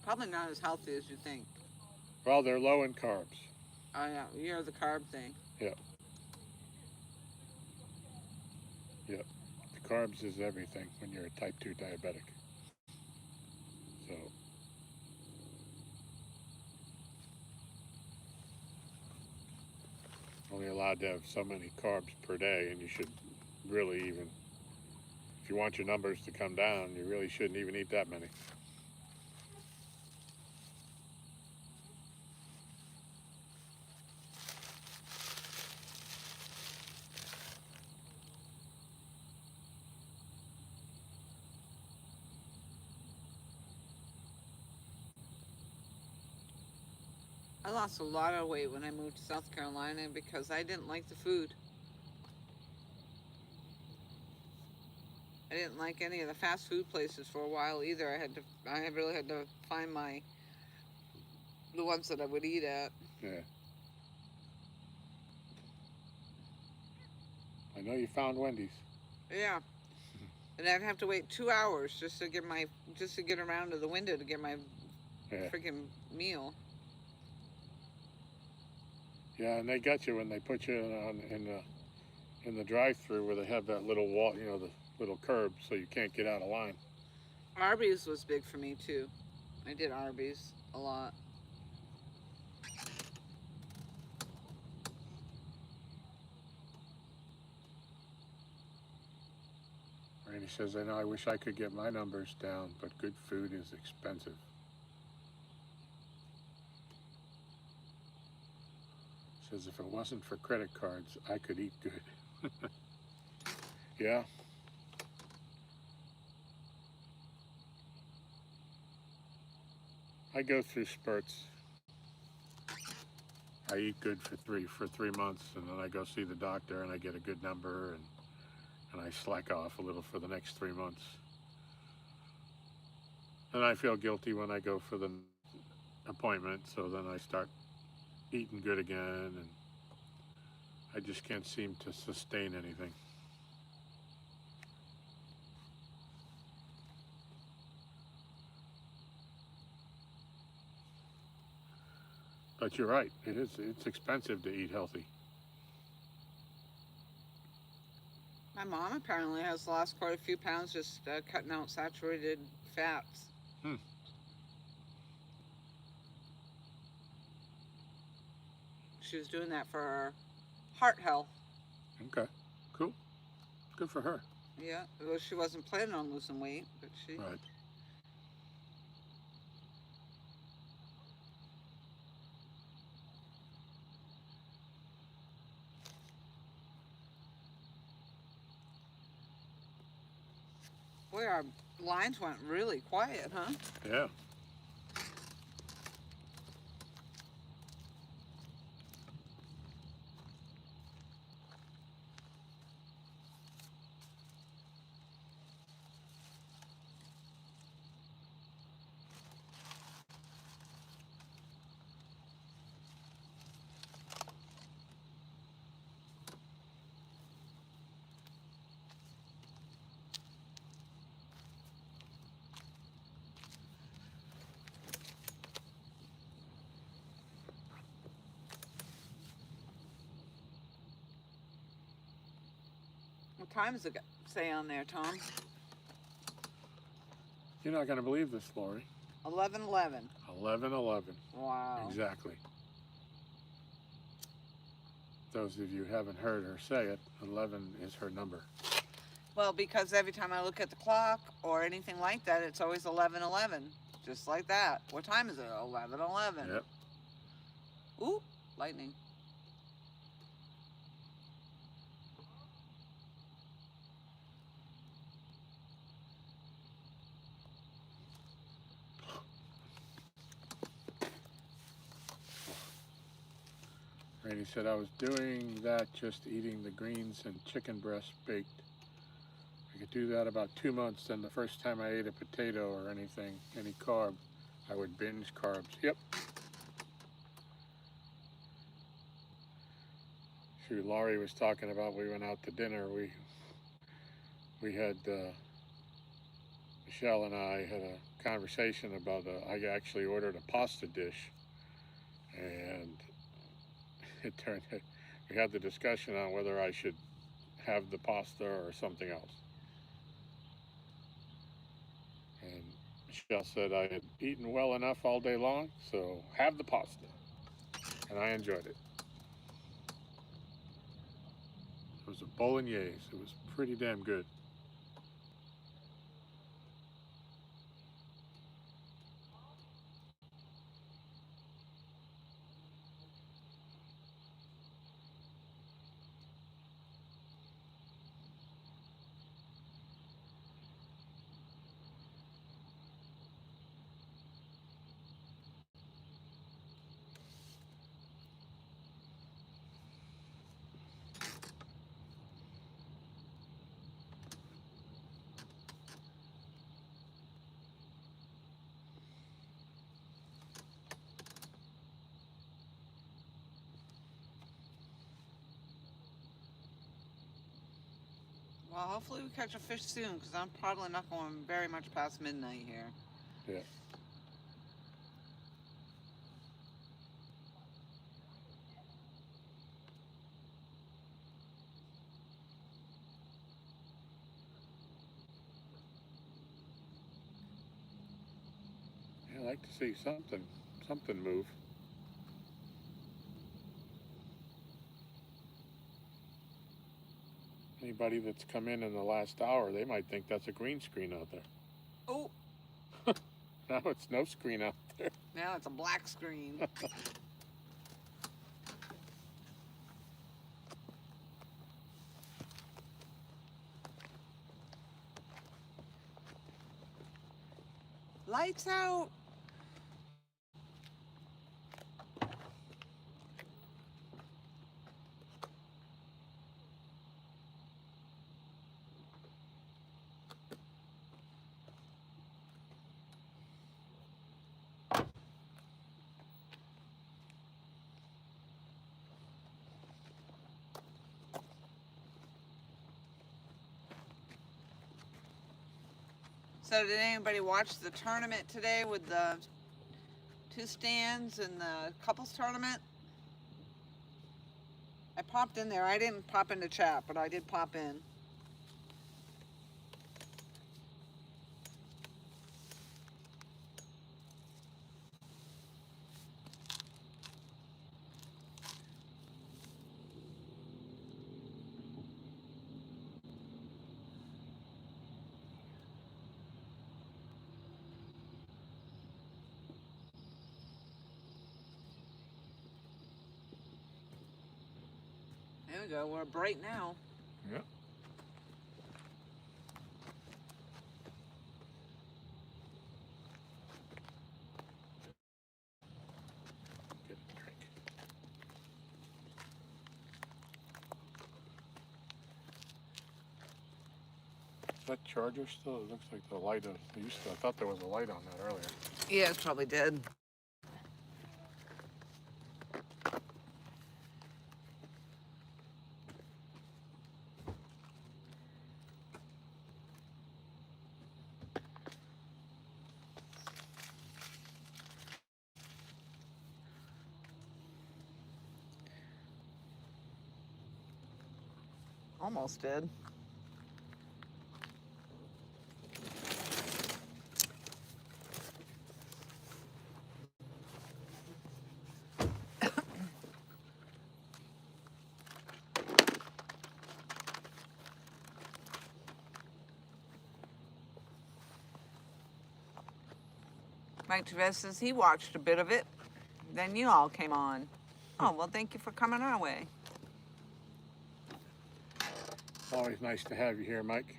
Probably not as healthy as you think. Well, they're low in carbs. Oh yeah, you're the carb thing. Yep. Yep. The carbs is everything when you're a type 2 diabetic. So only allowed to have so many carbs per day, and you should really even, if you want your numbers to come down, you really shouldn't even eat that many. I lost a lot of weight when I moved to South Carolina because I didn't like the food. I didn't like any of the fast food places for a while either. I really had to find the ones that I would eat at. Yeah. I know you found Wendy's. Yeah. And I'd have to wait 2 hours just to get around to the window to get my Yeah. freaking meal. Yeah, and they got you when they put you in the drive-through where they have that little wall, the little curb, so you can't get out of line. Arby's was big for me too. I did Arby's a lot. Randy says, I know I wish I could get my numbers down, but good food is expensive. Says if it wasn't for credit cards, I could eat good. Yeah. I go through spurts. I eat good for three months, and then I go see the doctor, and I get a good number, and I slack off a little for the next 3 months. Then I feel guilty when I go for the appointment, so then I start eating good again, and I just can't seem to sustain anything. But you're right, it's expensive to eat healthy. My mom apparently has lost quite a few pounds just cutting out saturated fats. Hmm. She was doing that for her heart health. Okay, cool. Good for her. Yeah, well, she wasn't planning on losing weight, but she. Right. Boy, our lines went really quiet, huh? Yeah. What time does it say on there, Tom? You're not going to believe this, Lori. 11:11. 11:11. Wow. Exactly. Those of you who haven't heard her say it, 11 is her number. Well, because every time I look at the clock or anything like that, it's always 11:11. Just like that. What time is it? 11:11. Yep. Ooh, lightning. Randy said, I was doing that, just eating the greens and chicken breast baked. I could do that about 2 months. Then the first time I ate a potato or anything, any carb, I would binge carbs. Yep. Shoot, Laurie was talking about, we went out to dinner. We had, Michelle and I had a conversation about, I actually ordered a pasta dish. And it turned, we had the discussion on whether I should have the pasta or something else. And Michelle said I had eaten well enough all day long, so have the pasta. And I enjoyed it. It was a bolognese. It was pretty damn good. Well, hopefully we catch a fish soon, because I'm probably not going very much past midnight here. Yeah. Yeah, I like to see something move. Anybody that's come in the last hour, they might think that's a green screen out there. Oh, Now it's no screen out there. now it's a black screen. Lights out. So did anybody watch the tournament today with the 2 stands and the couples tournament? I popped in there. I didn't pop into chat, but I did pop in. There we go. We're bright now. Yeah. Get a drink. Is that charger still? It looks like the light of. I thought there was a light on that earlier. Yeah, it's probably dead. Almost did. Mike Tevez says he watched a bit of it. Then you all came on. Oh, well, thank you for coming our way. Always nice to have you here, Mike.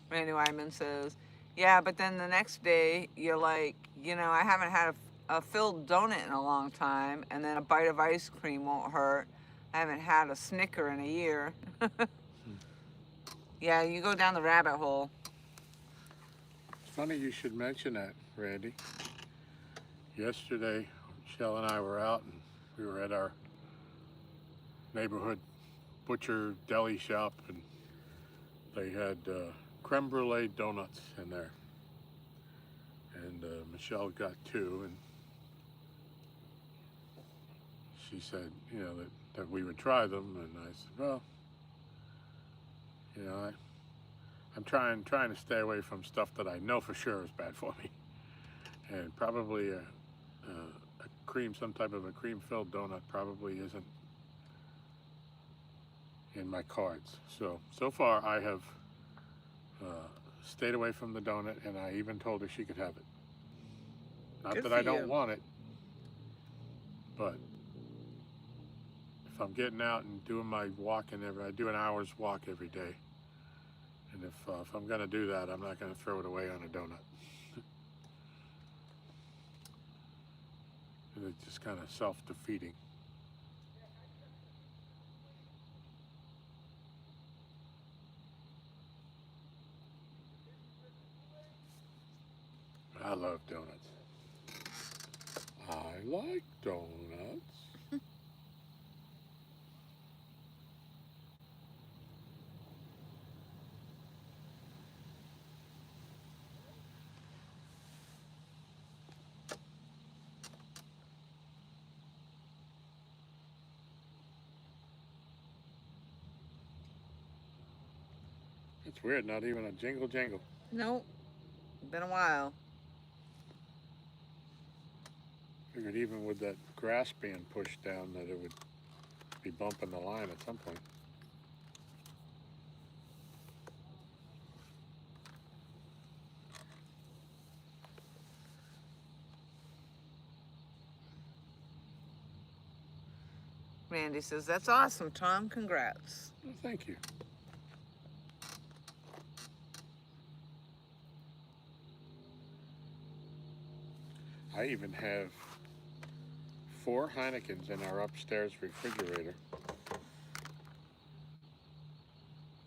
Randy Wyman says, yeah, but then the next day you're like, you know, I haven't had a filled donut in a long time, and then a bite of ice cream won't hurt. I haven't had a Snicker in a year. Yeah, you go down the rabbit hole. It's funny you should mention that, Randy. Yesterday, Michelle and I were out, and we were at our neighborhood butcher deli shop, and they had creme brulee donuts in there. And Michelle got 2, and she said, you know, that we would try them, and I said, well, you know, I'm trying to stay away from stuff that I know for sure is bad for me, and probably a cream, some type of a cream-filled donut probably isn't in my cards. So far I have stayed away from the donut, and I even told her she could have it. Not Good that for I don't you. want it, but if I'm getting out and doing my walking I do an hour's walk every day, and if I'm gonna do that, I'm not gonna throw it away on a donut. It's just kind of self-defeating. I love donuts. like donuts. It's weird, not even a jingle jangle. Nope. Been a while. Figured even with that grass being pushed down that it would be bumping the line at some point. Randy says, that's awesome, Tom. Congrats. Well, thank you. I even have 4 Heinekens in our upstairs refrigerator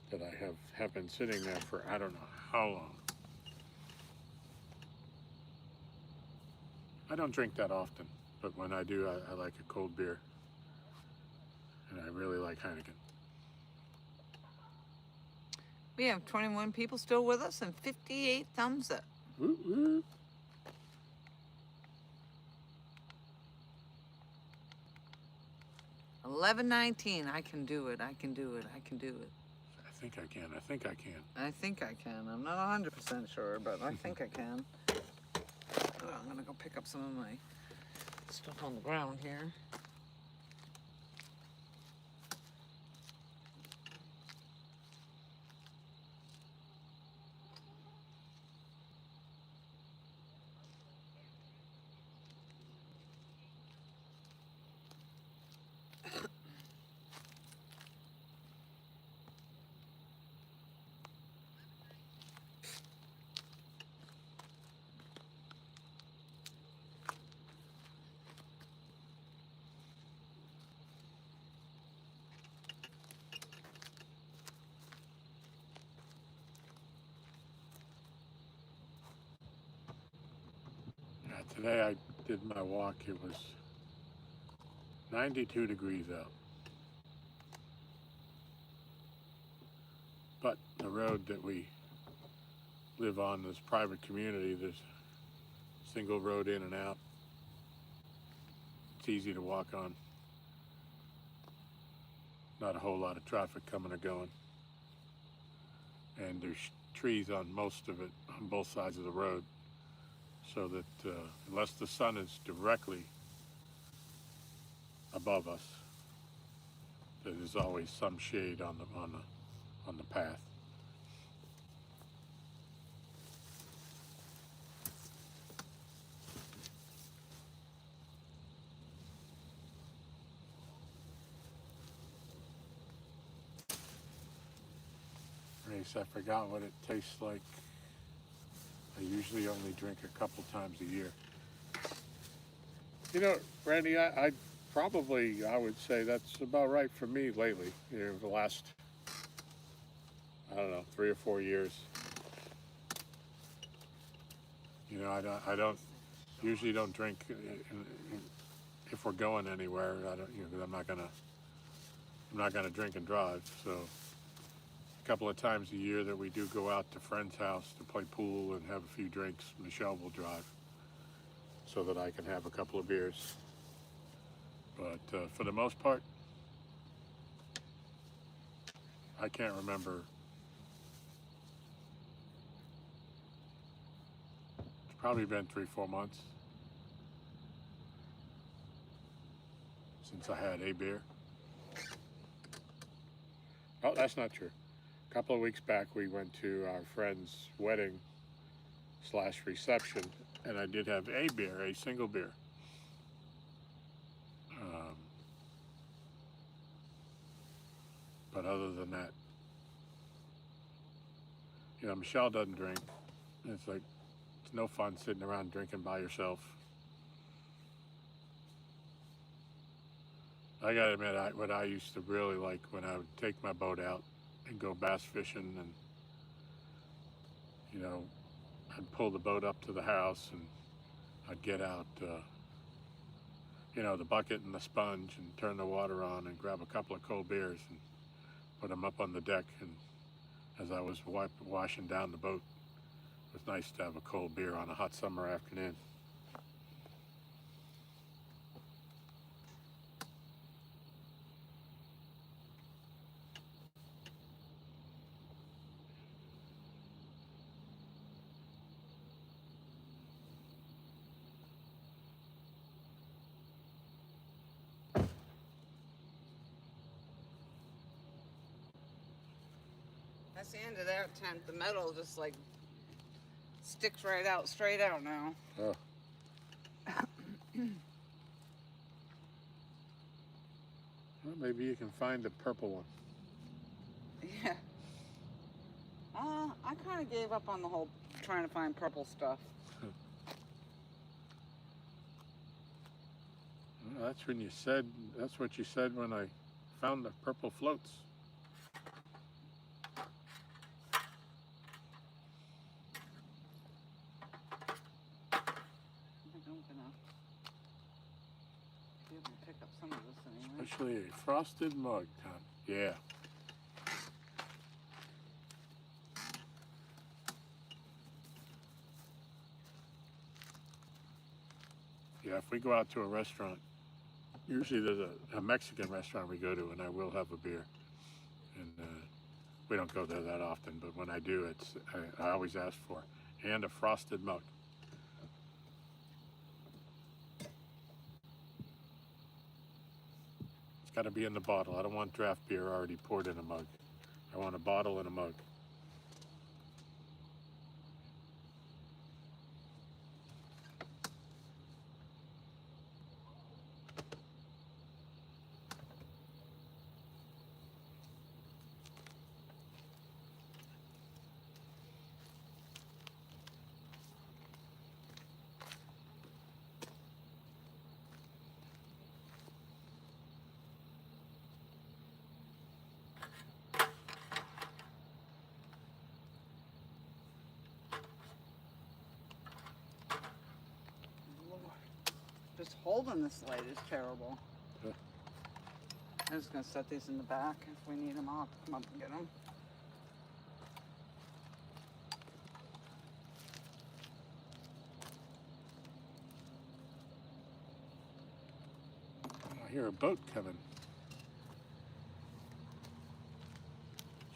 that I have been sitting there for I don't know how long. I don't drink that often, but when I do, I like a cold beer. And I really like Heineken. We have 21 people still with us and 58 thumbs up. Woo woo. $11.19. I can do it. I can do it. I can do it. I think I can. I think I can. I think I can. I'm not 100% sure, but I think I can. Oh, I'm gonna go pick up some of my stuff on the ground here. Today I did my walk. It was 92 degrees out. But the road that we live on, this private community, there's a single road in and out. It's easy to walk on. Not a whole lot of traffic coming or going. And there's trees on most of it, on both sides of the road. So that unless the sun is directly above us, there's always some shade on the path. Grace, I forgot what it tastes like. I usually only drink a couple times a year. You know, Randy, I would say that's about right for me lately. You know, the last, I don't know, 3 or 4 years. You know, I don't usually don't drink if we're going anywhere. I don't, you know, 'cause I'm not gonna drink and drive. So a couple of times a year that we do go out to friend's house to play pool and have a few drinks, Michelle will drive so that I can have a couple of beers. But for the most part, I can't remember. It's probably been 3, 4 months since I had a beer. Oh, that's not true. A couple of weeks back, we went to our friend's wedding / reception, and I did have a beer, a single beer. But other than that, you know, Michelle doesn't drink. It's like, it's no fun sitting around drinking by yourself. I gotta admit, what I used to really like when I would take my boat out and go bass fishing, and you know, I'd pull the boat up to the house and I'd get out you know, the bucket and the sponge and turn the water on and grab a couple of cold beers and put them up on the deck. And as I was washing down the boat, it was nice to have a cold beer on a hot summer afternoon. That's the end of that tent. The metal just like sticks right out, straight out now. Oh. Well, maybe you can find a purple one. Yeah. I kind of gave up on the whole trying to find purple stuff. Well, that's when you said, that's what you said when I found the purple floats. I think I'm gonna be able to pick up some of this anyway. Especially a frosted mug, Tom. Yeah. Yeah, if we go out to a restaurant, usually there's a Mexican restaurant we go to, and I will have a beer. And we don't go there that often, but when I do, I always ask for and a frosted mug. It's got to be in the bottle. I don't want draft beer already poured in a mug. I want a bottle and a mug. Just holding this light is terrible. Yeah. I'm just gonna set these in the back. If we need them, I'll have to come up and get them. I hear a boat coming.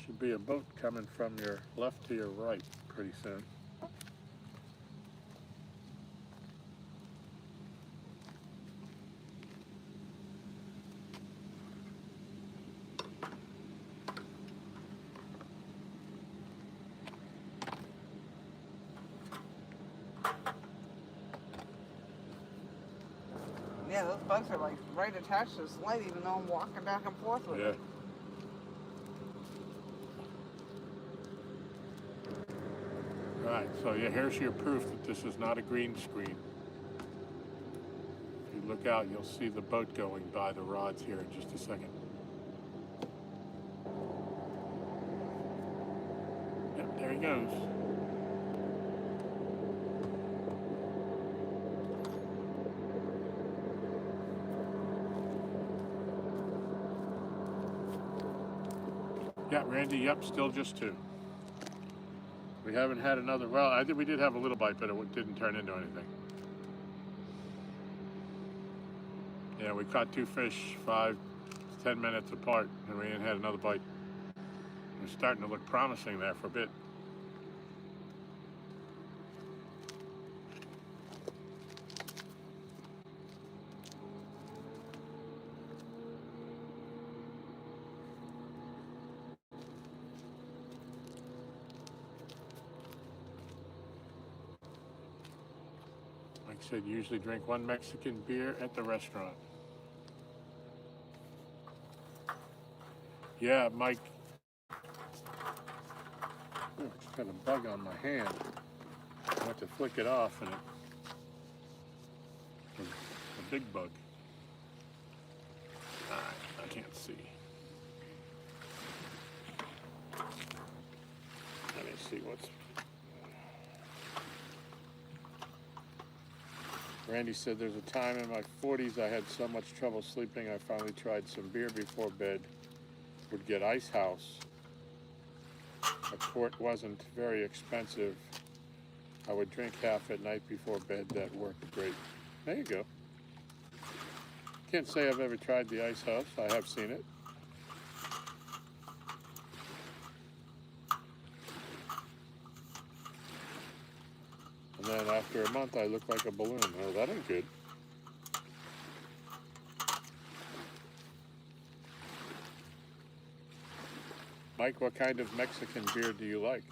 Should be a boat coming from your left to your right pretty soon. Yeah, those bugs are like right attached to this light, even though I'm walking back and forth with Yeah. it. Right, so yeah, here's your proof that this is not a green screen. If you look out, you'll see the boat going by the rods here in just a second. Yep, there he goes. Yeah, Randy, yep, still just two. We haven't had another, well, I think we did have a little bite, but it didn't turn into anything. Yeah, we caught two fish 5 to 10 minutes apart, and we ain't had another bite. It was starting to look promising there for a bit. Like I said, usually drink one Mexican beer at the restaurant. Yeah, Mike. Oh, it's got a bug on my hand. I went to flick it off, and it was a big bug. I can't see. Let me see what's. Randy said there's a time in my 40s I had so much trouble sleeping I finally tried some beer before bed. Would get Ice House. A quart wasn't very expensive. I would drink half at night before bed. That worked great. There you go. Can't say I've ever tried the Ice House. I have seen it. And then after a month I look like a balloon. Oh, that ain't good. Mike, what kind of Mexican beer do you like?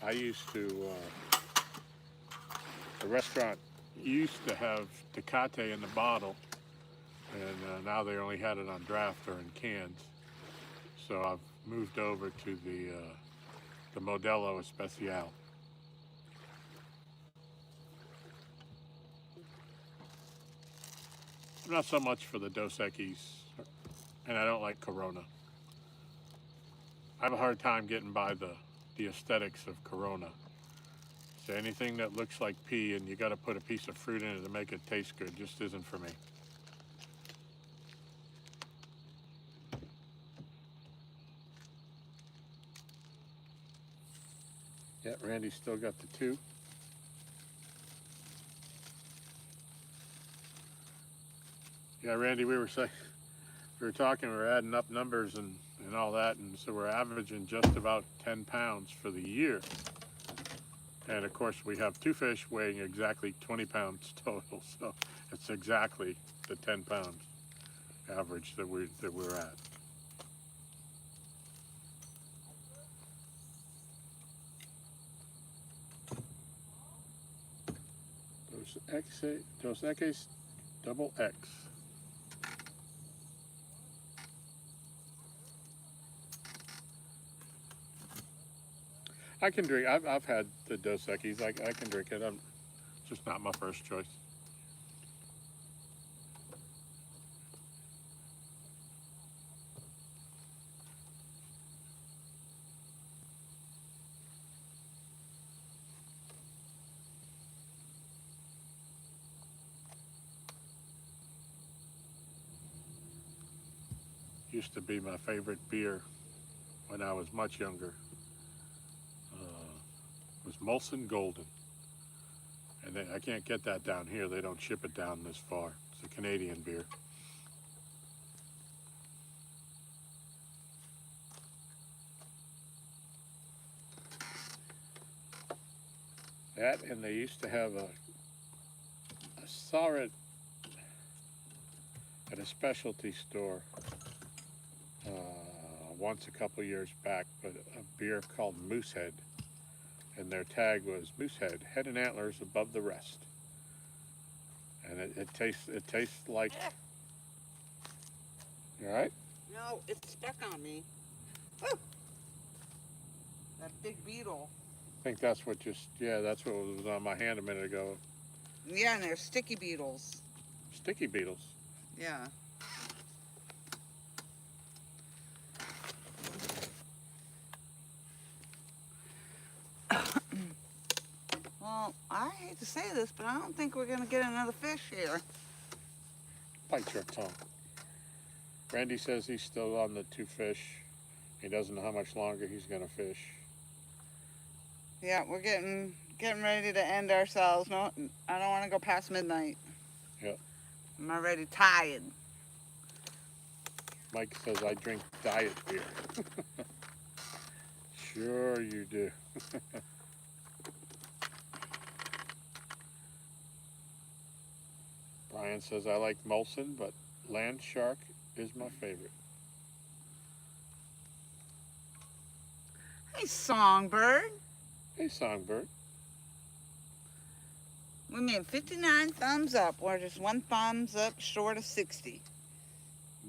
I used to, the restaurant used to have Tecate in the bottle, and now they only had it on draft or in cans. So I've moved over to the Modelo Especial. I'm not so much for the Dos Equis, and I don't like Corona. I have a hard time getting by the aesthetics of Corona. So anything that looks like pee and you got to put a piece of fruit in it to make it taste good just isn't for me. Yeah, Randy's still got the 2. Yeah, Randy, we were talking, we were adding up numbers and all that, and so we're averaging just about 10 pounds for the year. And of course we have 2 fish weighing exactly 20 pounds total, so it's exactly the 10 pound average that we're at. Dos Equis double X. I can drink. I've had the Dos Equis. I can drink it. It's just not my first choice. Used to be my favorite beer when I was much younger. Was Molson Golden. And I can't get that down here. They don't ship it down this far. It's a Canadian beer. That, and they used to have I saw it at a specialty store once a couple years back, but a beer called Moosehead. And their tag was Moosehead, head and antlers above the rest. And it tastes like. You all right? No, it's stuck on me. Woo! That big beetle. I think that's what that's what was on my hand a minute ago. Yeah, and they're sticky beetles. Sticky beetles. Yeah. Well, I hate to say this, but I don't think we're going to get another fish here. Bite your tongue. Randy says he's still on the 2 fish. He doesn't know how much longer he's going to fish. Yeah, we're getting ready to end ourselves. No, I don't want to go past midnight. Yep. I'm already tired. Mike says I drink diet beer. Sure you do. Brian says I like Molson, but Land Shark is my favorite. Hey, Songbird. Hey, Songbird. We made 59 thumbs up. We're just 1 thumbs up short of 60.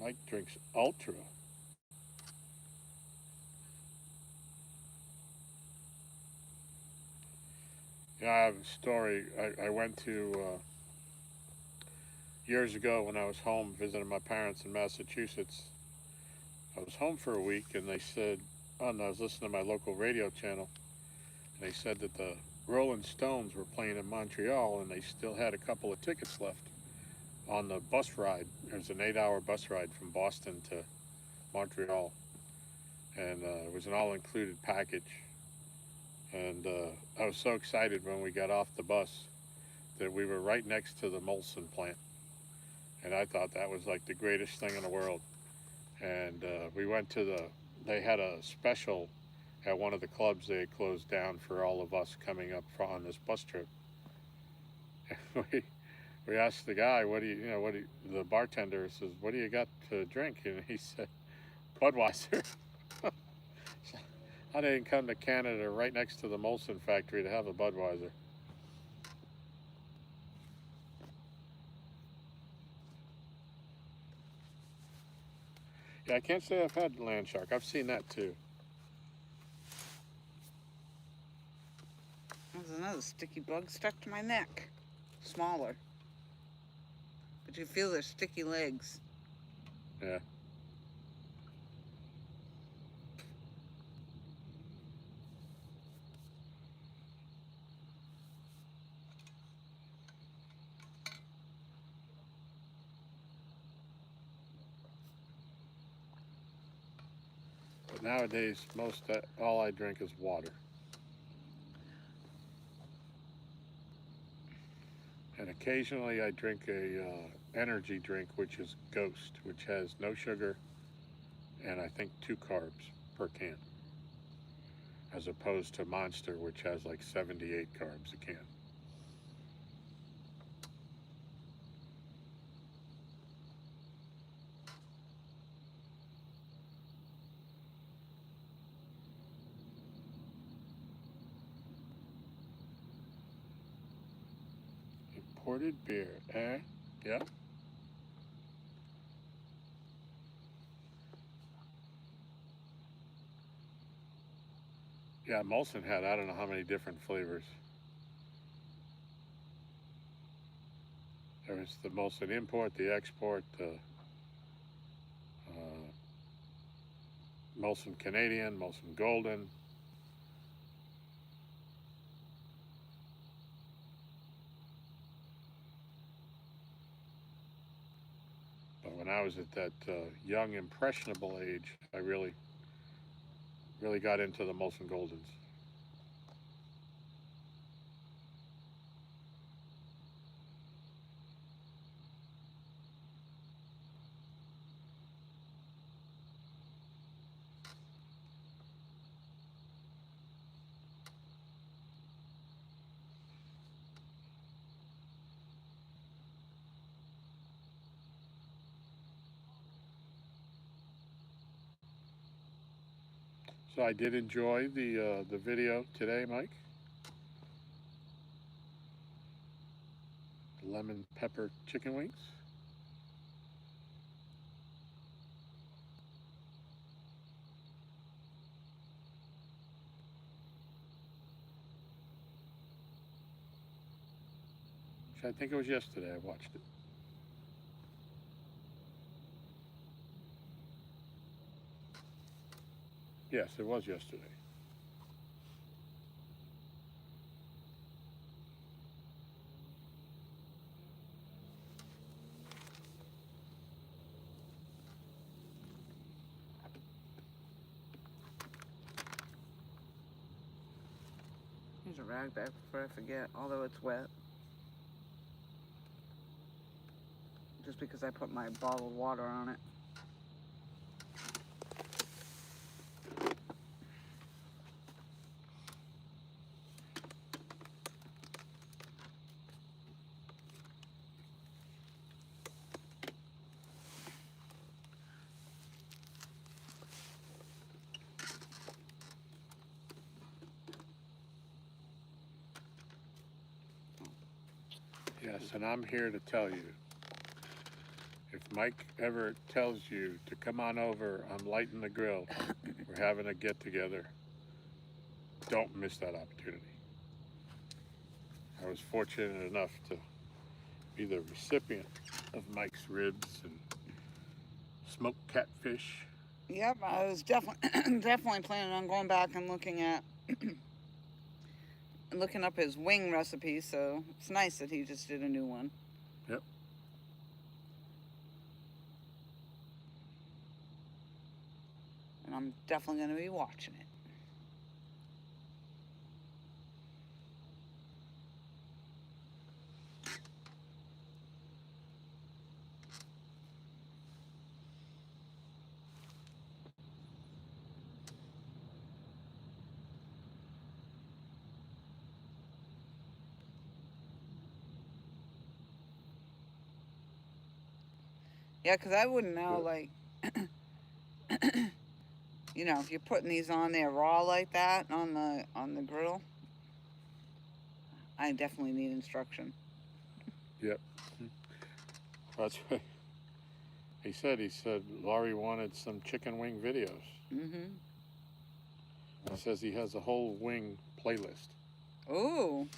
Mike drinks Ultra. Yeah, I have a story. I went to, years ago when I was home visiting my parents in Massachusetts. I was home for a week and they said, I was listening to my local radio channel, and they said that the Rolling Stones were playing in Montreal, and they still had a couple of tickets left on the bus ride. There's an 8-hour bus ride from Boston to Montreal, and it was an all-included package. And I was so excited when we got off the bus that we were right next to the Molson plant, and I thought that was like the greatest thing in the world. And we went to they had a special at one of the clubs they had closed down for all of us coming up on this bus trip. We asked the guy, the bartender says, what do you got to drink? And he said, Budweiser. I didn't come to Canada right next to the Molson factory to have a Budweiser. Yeah, I can't say I've had land shark. I've seen that too. There's another sticky bug stuck to my neck. Smaller. But you feel their sticky legs. Yeah. But nowadays, all I drink is water. And occasionally I drink a energy drink, which is Ghost, which has no sugar and I think 2 carbs per can, as opposed to Monster, which has like 78 carbs a can. Imported beer, yeah. Yeah, Molson had I don't know how many different flavors. There was the Molson Import, the Export, the Molson Canadian, Molson Golden. But when I was at that young, impressionable age, I really got into the Molson Goldens. So I did enjoy the video today, Mike. The lemon pepper chicken wings. I think it was yesterday I watched it. Yes, it was yesterday. Here's a rag back before I forget, although it's wet. Just because I put my bottled water on it. Yes, and I'm here to tell you, if Mike ever tells you to come on over, I'm lighting the grill, we're having a get-together, don't miss that opportunity. I was fortunate enough to be the recipient of Mike's ribs and smoked catfish. Yep, I was definitely definitely planning on going back and looking at looking up his wing recipe, so it's nice that he just did a new one. Yep. And I'm definitely going to be watching it. Yeah, because I wouldn't know, like, you know, if you're putting these on there raw like that on the grill, I definitely need instruction. Yep. That's right. He said Laurie wanted some chicken wing videos. Mm-hmm. He says he has a whole wing playlist. Ooh.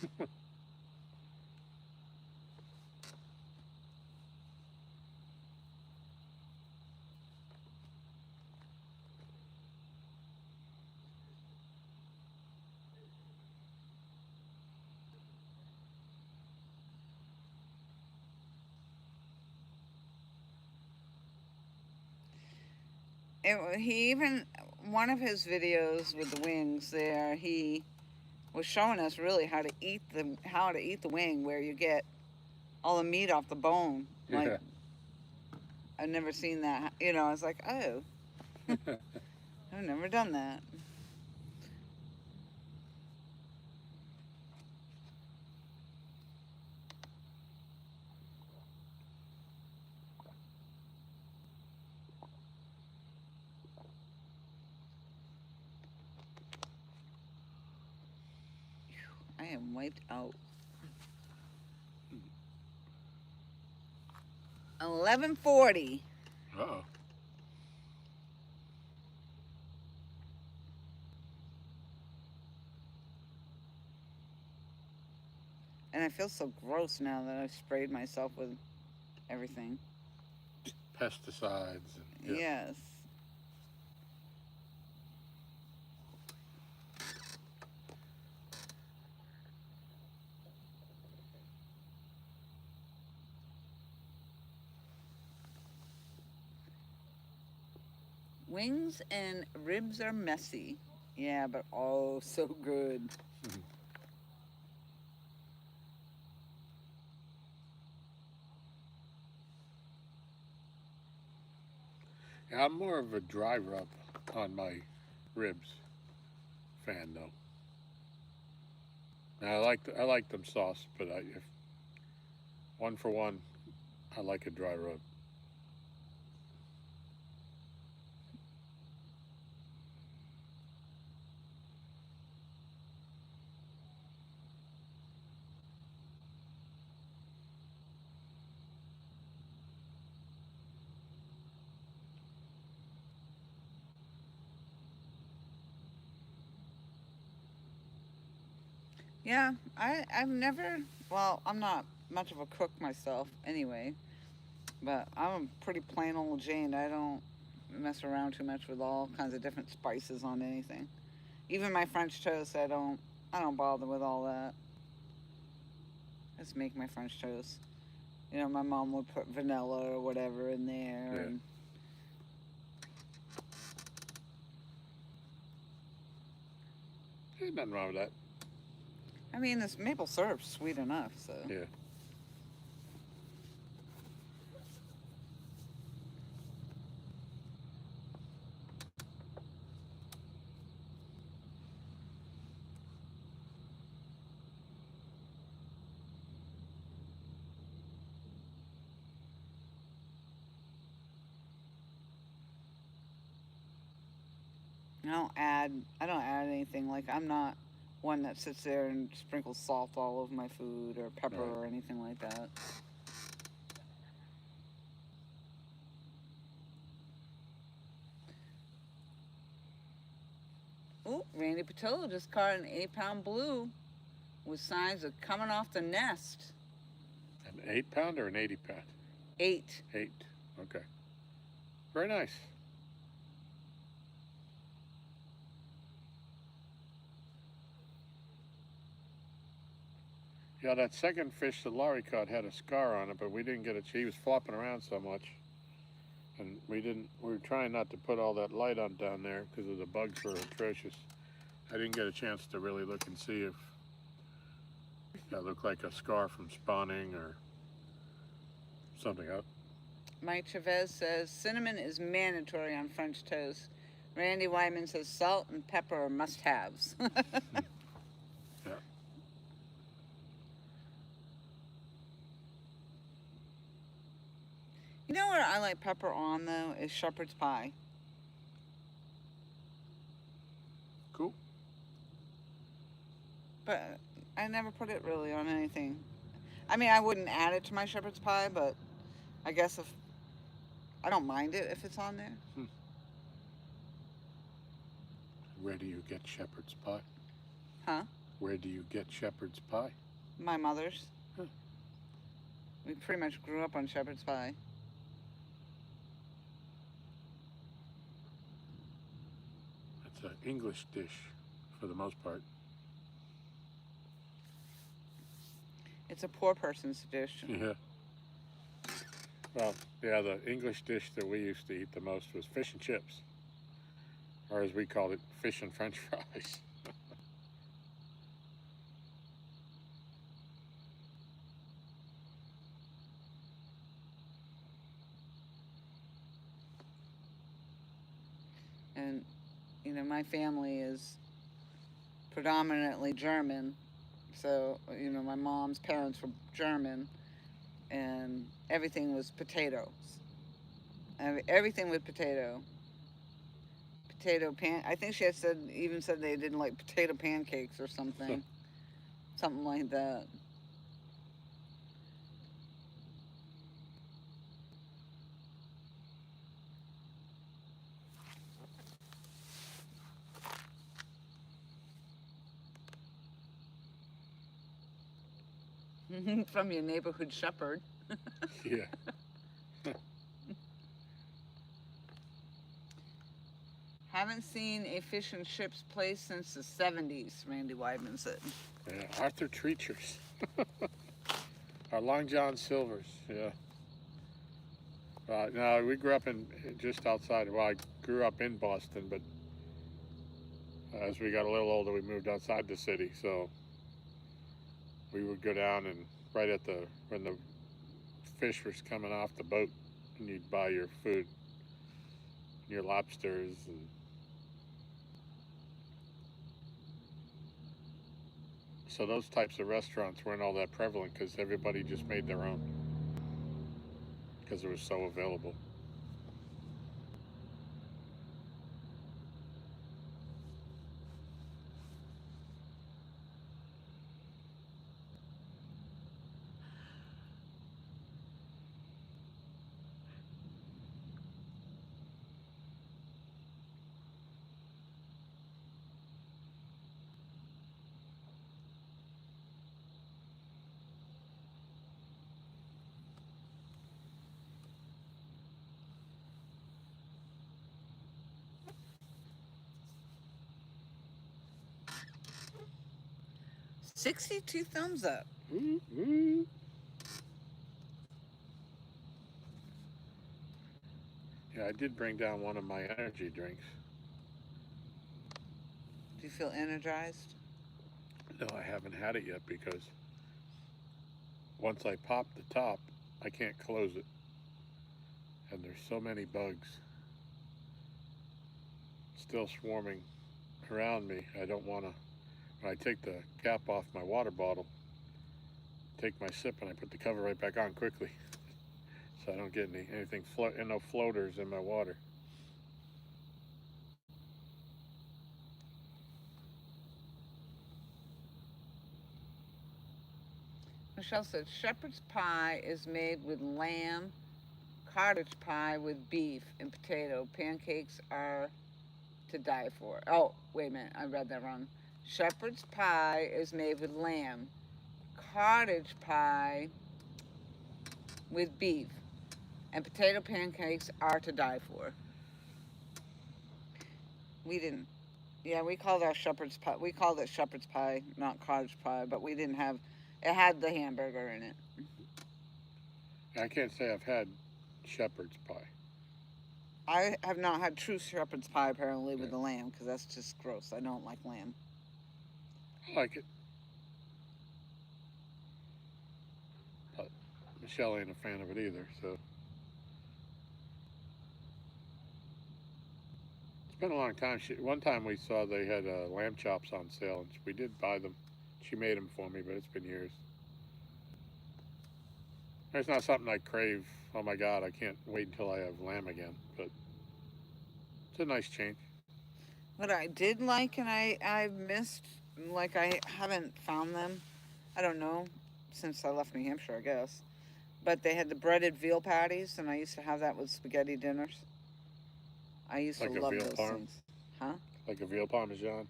He even, one of his videos with the wings there, he was showing us really how to eat the wing, where you get all the meat off the bone. Like, Yeah. I've never seen that. You know, I was like, oh, I've never done that. I am wiped out. 11:40. Uh-oh. And I feel so gross now that I've sprayed myself with everything. Pesticides. And, yeah. Yes. Wings and ribs are messy. Yeah, but oh, so good. Yeah, I'm more of a dry rub on my ribs fan though. Now, I like them sauce, but if one for one, I like a dry rub. Yeah, I've never, well, I'm not much of a cook myself anyway, but I'm a pretty plain old Jane. I don't mess around too much with all kinds of different spices on anything. Even my French toast, I don't bother with all that. Just make my French toast. You know, my mom would put vanilla or whatever in there. Yeah. And Ain't nothing wrong with that. I mean, this maple syrup's sweet enough, so. Yeah. I don't add anything. Like, I'm not one that sits there and sprinkles salt all over my food or pepper Right. or anything like that. Ooh, Randy Patillo just caught an 8-pound blue with signs of coming off the nest. An 8-pound or an 80-pound? 8. 8. Okay. Very nice. Yeah, that second fish that Laurie caught had a scar on it, but we didn't get it. He was flopping around so much, and we were trying not to put all that light on down there because the bugs were atrocious. I didn't get a chance to really look and see if that looked like a scar from spawning or something. Mike Chavez says cinnamon is mandatory on French toast. Randy Wyman says salt and pepper are must-haves. Yeah. You know what I like pepper on, though, is shepherd's pie. Cool. But I never put it really on anything. I mean, I wouldn't add it to my shepherd's pie, but I guess if I don't mind it if it's on there. Where do you get shepherd's pie? Huh? Where do you get shepherd's pie? My mother's. Huh. We pretty much grew up on shepherd's pie. It's an English dish for the most part. It's a poor person's dish. Yeah. Well, yeah, the English dish that we used to eat the most was fish and chips. Or as we called it, fish and French fries. And, you know, my family is predominantly German. So, you know, my mom's parents were German. And everything was potatoes. Everything with potato. I think she had even said they didn't like potato pancakes or something. Something like that. From your neighborhood shepherd. Yeah. Haven't seen a fish and chips place since the 70s, Randy Weidman said. Yeah, Arthur Treachers. Our Long John Silvers, yeah. No, we grew up just outside. Well, I grew up in Boston, but as we got a little older, we moved outside the city. So we would go down and when the fish was coming off the boat, and you'd buy your food, your lobsters, and so those types of restaurants weren't all that prevalent because everybody just made their own because it was so available. $62 thumbs up. Mm-hmm. Yeah, I did bring down one of my energy drinks. Do you feel energized? No, I haven't had it yet because once I pop the top, I can't close it. And there's so many bugs still swarming around me. I don't want to, when I take the cap off my water bottle, take my sip and I put the cover right back on quickly so I don't get anything no floaters in my water. Michelle said shepherd's pie is made with lamb, cottage pie with beef and potato. Pancakes are to die for. Oh, wait a minute, I read that wrong. Shepherd's pie is made with lamb, cottage pie with beef, and potato pancakes are to die for. We didn't. Yeah, we called our shepherd's pie. We called it shepherd's pie, not cottage pie, but we didn't have It had the hamburger in it. I can't say I've had shepherd's pie. I have not had true shepherd's pie apparently with Yeah. the lamb because that's just gross. I don't like lamb. I like it. But Michelle ain't a fan of it either, so. It's been a long time. One time we saw they had lamb chops on sale, and we did buy them. She made them for me, but it's been years. It's not something I crave. Oh my God, I can't wait until I have lamb again. But it's a nice change. What I did like and I've missed, like I haven't found them, I don't know, since I left New Hampshire, I guess. But they had the breaded veal patties, and I used to have that with spaghetti dinners. I used Like to a love veal those parm? things. Huh? Like a veal parmesan.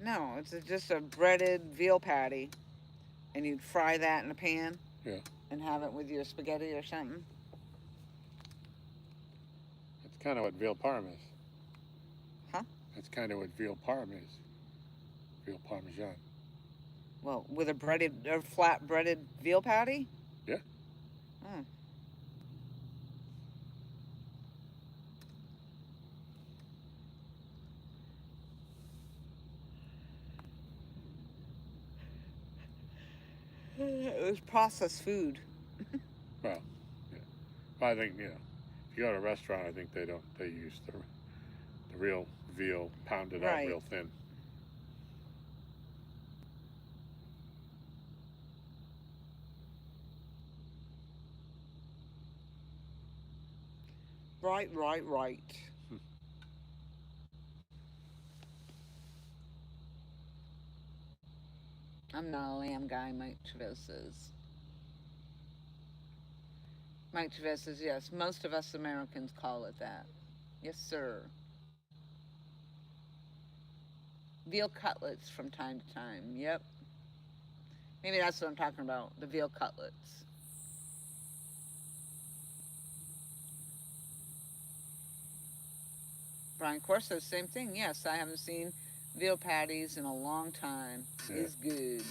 No, it's just a breaded veal patty, and you'd fry that in a pan. Yeah. And have it with your spaghetti or something. That's kind of what veal parm is. Huh? That's kind of what veal parm is. Veal parmesan. Well, with a breaded or flat breaded veal patty? Yeah. Oh. It was processed food. Well, yeah. I think, if you go to a restaurant, I think they use the real veal pounded out Right. real thin. Right. I'm not a lamb guy, Mike Chavez says. Mike Chavez says, yes, most of us Americans call it that. Yes, sir. Veal cutlets from time to time. Yep. Maybe that's what I'm talking about. The veal cutlets. Brian Corr says same thing. Yes, I haven't seen veal patties in a long time. Yeah. It's good.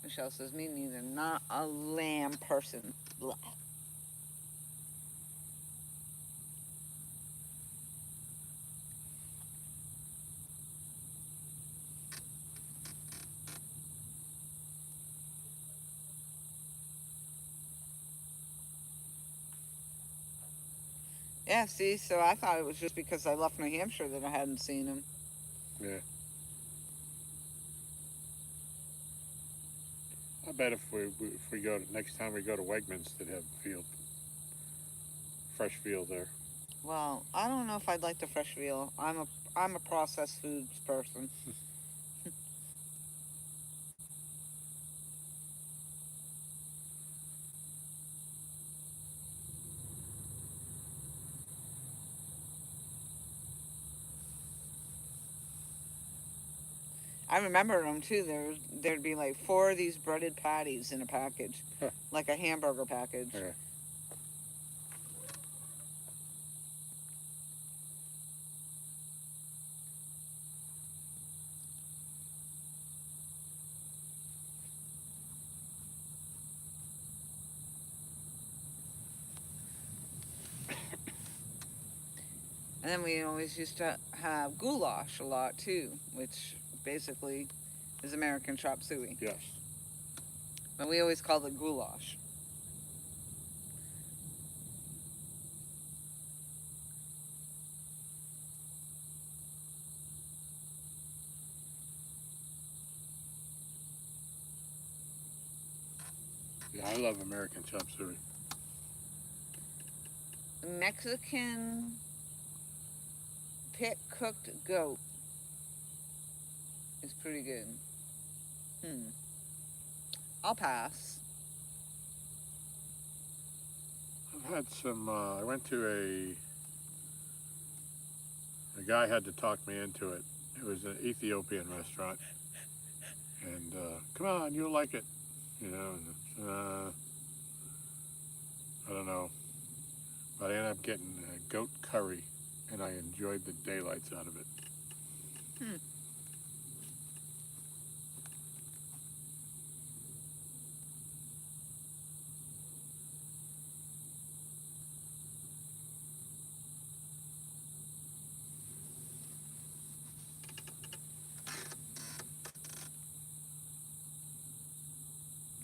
Michelle says, me neither. Not a lamb person. Blah. Yeah, see, so I thought it was just because I left New Hampshire that I hadn't seen them. Yeah. I bet if we go next time we go to Wegmans, they'd have fresh veal there. Well, I don't know if I'd like the fresh veal. I'm a processed foods person. I remember them too. There'd be like 4 of these breaded patties in a package, Huh. like a hamburger package. Yeah. And then we always used to have goulash a lot too, which basically is American chop suey. Yes. But we always called it goulash. Yeah, I love American chop suey. Mexican pit cooked goat is pretty good. I'll pass. I've had some. I went to a guy had to talk me into it. It was an Ethiopian restaurant, and come on, you'll like it. I don't know, but I ended up getting goat curry, and I enjoyed the daylights out of it.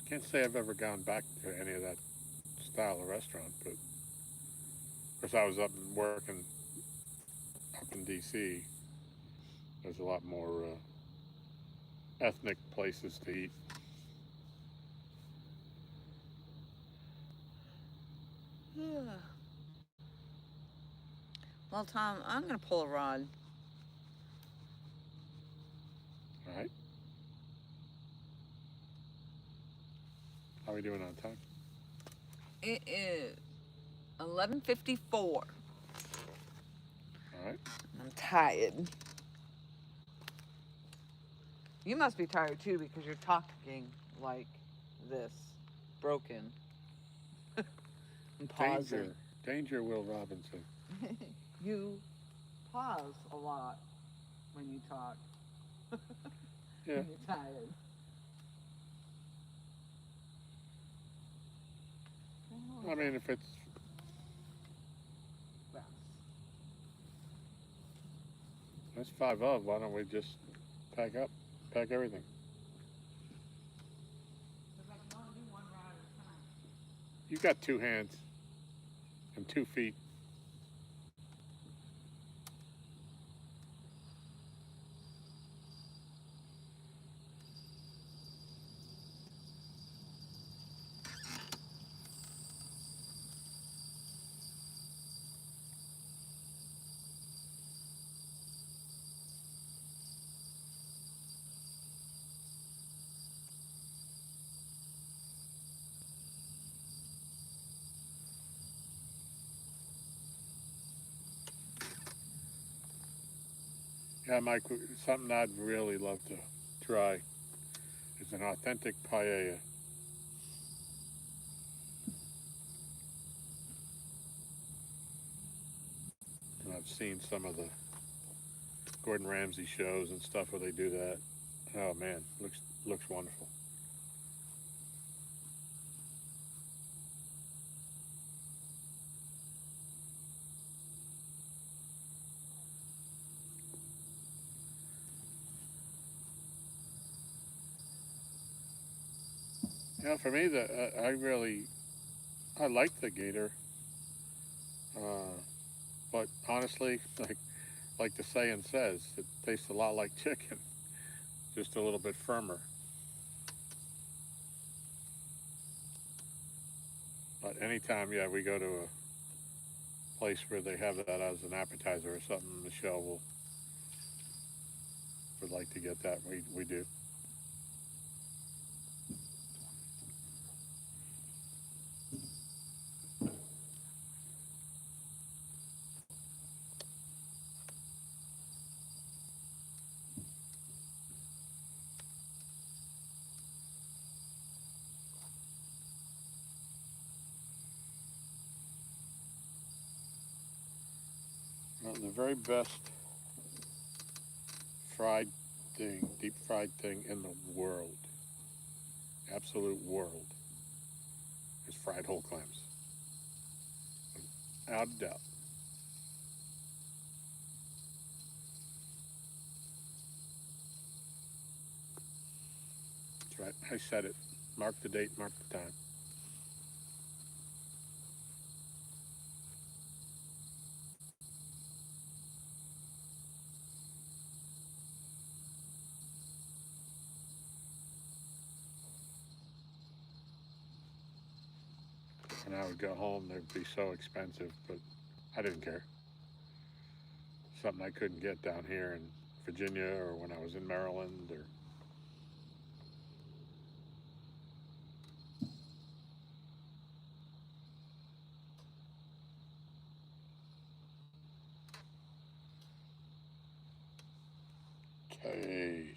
Can't say I've ever gone back to any of that style of restaurant, but of course I was up and working up in DC. There's a lot more ethnic places to eat. Well, Tom, I'm going to pull a rod. All right. How are we doing on time? It is 11:54. All right. I'm tired. You must be tired too because you're talking like this, broken. And pausing. Danger, Will Robinson. You pause a lot when you talk. Yeah. When you're tired. I mean, if it's it's 5 of, why don't we just pack everything? You've got 2 hands and 2 feet. Yeah, Mike, something I'd really love to try is an authentic paella. And I've seen some of the Gordon Ramsay shows and stuff where they do that. Oh man, looks wonderful. Yeah, for me, I like the gator, but honestly, like the saying says, it tastes a lot like chicken, just a little bit firmer. But anytime, yeah, we go to a place where they have that as an appetizer or something, Michelle would like to get that. We do. Well, the very best deep fried thing in the world, absolute world, is fried whole clams. Without a doubt. That's right. I said it. Mark the date, mark the time. And I would go home, they'd be so expensive, but I didn't care. Something I couldn't get down here in Virginia or when I was in Maryland or taste.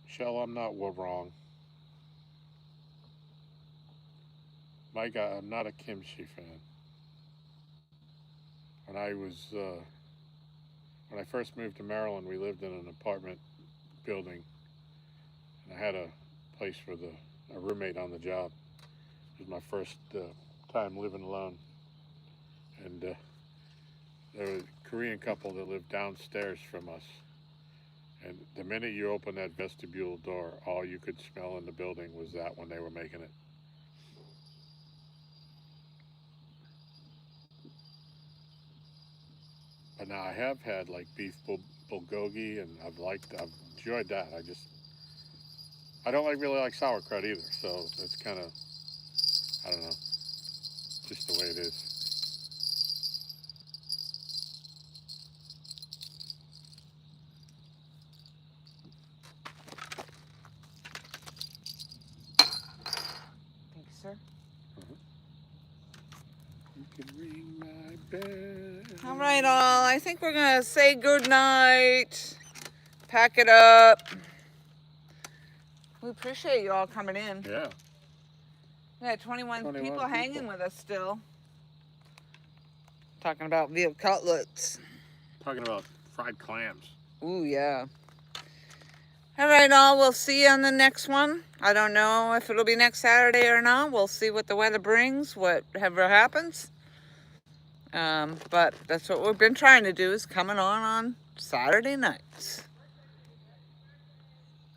Michelle, I'm not wrong. Mike, I'm not a kimchi fan. When I was when I first moved to Maryland, we lived in an apartment building, and I had a place with a roommate on the job. It was my first time living alone. And there was a Korean couple that lived downstairs from us. And the minute you opened that vestibule door, all you could smell in the building was that when they were making it. But now I have had like beef bulgogi, and I've enjoyed that. I don't really like sauerkraut either, so it's kind of, I don't know, just the way it is. Thank you, sir. You can ring my bell. All right, all. I think we're going to say good night. Pack it up. We appreciate you all coming in. Yeah. We had 21 people people. hanging with us still. Talking about veal cutlets. Talking about fried clams. Ooh, yeah. All right, all. We'll see you on the next one. I don't know if it'll be next Saturday or not. We'll see what the weather brings, whatever happens. But that's what we've been trying to do, is coming on Saturday nights.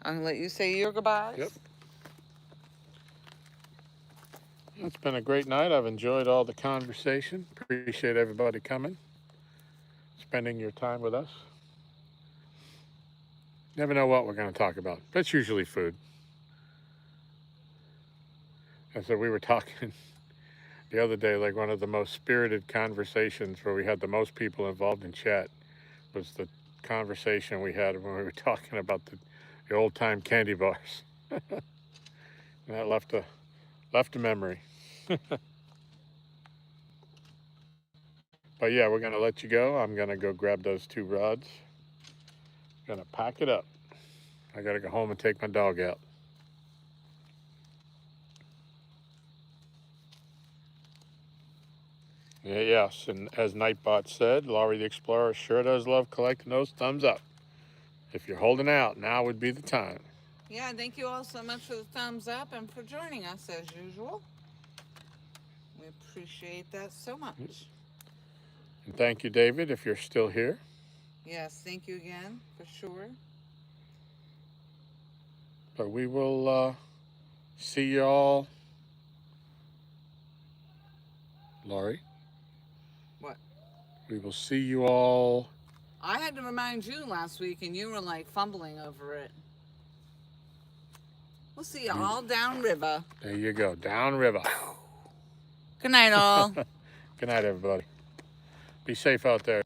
I'm going to let you say your goodbyes. Yep. It's been a great night. I've enjoyed all the conversation. Appreciate everybody coming, spending your time with us. Never know what we're going to talk about, but it's usually food. And so we were talking the other day, like one of the most spirited conversations where we had the most people involved in chat was the conversation we had when we were talking about the old-time candy bars. And that left a memory. But yeah, we're going to let you go. I'm going to go grab those 2 rods. Going to pack it up. I got to go home and take my dog out. Yeah, yes, and as Nightbot said, Laurie the Explorer sure does love collecting those thumbs up. If you're holding out, now would be the time. Yeah, thank you all so much for the thumbs up and for joining us as usual. We appreciate that so much. And thank you, David, if you're still here. Yes, thank you again, for sure. But we will see you all. Laurie? What? We will see you all. I had to remind you last week, and you were like fumbling over it. We'll see you all downriver. There you go, downriver. Good night, all. Good night, everybody. Be safe out there.